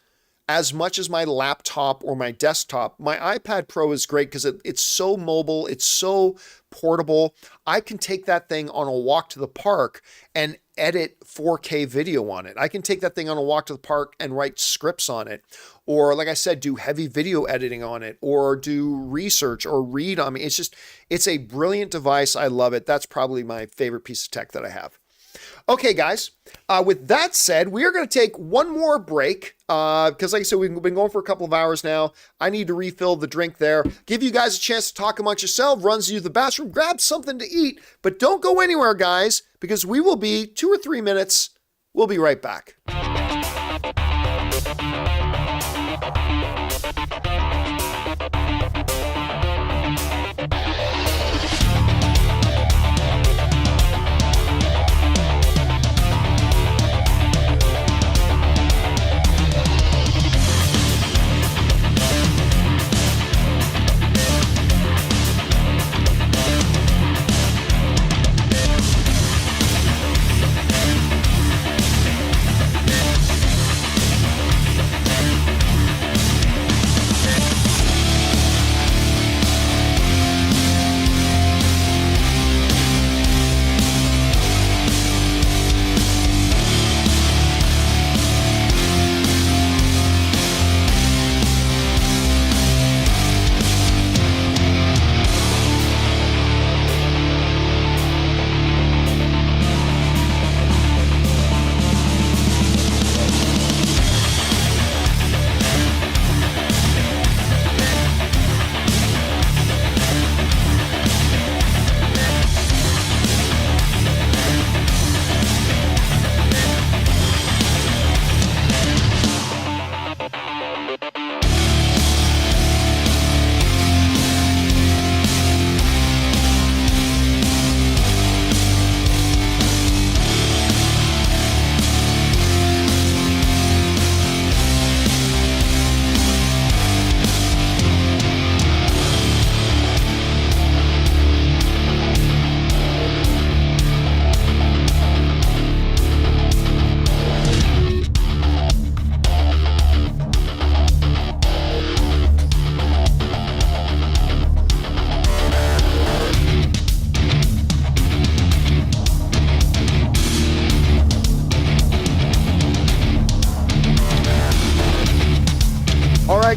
as much as my laptop or my desktop, my iPad Pro is great because it's so mobile, it's so portable. I can take that thing on a walk to the park and edit 4K video on it. I can take that thing on a walk to the park and write scripts on it. Or like I said, do heavy video editing on it, or do research or read on me. It's a brilliant device. I love it. That's probably my favorite piece of tech that I have. Okay, guys, with that said, we are going to take one more break because like I said, we've been going for a couple of hours now. I need to refill the drink there, give you guys a chance to talk amongst yourselves, runs you to the bathroom, grab something to eat, but don't go anywhere, guys, because we will be 2 or 3 minutes. We'll be right back.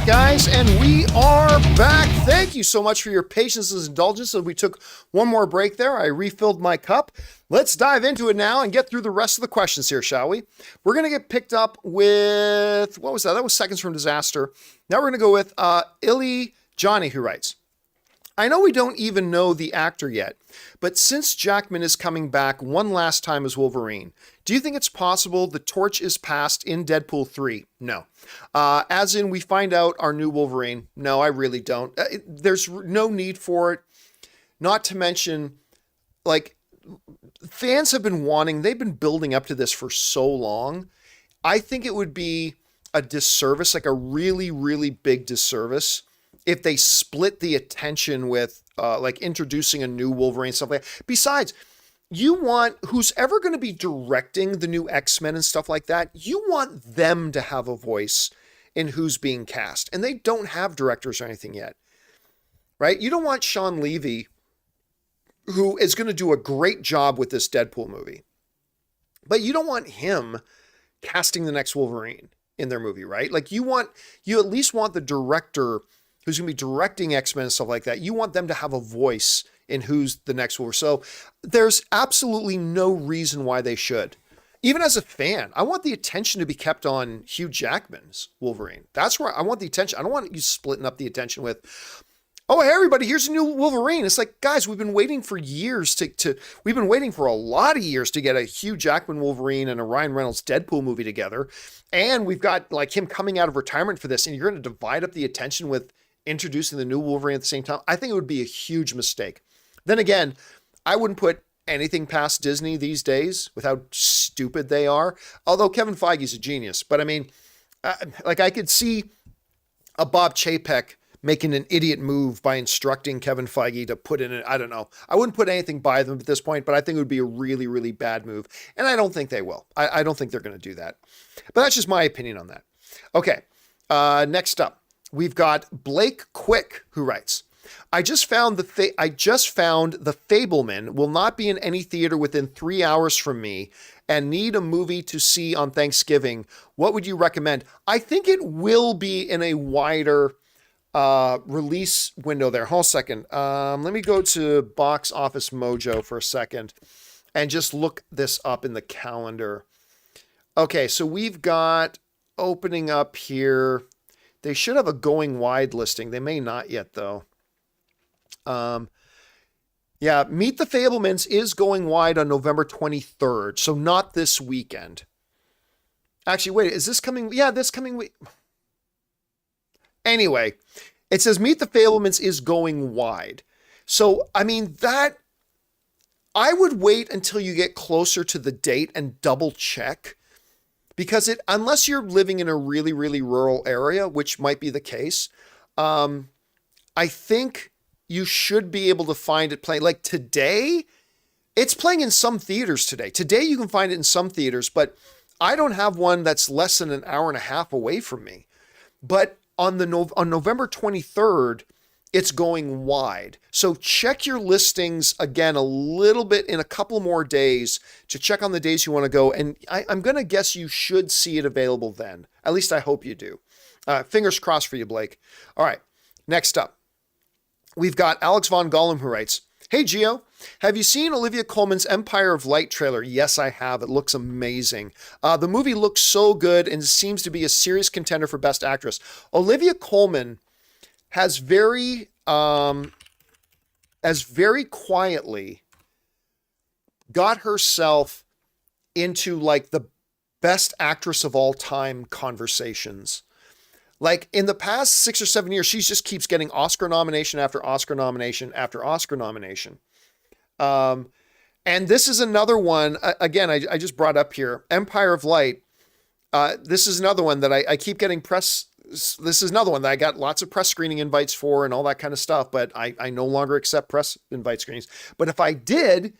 Guys, and we are back. Thank you so much for your patience and indulgence. So we took one more break there. I refilled my cup. Let's dive into it now and get through the rest of the questions here, shall we? We're going to get picked up with, what was that? That was Seconds from Disaster. Now we're going to go with Illy Johnny, who writes, I know we don't even know the actor yet, but since Jackman is coming back one last time as Wolverine, do you think it's possible the torch is passed in Deadpool 3? No. As in, we find out our new Wolverine? No, I really don't. There's no need for it. Not to mention, like, fans have been wanting, they've been building up to this for so long. I think it would be a disservice, like a really big disservice, if they split the attention with like introducing a new Wolverine, stuff like that. Besides, you want, who's ever going to be directing the new X-Men and stuff like that, you want them to have a voice in who's being cast. And they don't have directors or anything yet, right? You don't want Sean Levy, who is going to do a great job with this Deadpool movie. But you don't want him casting the next Wolverine in their movie, right? Like you at least want the director who's going to be directing X-Men and stuff like that. You want them to have a voice in who's the next Wolverine. So there's absolutely no reason why they should. Even as a fan, I want the attention to be kept on Hugh Jackman's Wolverine. That's where I want the attention. I don't want you splitting up the attention with, oh, hey, everybody, here's a new Wolverine. It's like, guys, we've been waiting for years we've been waiting for a lot of years to get a Hugh Jackman Wolverine and a Ryan Reynolds Deadpool movie together. And we've got like him coming out of retirement for this. And you're going to divide up the attention with introducing the new Wolverine at the same time. I think it would be a huge mistake. Then again, I wouldn't put anything past Disney these days with how stupid they are. Although Kevin Feige's a genius. But I mean, like I could see a Bob Chapek making an idiot move by instructing Kevin Feige to put in I don't know. I wouldn't put anything by them at this point, but I think it would be a really, really bad move. And I don't think they will. I don't think they're going to do that. But that's just my opinion on that. Okay. Next up, we've got Blake Quick, who writes, I just found the Fableman will not be in any theater within 3 hours from me and need a movie to see on Thanksgiving. What would you recommend? I think it will be in a wider release window there. Hold a second. Let me go to Box Office Mojo for a second and just look this up in the calendar. Okay, so we've got opening up here. They should have a going wide listing. They may not yet, though. Yeah, Meet the Fablemans is going wide on November 23rd, so not this weekend. Actually, wait, is this coming? Yeah, this coming week. Anyway, it says Meet the Fablemans is going wide. So, I mean, that I would wait until you get closer to the date and double check, because unless you're living in a really, really rural area, which might be the case, I think you should be able to find it playing. Like today, it's playing in some theaters today. Today you can find it in some theaters, but I don't have one that's less than an hour and a half away from me. But on November 23rd, it's going wide. So check your listings again a little bit in a couple more days to check on the days you want to go. And I'm going to guess you should see it available then. At least I hope you do. Fingers crossed for you, Blake. All right, next up. We've got Alex Von Gollum, who writes, Hey, Gio, have you seen Olivia Colman's Empire of Light trailer? Yes, I have. It looks amazing. The movie looks so good and seems to be a serious contender for Best Actress. Olivia Colman has very quietly got herself into like the Best Actress of all time conversations. Like in the past 6 or 7 years, she just keeps getting Oscar nomination after Oscar nomination after Oscar nomination. And this is another one, again, I just brought up here, Empire of Light. This is another one that I keep getting press. This is another one that I got lots of press screening invites for and all that kind of stuff, but I no longer accept press invite screenings. But if I did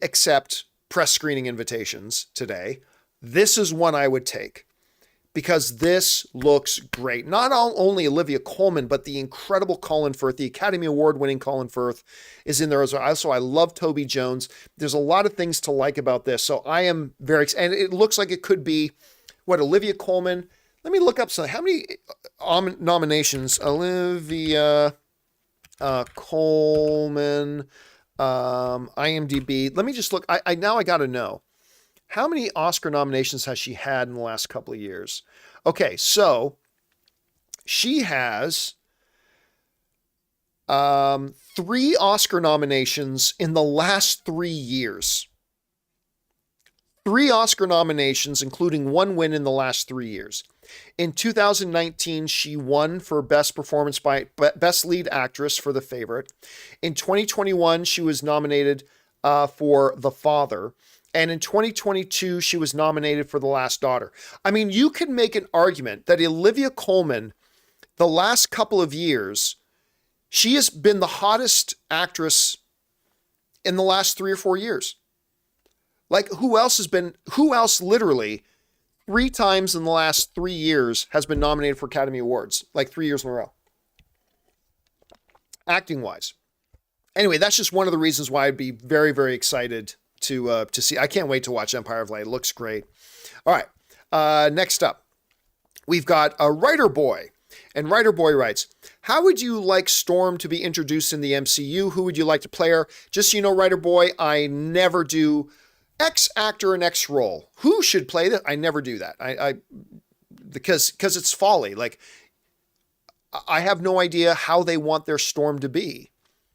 accept press screening invitations today, this is one I would take. Because this looks great. Not only Olivia Colman, but the incredible Colin Firth, the Academy Award-winning Colin Firth is in there as well. Also, I love Toby Jones. There's a lot of things to like about this. So I am very excited. And it looks like it could be, Olivia Colman. Let me look up something. How many nominations? Olivia Colman, IMDb. Let me just look. Now I got to know. How many Oscar nominations has she had in the last couple of years? Okay, so she has 3 Oscar nominations in the last 3 years. 3 Oscar nominations, including 1 win in the last 3 years. In 2019, she won for Best Performance by Best Lead Actress for The Favorite. In 2021, she was nominated for The Father. And in 2022, she was nominated for The Last Daughter. I mean, you can make an argument that Olivia Colman, the last couple of years, she has been the hottest actress in the last 3 or 4 years. Like, who else literally 3 times in the last 3 years has been nominated for Academy Awards? Like 3 years in a row. Acting-wise. Anyway, that's just one of the reasons why I'd be very, very excited to see. I can't wait to watch Empire of Light. It looks great. All right. Next up, we've got a Writer Boy. And Writer Boy writes, how would you like Storm to be introduced in the MCU? Who would you like to play her? Just so you know, Writer Boy, I never do X actor and X role. Who should play that? I never do that. Because it's folly. Like, I have no idea how they want their Storm to be.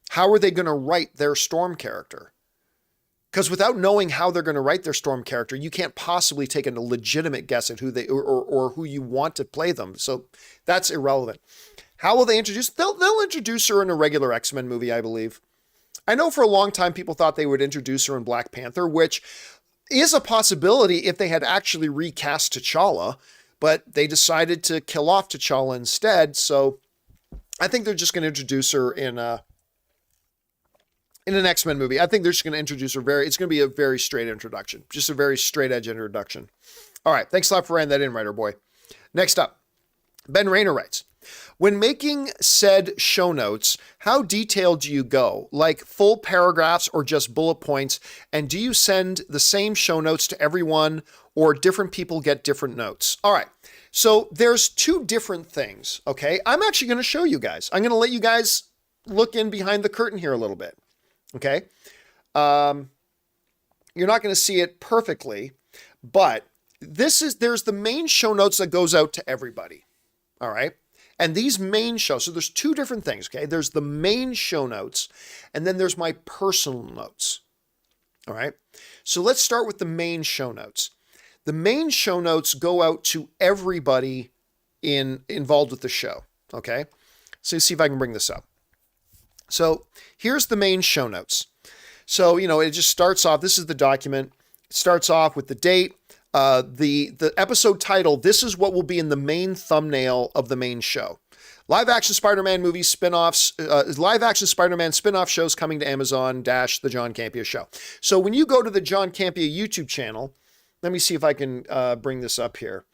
How are they going to write their Storm character? Because without knowing how they're going to write their Storm character, you can't possibly take a legitimate guess at who they or who you want to play them. So that's irrelevant. How will they introduce? They'll introduce her in a regular X-Men movie, I believe. I know for a long time people thought they would introduce her in Black Panther, which is a possibility if they had actually recast T'Challa, but they decided to kill off T'Challa instead. So I think they're just going to introduce her in an X-Men movie. I think they're just going to introduce her it's going to be a very straight introduction. Just a very straight edge introduction. All right. Thanks a lot for writing that in, Writer Boy. Next up, Ben Rayner writes, when making said show notes, how detailed do you go? Like full paragraphs or just bullet points? And do you send the same show notes to everyone or different people get different notes? All right. So there's two different things. Okay. I'm actually going to show you guys. I'm going to let you guys look in behind the curtain here a little bit. Okay. You're not going to see it perfectly, but there's the main show notes that goes out to everybody. All right. And these main shows, so there's two different things. Okay. There's the main show notes and then there's my personal notes. All right. So let's start with the main show notes. The main show notes go out to everybody involved with the show. Okay. So let's see if I can bring this up. So here's the main show notes. So, it just starts off. This is the document. It starts off with the date, the episode title. This is what will be in the main thumbnail of the main show. Live action Spider-Man movie spinoffs, live action Spider-Man spinoff shows coming to Amazon - the John Campea Show. So when you go to the John Campea YouTube channel, let me see if I can bring this up here.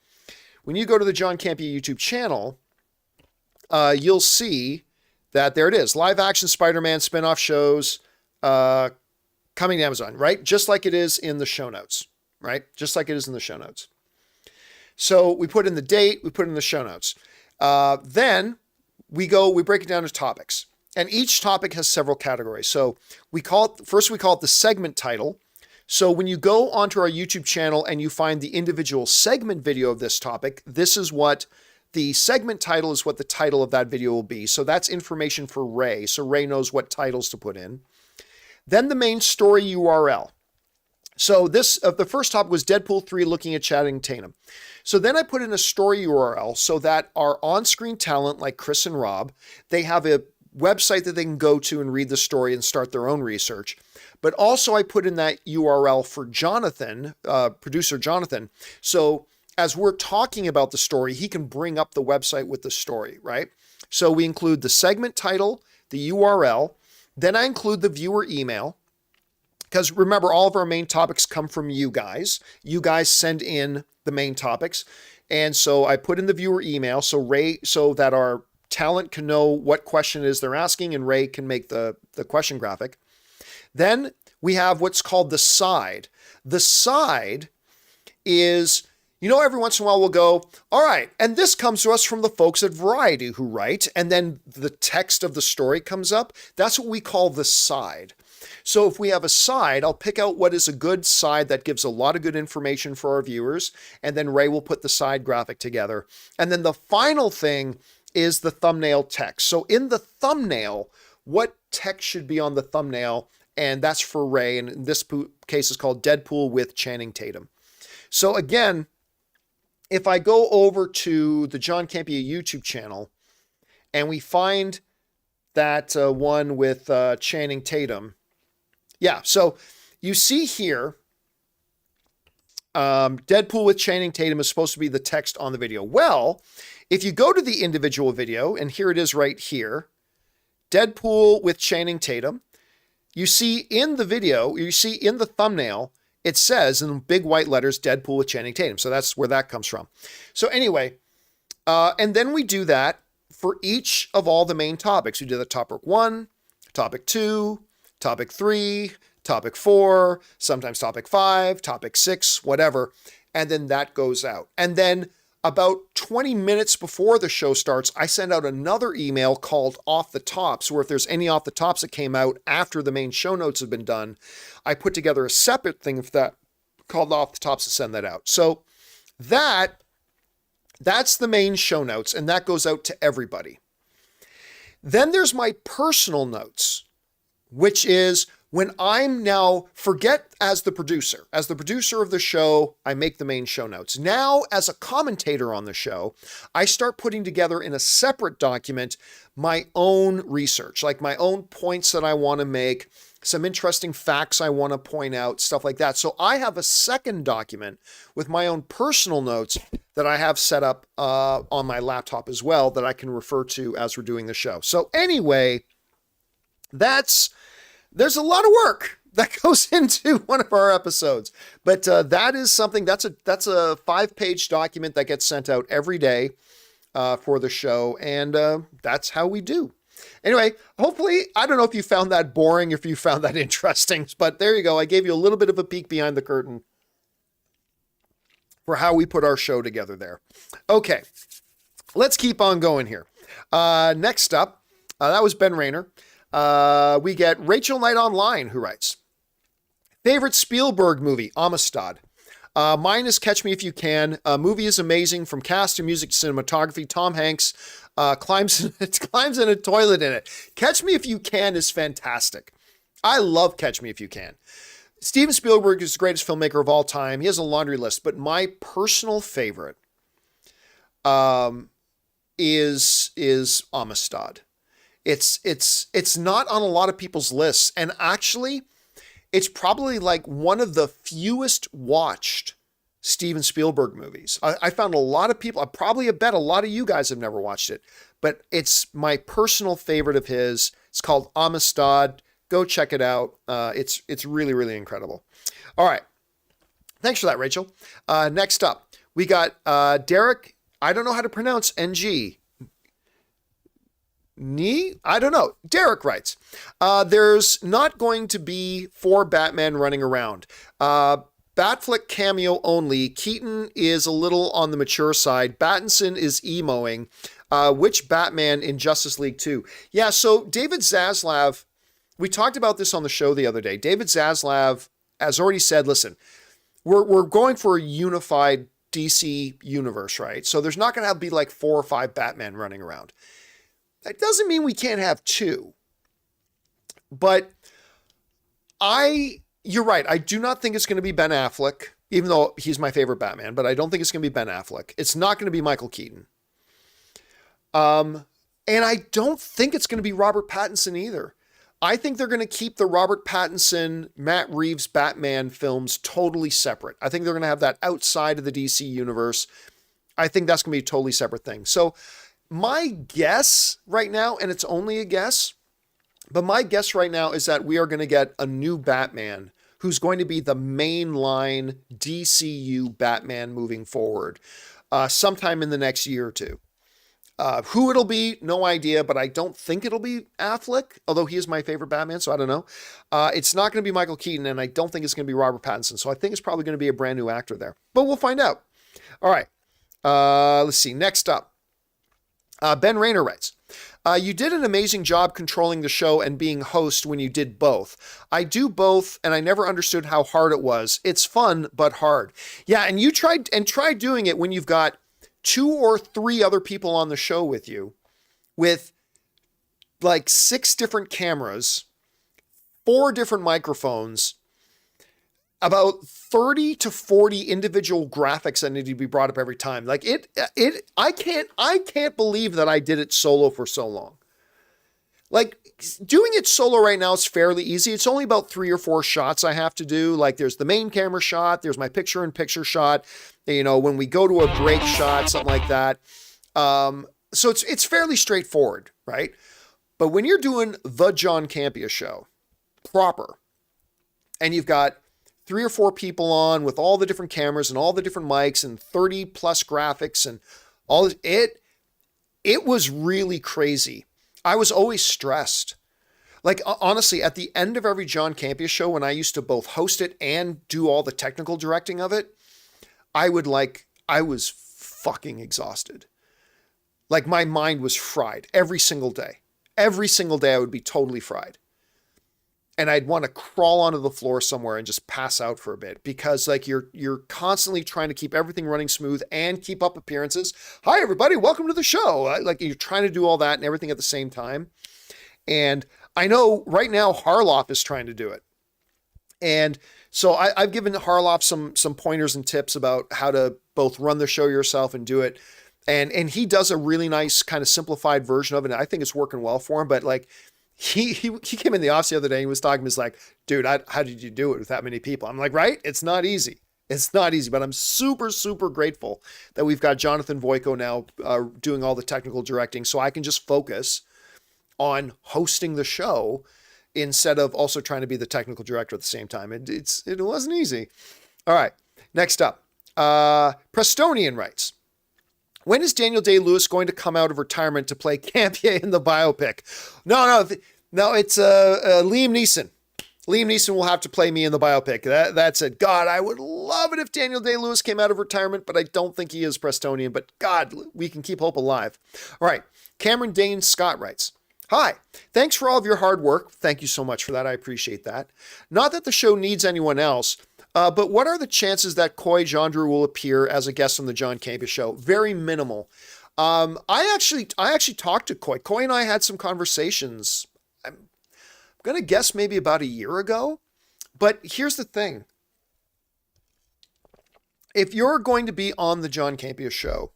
When you go to the John Campea YouTube channel, you'll see that there it is. Live action Spider-Man spinoff shows coming to Amazon, right? Just like it is in the show notes, right? Just like it is in the show notes. So we put in the date, we put in the show notes. Then we break it down into topics. And each topic has several categories. So we call it the segment title. So when you go onto our YouTube channel and you find the individual segment video of this topic, this is what the segment title is, what the title of that video will be. So that's information for Ray. So Ray knows what titles to put in. Then the main story URL. So the first topic was Deadpool 3 looking at Channing Tatum. So then I put in a story URL so that our on-screen talent like Chris and Rob, they have a website that they can go to and read the story and start their own research. But also I put in that URL for Jonathan, producer Jonathan. So as we're talking about the story, he can bring up the website with the story, right? So we include the segment title, the URL, then I include the viewer email, because remember, all of our main topics come from you guys. You guys send in the main topics. And so I put in the viewer email so that our talent can know what question it is they're asking and Ray can make the question graphic. Then we have what's called the side. The side is, every once in a while we'll go, all right, and this comes to us from the folks at Variety who write, and then the text of the story comes up. That's what we call the side. So if we have a side, I'll pick out what is a good side that gives a lot of good information for our viewers, and then Ray will put the side graphic together. And then the final thing is the thumbnail text. So in the thumbnail, what text should be on the thumbnail? And that's for Ray, and in this case is called Deadpool with Channing Tatum. So again, if I go over to the John Campea YouTube channel and we find that one with Channing Tatum, yeah, so you see here, Deadpool with Channing Tatum is supposed to be the text on the video. Well, if you go to the individual video, and here it is right here, Deadpool with Channing Tatum, you see in the video, you see in the thumbnail, it says in big white letters, Deadpool with Channing Tatum. So that's where that comes from. So anyway, and then we do that for each of all the main topics. We do the topic 1, topic 2, topic 3, topic 4, sometimes topic 5, topic 6, whatever. And then that goes out. And then about 20 minutes before the show starts, I send out another email called Off the Tops, where if there's any off the tops that came out after the main show notes have been done, I put together a separate thing for that called Off the Tops to send that out. So that's the main show notes, and that goes out to everybody. Then there's my personal notes, which is when I'm now, forget as the producer of the show, I make the main show notes. Now, as a commentator on the show, I start putting together in a separate document my own research, like my own points that I want to make, some interesting facts I want to point out, stuff like that. So I have a second document with my own personal notes that I have set up on my laptop as well that I can refer to as we're doing the show. So anyway, there's a lot of work that goes into one of our episodes, but that is something that's a 5-page document that gets sent out every day for the show, and that's how we do. Anyway, hopefully, I don't know if you found that boring, if you found that interesting, but there you go. I gave you a little bit of a peek behind the curtain for how we put our show together there. Okay, let's keep on going here. Next up, that was Ben Rayner. We get Rachel Knight Online, who writes, favorite Spielberg movie, Amistad. Mine is Catch Me If You Can. Movie is amazing from cast to music to cinematography. Tom Hanks climbs in a toilet in it. Catch Me If You Can is fantastic. I love Catch Me If You Can. Steven Spielberg is the greatest filmmaker of all time. He has a laundry list, but my personal favorite is Amistad. It's not on a lot of people's lists, and actually, it's probably like one of the fewest watched Steven Spielberg movies. I found a lot of people, I probably bet a lot of you guys have never watched it, but it's my personal favorite of his. It's called Amistad. Go check it out. It's really, really incredible. All right. Thanks for that, Rachel. Next up, we got Derek. I don't know how to pronounce NG. I don't know. Derek writes, there's not going to be 4 Batman running around. Batflick cameo only. Keaton is a little on the mature side. Pattinson is emoing. Which Batman in Justice League 2? Yeah, so David Zaslav, we talked about this on the show the other day. David Zaslav has already said, listen, we're going for a unified DC universe, right? So there's not going to be like 4 or 5 Batman running around. That doesn't mean we can't have 2. But you're right. I do not think it's going to be Ben Affleck, even though he's my favorite Batman, but I don't think it's going to be Ben Affleck. It's not going to be Michael Keaton. And I don't think it's going to be Robert Pattinson either. I think they're going to keep the Robert Pattinson, Matt Reeves Batman films totally separate. I think they're going to have that outside of the DC universe. I think that's going to be a totally separate thing. So my guess right now, and it's only a guess, but my guess right now is that we are going to get a new Batman who's going to be the mainline DCU Batman moving forward sometime in the next year or two. Who it'll be, no idea, but I don't think it'll be Affleck, although he is my favorite Batman, so I don't know. It's not going to be Michael Keaton, and I don't think it's going to be Robert Pattinson, so I think it's probably going to be a brand new actor there. But we'll find out. All right. Let's see. Next up. Ben Rayner writes, you did an amazing job controlling the show and being host when you did both. I do both, and I never understood how hard it was. It's fun, but hard. Yeah, and you try doing it when you've got 2 or 3 other people on the show with you, with like 6 different cameras, 4 different microphones, about 30 to 40 individual graphics that need to be brought up every time. Like I can't believe that I did it solo for so long. Like doing it solo right now is fairly easy. It's only about 3 or 4 shots I have to do. Like there's the main camera shot, there's my picture-in-picture shot, you know, when we go to a break shot, something like that. So it's fairly straightforward, right? But when you're doing the John Campea Show proper, and you've got 3 or 4 people on with all the different cameras and all the different mics and 30 plus graphics and all this, it was really crazy. I was always stressed. Like honestly, at the end of every John Campea show, when I used to both host it and do all the technical directing of it, I was fucking exhausted. Like my mind was fried every single day. Every single day I would be totally fried. And I'd want to crawl onto the floor somewhere and just pass out for a bit, because like you're constantly trying to keep everything running smooth and keep up appearances. Hi everybody, welcome to the show. Like you're trying to do all that and everything at the same time. And I know right now Harloff is trying to do it. And so I've given Harloff some pointers and tips about how to both run the show yourself and do it. And he does a really nice kind of simplified version of it. And I think it's working well for him. But like he came in the office the other day and he was talking, he was like, dude, how did you do it with that many people? I'm like, right? It's not easy. It's not easy, but I'm super, super grateful that we've got Jonathan Voico now doing all the technical directing, so I can just focus on hosting the show instead of also trying to be the technical director at the same time. It wasn't easy. All right, next up, Prestonian writes, when is Daniel Day-Lewis going to come out of retirement to play Campea in the biopic? No, it's Liam Neeson. Liam Neeson will have to play me in the biopic. That's it. God, I would love it if Daniel Day-Lewis came out of retirement, but I don't think he is Prestonian. But God, we can keep hope alive. All right, Cameron Dane Scott writes, hi, thanks for all of your hard work. Thank you so much for that. I appreciate that. Not that the show needs anyone else, but what are the chances that Coy Jandreau will appear as a guest on the John Campea Show? Very minimal. I actually talked to Coy. Coy and I had some conversations. I'm going to guess maybe about a year ago. But here's the thing. If you're going to be on the John Campea Show,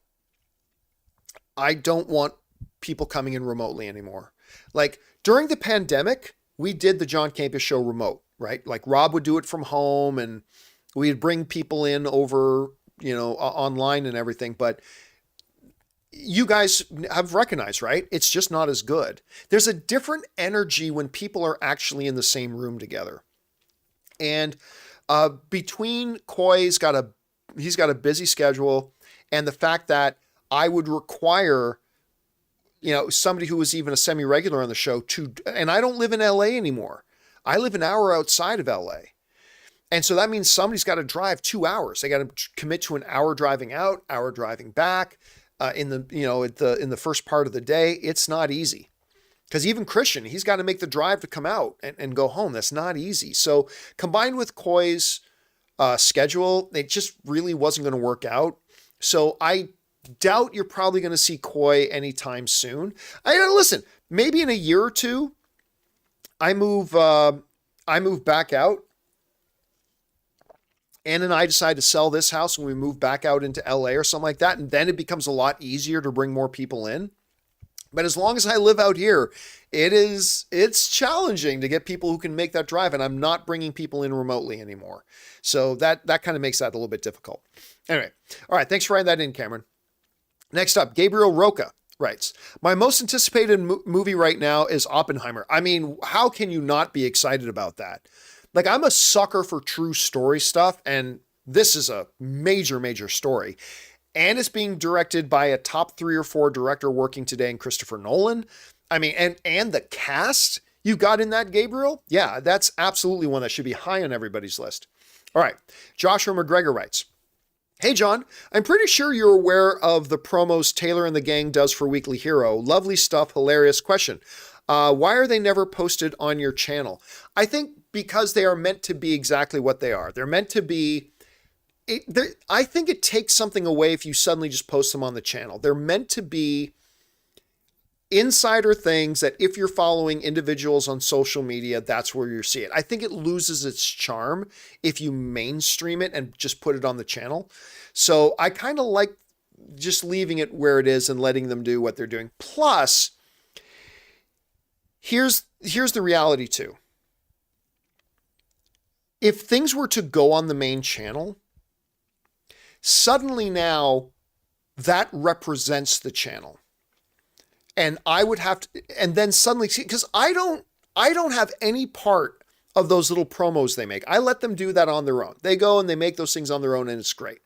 I don't want people coming in remotely anymore. Like during the pandemic, we did the John Campea Show remote, right? Like Rob would do it from home and we'd bring people in over, online and everything. But you guys have recognized, right? It's just not as good. There's a different energy when people are actually in the same room together. And between Coy's he's got a busy schedule, and the fact that I would require somebody who was even a semi-regular on the show and I don't live in LA anymore. I live an hour outside of LA. And so that means somebody's got to drive 2 hours. They got to commit to an hour driving out, hour driving back in the first part of the day. It's not easy, because even Christian, he's got to make the drive to come out and go home. That's not easy. So combined with Coy's schedule, it just really wasn't going to work out. So I doubt you're probably going to see Coy anytime soon. Listen, maybe in a year or two, I move back out. Ann and I decide to sell this house and we move back out into LA or something like that. And then it becomes a lot easier to bring more people in. But as long as I live out here, it's challenging to get people who can make that drive. And I'm not bringing people in remotely anymore. So that kind of makes that a little bit difficult. Anyway. All right. Thanks for writing that in, Cameron. Next up, Gabriel Roca writes, my most anticipated movie right now is Oppenheimer. I mean, how can you not be excited about that? Like, I'm a sucker for true story stuff, and this is a major, major story. And it's being directed by a top 3 or 4 director working today in Christopher Nolan. I mean, and the cast you got in that, Gabriel? Yeah, that's absolutely one that should be high on everybody's list. All right, Joshua McGregor writes, hey, John, I'm pretty sure you're aware of the promos Taylor and the gang does for Weekly Hero. Lovely stuff, hilarious question. Why are they never posted on your channel? I think because they are meant to be exactly what they are. They're meant to be, I think it takes something away if you suddenly just post them on the channel. They're meant to be insider things that if you're following individuals on social media, that's where you see it. I think it loses its charm if you mainstream it and just put it on the channel. So I kind of like just leaving it where it is and letting them do what they're doing. Plus, here's the reality too. If things were to go on the main channel, suddenly now that represents the channel. And I would have to, and then suddenly, because I don't have any part of those little promos they make. I let them do that on their own. They go and they make those things on their own and it's great.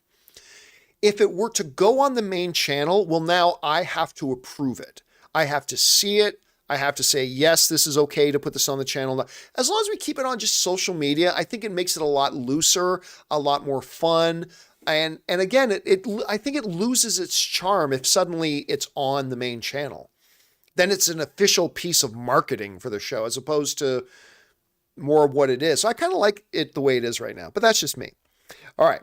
If it were to go on the main channel, well, now I have to approve it. I have to see it. I have to say, yes, this is okay to put this on the channel. As long as we keep it on just social media, I think it makes it a lot looser, a lot more fun. And again, I think it loses its charm if suddenly it's on the main channel. Then it's an official piece of marketing for the show as opposed to more of what it is. So I kind of like it the way it is right now, but that's just me. All right.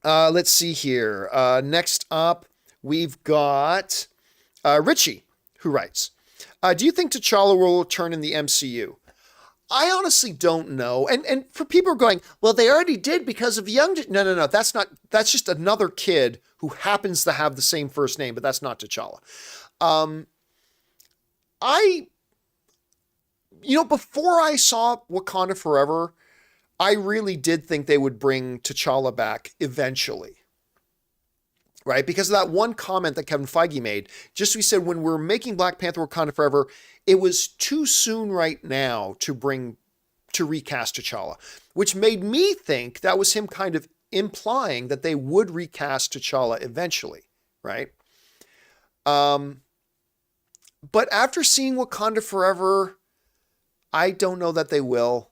Let's see here. Next up, we've got Richie, who writes, do you think T'Challa will return in the MCU? I honestly don't know. And for people who are going, well, they already did because of young. No. That's just another kid who happens to have the same first name, but that's not T'Challa. Before I saw Wakanda Forever, I really did think they would bring T'Challa back eventually. Right? Because of that one comment that Kevin Feige made. Just we said, when we're making Black Panther Wakanda Forever, it was too soon right now to recast T'Challa, which made me think that was him kind of implying that they would recast T'Challa eventually, right? But after seeing Wakanda Forever, I don't know that they will.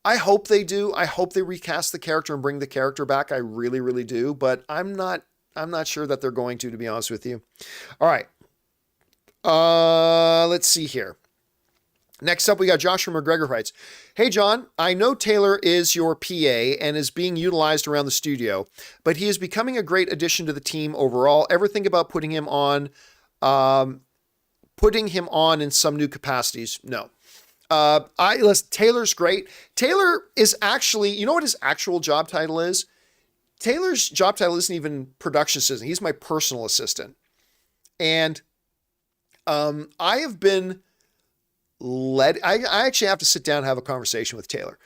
I hope they do. I hope they recast the character and bring the character back. I really, really do. But I'm not sure that they're going to be honest with you. All right. Let's see here. Next up, we got Joshua McGregor writes, hey, John, I know Taylor is your PA and is being utilized around the studio, but he is becoming a great addition to the team overall. Ever think about putting him on in some new capacities? No. Listen, Taylor's great. Taylor is actually, you know what his actual job title is? Taylor's job title isn't even production assistant. He's my personal assistant. And I have been I actually have to sit down and have a conversation with Taylor.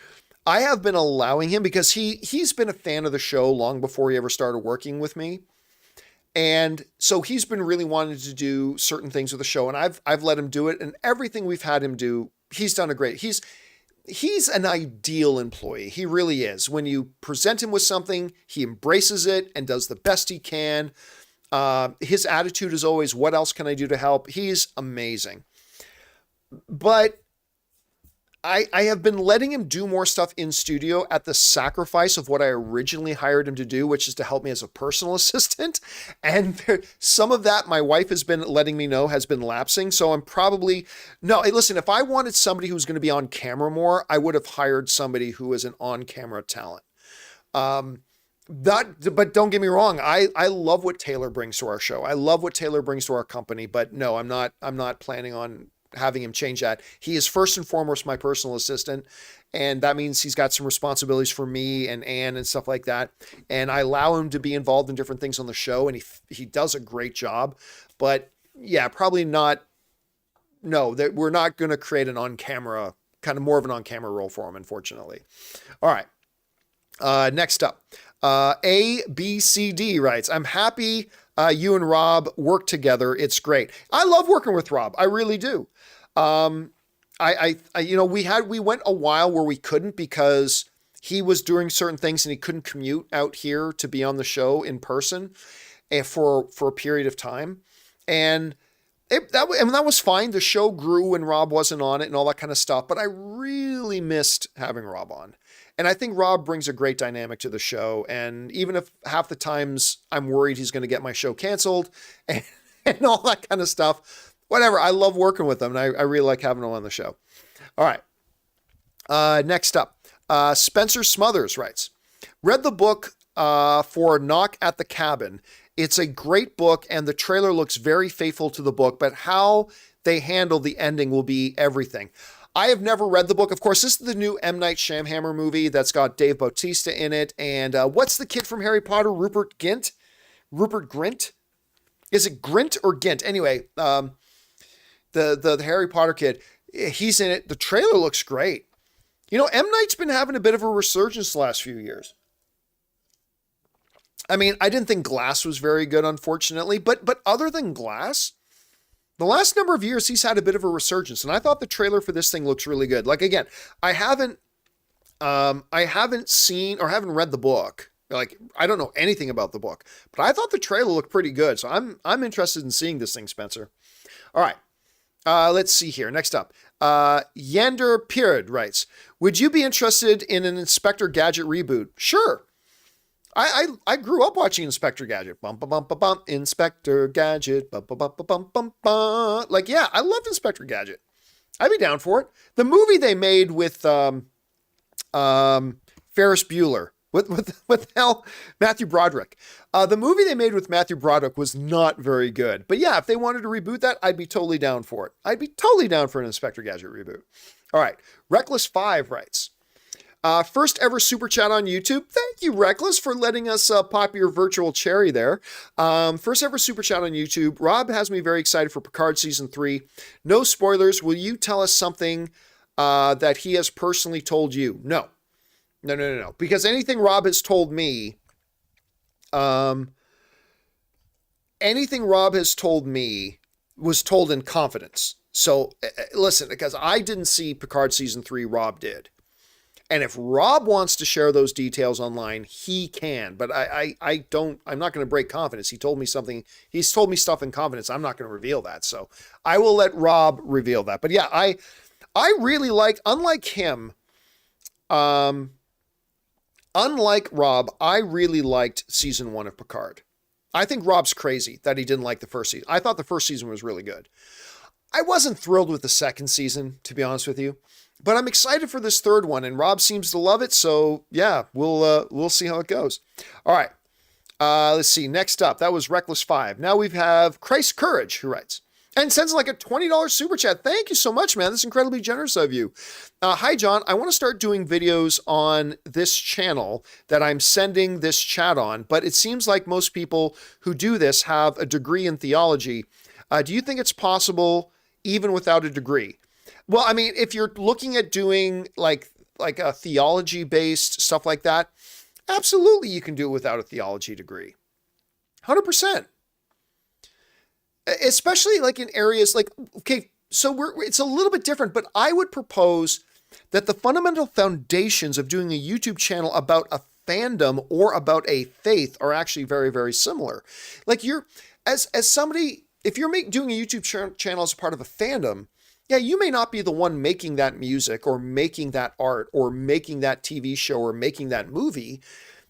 I have been allowing him because he's been a fan of the show long before he ever started working with me. And so he's been really wanting to do certain things with the show, and I've let him do it, and everything we've had him do, he's done a great. He's an ideal employee. He really is. When you present him with something, he embraces it and does the best he can. His attitude is always, what else can I do to help? He's amazing. But I have been letting him do more stuff in studio at the sacrifice of what I originally hired him to do, which is to help me as a personal assistant. And some of that my wife has been letting me know has been lapsing. So I'm probably, no, hey, listen, if I wanted somebody who's going to be on camera more, I would have hired somebody who is an on-camera talent. But don't get me wrong. I love what Taylor brings to our show. I love what Taylor brings to our company, but no, I'm not planning on having him change that. He is first and foremost my personal assistant, and that means he's got some responsibilities for me and Ann and stuff like that. And I allow him to be involved in different things on the show, and he does a great job. But yeah, probably not. No, that we're not going to create an on-camera, kind of more of an on-camera role for him, unfortunately. All right. Next up, ABCD writes, I'm happy you and Rob work together. It's great. I love working with Rob. I really do. We went a while where we couldn't because he was doing certain things and he couldn't commute out here to be on the show in person for a period of time. And that was fine. The show grew when Rob wasn't on it and all that kind of stuff, but I really missed having Rob on. And I think Rob brings a great dynamic to the show. And even if half the times I'm worried he's going to get my show canceled and all that kind of stuff, whatever. I love working with him, and I really like having him on the show. All right. Next up, Spencer Smothers writes, read the book for Knock at the Cabin. It's a great book, and the trailer looks very faithful to the book, but how they handle the ending will be everything. I have never read the book. Of course, this is the new M. Night Shyamalan movie that's got Dave Bautista in it. And what's the kid from Harry Potter? Rupert Grint? Is it Grint or Gint? Anyway, the Harry Potter kid, he's in it. The trailer looks great. You know, M. Night's been having a bit of a resurgence the last few years. I mean, I didn't think Glass was very good, unfortunately. But other than Glass, the last number of years, he's had a bit of a resurgence, and I thought the trailer for this thing looks really good. Like, again, I haven't seen or haven't read the book. Like, I don't know anything about the book, but I thought the trailer looked pretty good. So I'm interested in seeing this thing, Spencer. All right. Let's see here. Next up, Yander Pirid writes, would you be interested in an Inspector Gadget reboot? Sure. I grew up watching Inspector Gadget. Bum, bum, bum, bum, bum. Inspector Gadget. Bum, bum, bum, bum, bum, bum, bum. Like, yeah, I loved Inspector Gadget. I'd be down for it. The movie they made with Ferris Bueller, what the hell? Matthew Broderick. The movie they made with Matthew Broderick was not very good. But yeah, if they wanted to reboot that, I'd be totally down for it. I'd be totally down for an Inspector Gadget reboot. All right. Reckless5 writes, first ever super chat on YouTube. Thank you, Reckless, for letting us pop your virtual cherry there. First ever super chat on YouTube. Rob has me very excited for Picard Season 3. No spoilers. Will you tell us something that he has personally told you? No. No. Because anything Rob has told me, was told in confidence. So listen, because I didn't see Picard Season 3, Rob did. And if Rob wants to share those details online, he can. But I'm not going to break confidence. He told me something. He's told me stuff in confidence. I'm not going to reveal that. So I will let Rob reveal that. But yeah, I really liked, unlike him, unlike Rob, I really liked season 1 of Picard. I think Rob's crazy that he didn't like the first season. I thought the first season was really good. I wasn't thrilled with the second season, to be honest with you. But I'm excited for this third one, and Rob seems to love it. So yeah, we'll see how it goes. All right, let's see. Next up, that was Reckless5. Now we have Christ Courage, who writes and sends like a $20 super chat. Thank you so much, man. That's incredibly generous of you. Hi, John. I want to start doing videos on this channel that I'm sending this chat on, but it seems like most people who do this have a degree in theology. Do you think it's possible even without a degree? Well, I mean, if you're looking at doing like a theology-based stuff like that, absolutely you can do it without a theology degree. 100%. Especially like in areas like, okay, so it's a little bit different, but I would propose that the fundamental foundations of doing a YouTube channel about a fandom or about a faith are actually very, very similar. Like as somebody, if you're doing a YouTube channel as part of a fandom, yeah, you may not be the one making that music or making that art or making that TV show or making that movie,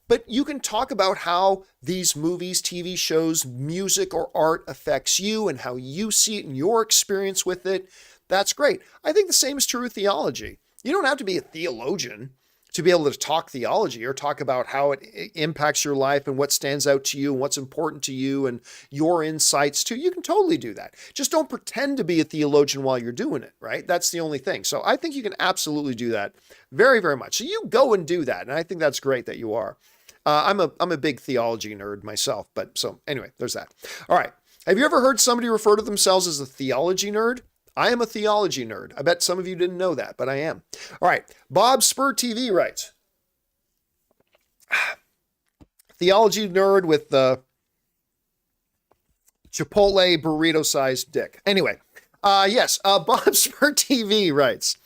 but you can talk about how these movies, TV shows, music, or art affects you and how you see it and your experience with it. That's great. I think the same is true with theology. You don't have to be a theologian to be able to talk theology or talk about how it impacts your life and what stands out to you and what's important to you and your insights too. You can totally do that. Just don't pretend to be a theologian while you're doing it, right? That's the only thing. So I think you can absolutely do that very, very much. So you go and do that. And I think that's great that you are. I'm a big theology nerd myself, but so anyway, there's that. All right. Have you ever heard somebody refer to themselves as a theology nerd? I am a theology nerd. I bet some of you didn't know that, but I am. All right. Bob Spur TV writes, theology nerd with the Chipotle burrito-sized dick. Anyway, yes, Bob Spur TV writes,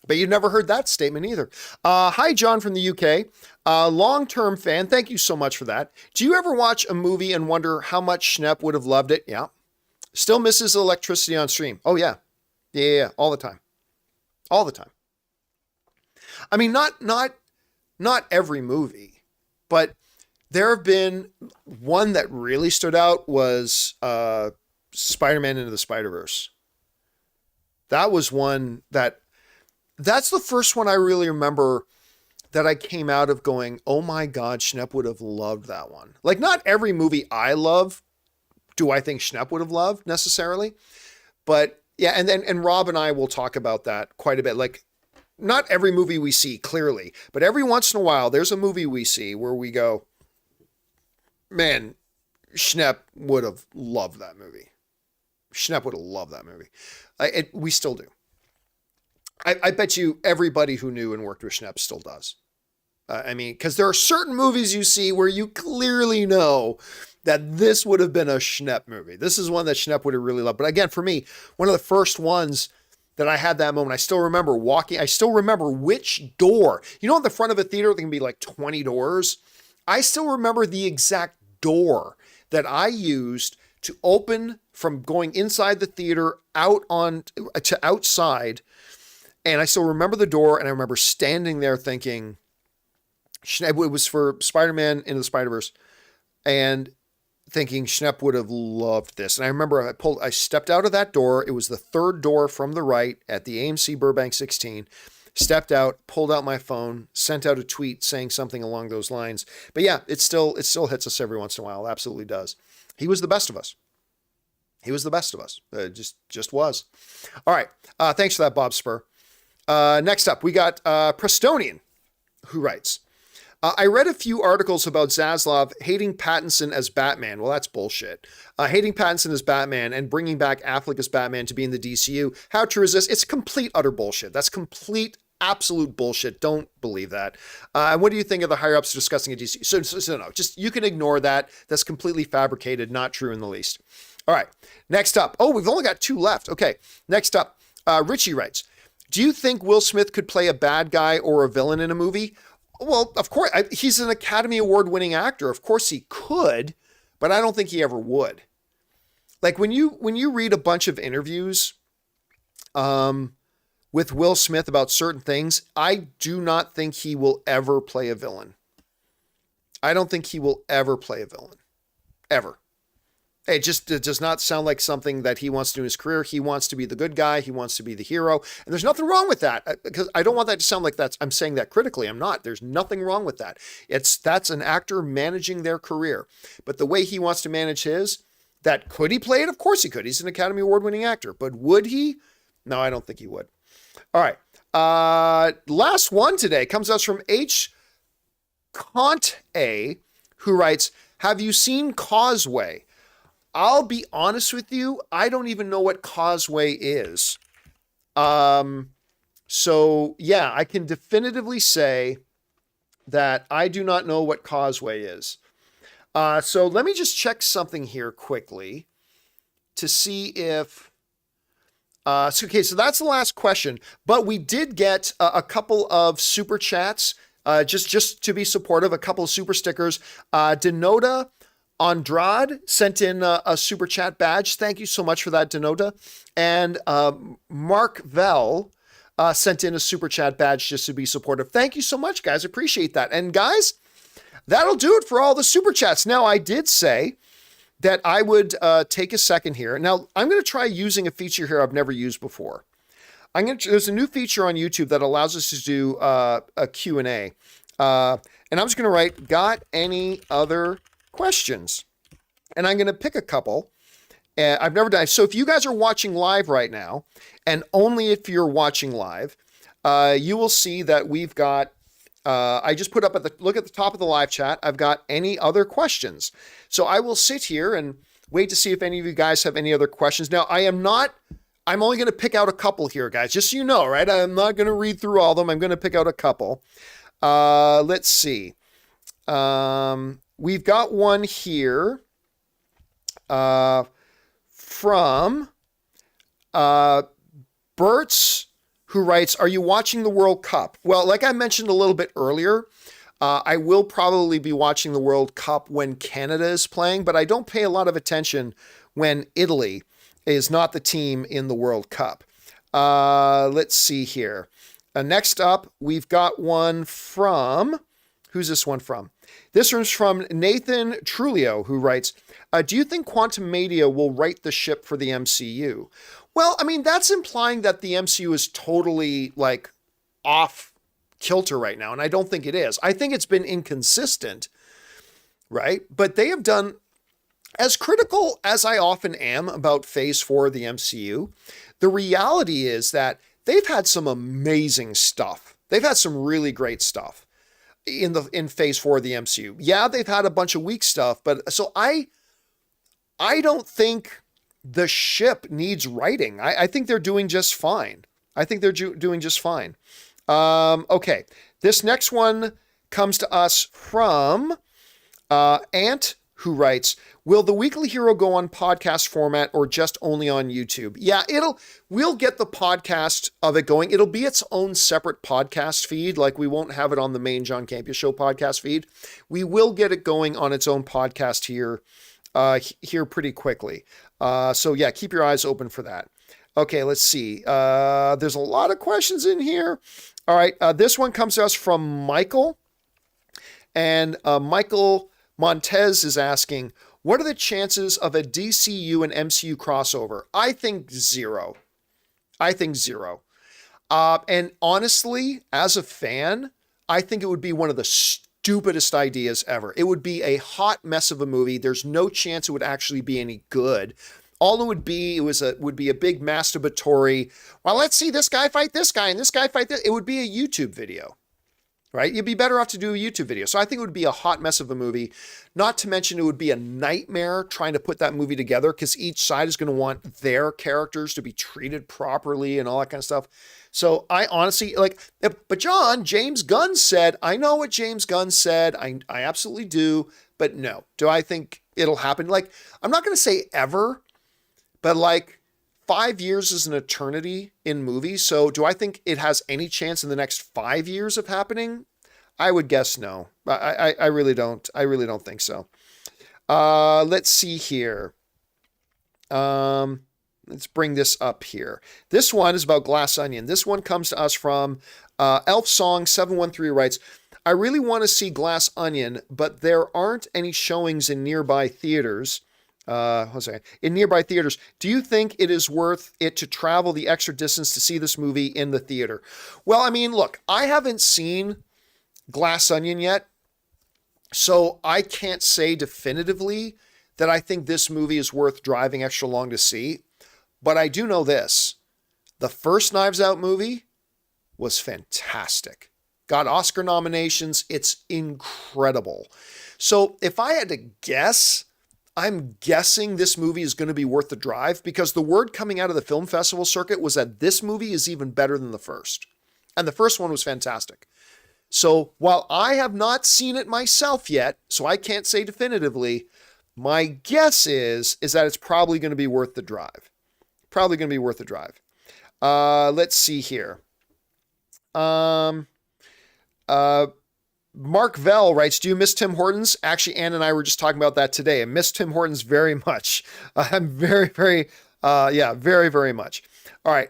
but you've never heard that statement either. Hi, John from the UK. Long-term fan. Thank you so much for that. Do you ever watch a movie and wonder how much Schnepp would have loved it? Yeah. Still misses electricity on stream. Oh, yeah. Yeah, all the time. All the time. I mean, not every movie, but there have been one that really stood out was Spider-Man Into the Spider-Verse. That was one that's the first one I really remember that I came out of going, oh my God, Schnepp would have loved that one. Like, not every movie I love do I think Schnepp would have loved necessarily, but yeah, and Rob and I will talk about that quite a bit. Like, not every movie we see clearly, but every once in a while, there's a movie we see where we go, man, Schnepp would have loved that movie. Schnepp would have loved that movie. We still do. I bet you everybody who knew and worked with Schnepp still does. I mean, because there are certain movies you see where you clearly know that this would have been a Schnepp movie. This is one that Schnepp would have really loved. But again, for me, one of the first ones that I had that moment, I still remember walking. I still remember which door. You know, at the front of a theater, there can be like 20 doors. I still remember the exact door that I used to open from going inside the theater out on to outside. And I still remember the door, and I remember standing there thinking, it was for Spider-Man Into the Spider-Verse, and thinking Schnepp would have loved this. And I remember I stepped out of that door. It was the third door from the right at the AMC Burbank 16. Stepped out, pulled out my phone, sent out a tweet saying something along those lines. But yeah, it still hits us every once in a while. It absolutely does. He was the best of us. He was the best of us. Just was. All right. Thanks for that, Bob Spur. Next up, we got Prestonian, who writes, I read a few articles about Zaslav hating Pattinson as Batman. Well, that's bullshit. Hating Pattinson as Batman and bringing back Affleck as Batman to be in the DCU. How true is this? It's complete, utter bullshit. That's complete, absolute bullshit. Don't believe that. What do you think of the higher ups discussing a DCU? So no, just you can ignore that. That's completely fabricated, not true in the least. All right, next up. Oh, we've only got 2 left. Okay, next up, Richie writes, do you think Will Smith could play a bad guy or a villain in a movie? Well, of course, he's an Academy Award winning actor. Of course he could, but I don't think he ever would. Like when you read a bunch of interviews with Will Smith about certain things, I do not think he will ever play a villain. I don't think he will ever play a villain. Ever. It does not sound like something that he wants to do in his career. He wants to be the good guy. He wants to be the hero. And there's nothing wrong with that, because I don't want that to sound like I'm saying that critically. I'm not. There's nothing wrong with that. That's an actor managing their career. But the way he wants to manage his, could he play it? Of course he could. He's an Academy Award winning actor. But would he? No, I don't think he would. All right. Last one today comes us from H. Conte, who writes, have you seen Causeway? I'll be honest with you, I don't even know what Causeway is. So yeah, I can definitively say that I do not know what Causeway is. So let me just check something here quickly to see if, so that's the last question, but we did get a couple of super chats, just to be supportive, a couple of super stickers. Denota Andrade sent in a super chat badge. Thank you so much for that, Denota. And Mark Vell sent in a super chat badge just to be supportive. Thank you so much, guys. Appreciate that. And guys, that'll do it for all the super chats. Now, I did say that I would take a second here. Now, I'm going to try using a feature here I've never used before. There's a new feature on YouTube that allows us to do a Q&A. And I'm just going to write, got any other questions? And I'm going to pick a couple. I've never done. So if you guys are watching live right now, and only if you're watching live, you will see that we've got, I just put up look at the top of the live chat. I've got any other questions. So I will sit here and wait to see if any of you guys have any other questions. Now I'm only going to pick out a couple here, guys, just so you know, right? I'm not going to read through all of them. I'm going to pick out a couple. Let's see. We've got one here from Bertz, who writes, are you watching the World Cup? Well, like I mentioned a little bit earlier, I will probably be watching the World Cup when Canada is playing, but I don't pay a lot of attention when Italy is not the team in the World Cup. Let's see here. Next up, we've got one from, who's this one from? This one's from Nathan Trulio, who writes, do you think Quantum Media will right the ship for the MCU? Well, I mean, that's implying that the MCU is totally like off kilter right now. And I don't think it is. I think it's been inconsistent, right? But they have done, as critical as I often am about phase 4 of the MCU, the reality is that they've had some amazing stuff. They've had some really great stuff in phase 4 of the MCU. Yeah, they've had a bunch of weak stuff, but so I don't think the ship needs righting. I think they're doing just fine. Doing just fine. Okay, this next one comes to us from Ant, who writes, will the Weekly Hero go on podcast format or just only on YouTube? Yeah, we'll get the podcast of it going. It'll be its own separate podcast feed. Like we won't have it on the main John Campea Show podcast feed. We will get it going on its own podcast here pretty quickly. So yeah, keep your eyes open for that. Okay, let's see. There's a lot of questions in here. All right, this one comes to us from Michael. And Michael Montez is asking, what are the chances of a DCU and MCU crossover? I think zero. And honestly, as a fan, I think it would be one of the stupidest ideas ever. It would be a hot mess of a movie. There's no chance it would actually be any good. All it would be, would be a big masturbatory, well, let's see this guy fight this guy and this guy fight this. It would be a YouTube video, right? You'd be better off to do a YouTube video. So I think it would be a hot mess of a movie. Not to mention it would be a nightmare trying to put that movie together because each side is going to want their characters to be treated properly and all that kind of stuff. So I honestly, but John, James Gunn said, I know what James Gunn said. I absolutely do. But no, do I think it'll happen? Like, I'm not going to say ever, but like 5 years is an eternity in movies. So do I think it has any chance in the next 5 years of happening? I would guess no. I really don't. I really don't think so. Let's see here. Let's bring this up here. This one is about Glass Onion. This one comes to us from Elf Song 713 writes, I really want to see Glass Onion, but there aren't any showings in nearby theaters. In nearby theaters. Do you think it is worth it to travel the extra distance to see this movie in the theater? Well, I mean, look, I haven't seen Glass Onion yet, so I can't say definitively that I think this movie is worth driving extra long to see. But I do know this. The first Knives Out movie was fantastic. Got Oscar nominations. It's incredible. So if I had to guess, I'm guessing this movie is going to be worth the drive because the word coming out of the film festival circuit was that this movie is even better than the first. And the first one was fantastic. So while I have not seen it myself yet, so I can't say definitively, my guess is that it's probably going to be worth the drive. Probably going to be worth the drive. Let's see here. Mark Vell writes, do you miss Tim Hortons? Actually, Ann and I were just talking about that today. I miss Tim Hortons very much. I'm very, very much. All right.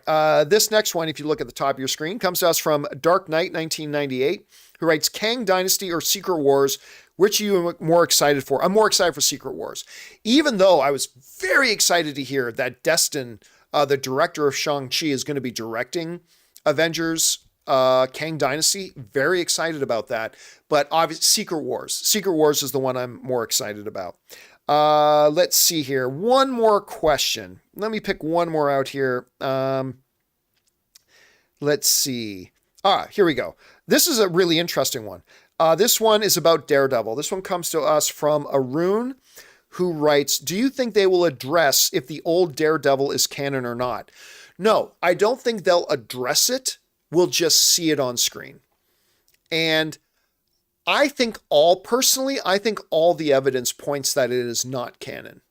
This next one, if you look at the top of your screen, comes to us from Dark Knight 1998, who writes, Kang Dynasty or Secret Wars, which are you more excited for? I'm more excited for Secret Wars. Even though I was very excited to hear that Destin, the director of Shang-Chi, is going to be directing Avengers Kang Dynasty. Very excited about that. But obviously, Secret Wars is the one I'm more excited about. Let's see here. One more question. Let me pick one more out here. Let's see. Here we go. This is a really interesting one. This one is about Daredevil. This one comes to us from Arun, who writes, do you think they will address if the old Daredevil is canon or not? No, I don't think they'll address it. We'll just see it on screen. And I think all the evidence points that it is not canon.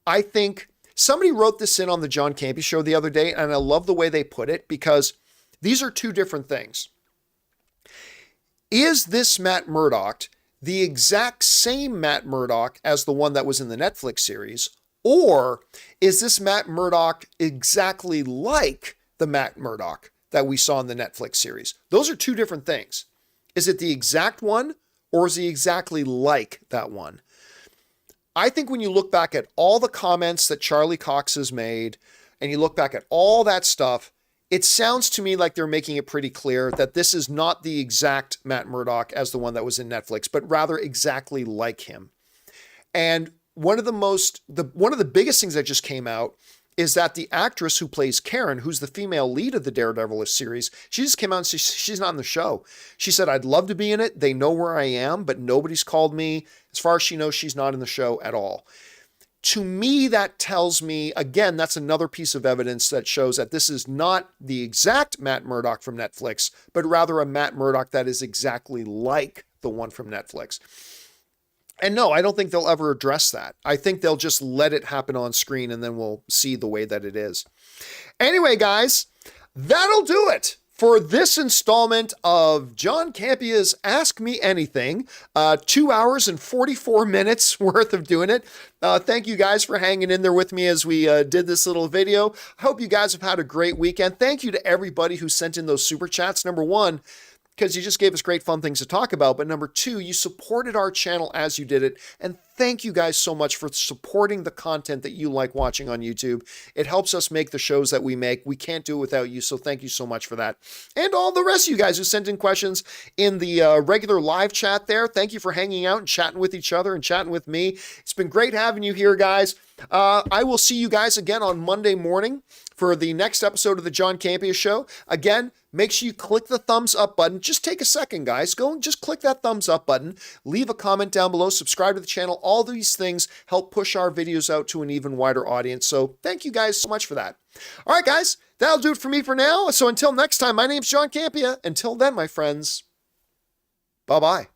I think somebody wrote this in on the John Campea Show the other day, and I love the way they put it because these are two different things. Is this Matt Murdock the exact same Matt Murdock as the one that was in the Netflix series? Or is this Matt Murdock exactly like the Matt Murdock that we saw in the Netflix series? Those are two different things. Is it the exact one or is he exactly like that one? I think when you look back at all the comments that Charlie Cox has made and you look back at all that stuff, it sounds to me like they're making it pretty clear that this is not the exact Matt Murdock as the one that was in Netflix, but rather exactly like him. And one of the biggest things that just came out is that the actress who plays Karen, who's the female lead of the Daredevil series, she just came out and she's not in the show. She said, I'd love to be in it. They know where I am, but nobody's called me. As far as she knows, she's not in the show at all. To me, that tells me, again, that's another piece of evidence that shows that this is not the exact Matt Murdock from Netflix, but rather a Matt Murdock that is exactly like the one from Netflix. And no, I don't think they'll ever address that. I think they'll just let it happen on screen and then we'll see the way that it is. Anyway, guys, that'll do it for this installment of John Campea's Ask Me Anything. 2 hours and 44 minutes worth of doing it. Thank you guys for hanging in there with me as we did this little video. I hope you guys have had a great weekend. Thank you to everybody who sent in those super chats. Number one, because you just gave us great fun things to talk about. But number two, you supported our channel as you did it. And thank you guys so much for supporting the content that you like watching on YouTube. It helps us make the shows that we make. We can't do it without you, so thank you so much for that. And all the rest of you guys who sent in questions in the regular live chat there, thank you for hanging out and chatting with each other and chatting with me. It's been great having you here, guys. I will see you guys again on Monday morning for the next episode of the John Campea Show. Again, make sure you click the thumbs up button. Just take a second, guys. Go and just click that thumbs up button. Leave a comment down below. Subscribe to the channel. All these things help push our videos out to an even wider audience. So thank you guys so much for that. All right, guys. That'll do it for me for now. So until next time, my name's John Campea. Until then, my friends, bye-bye.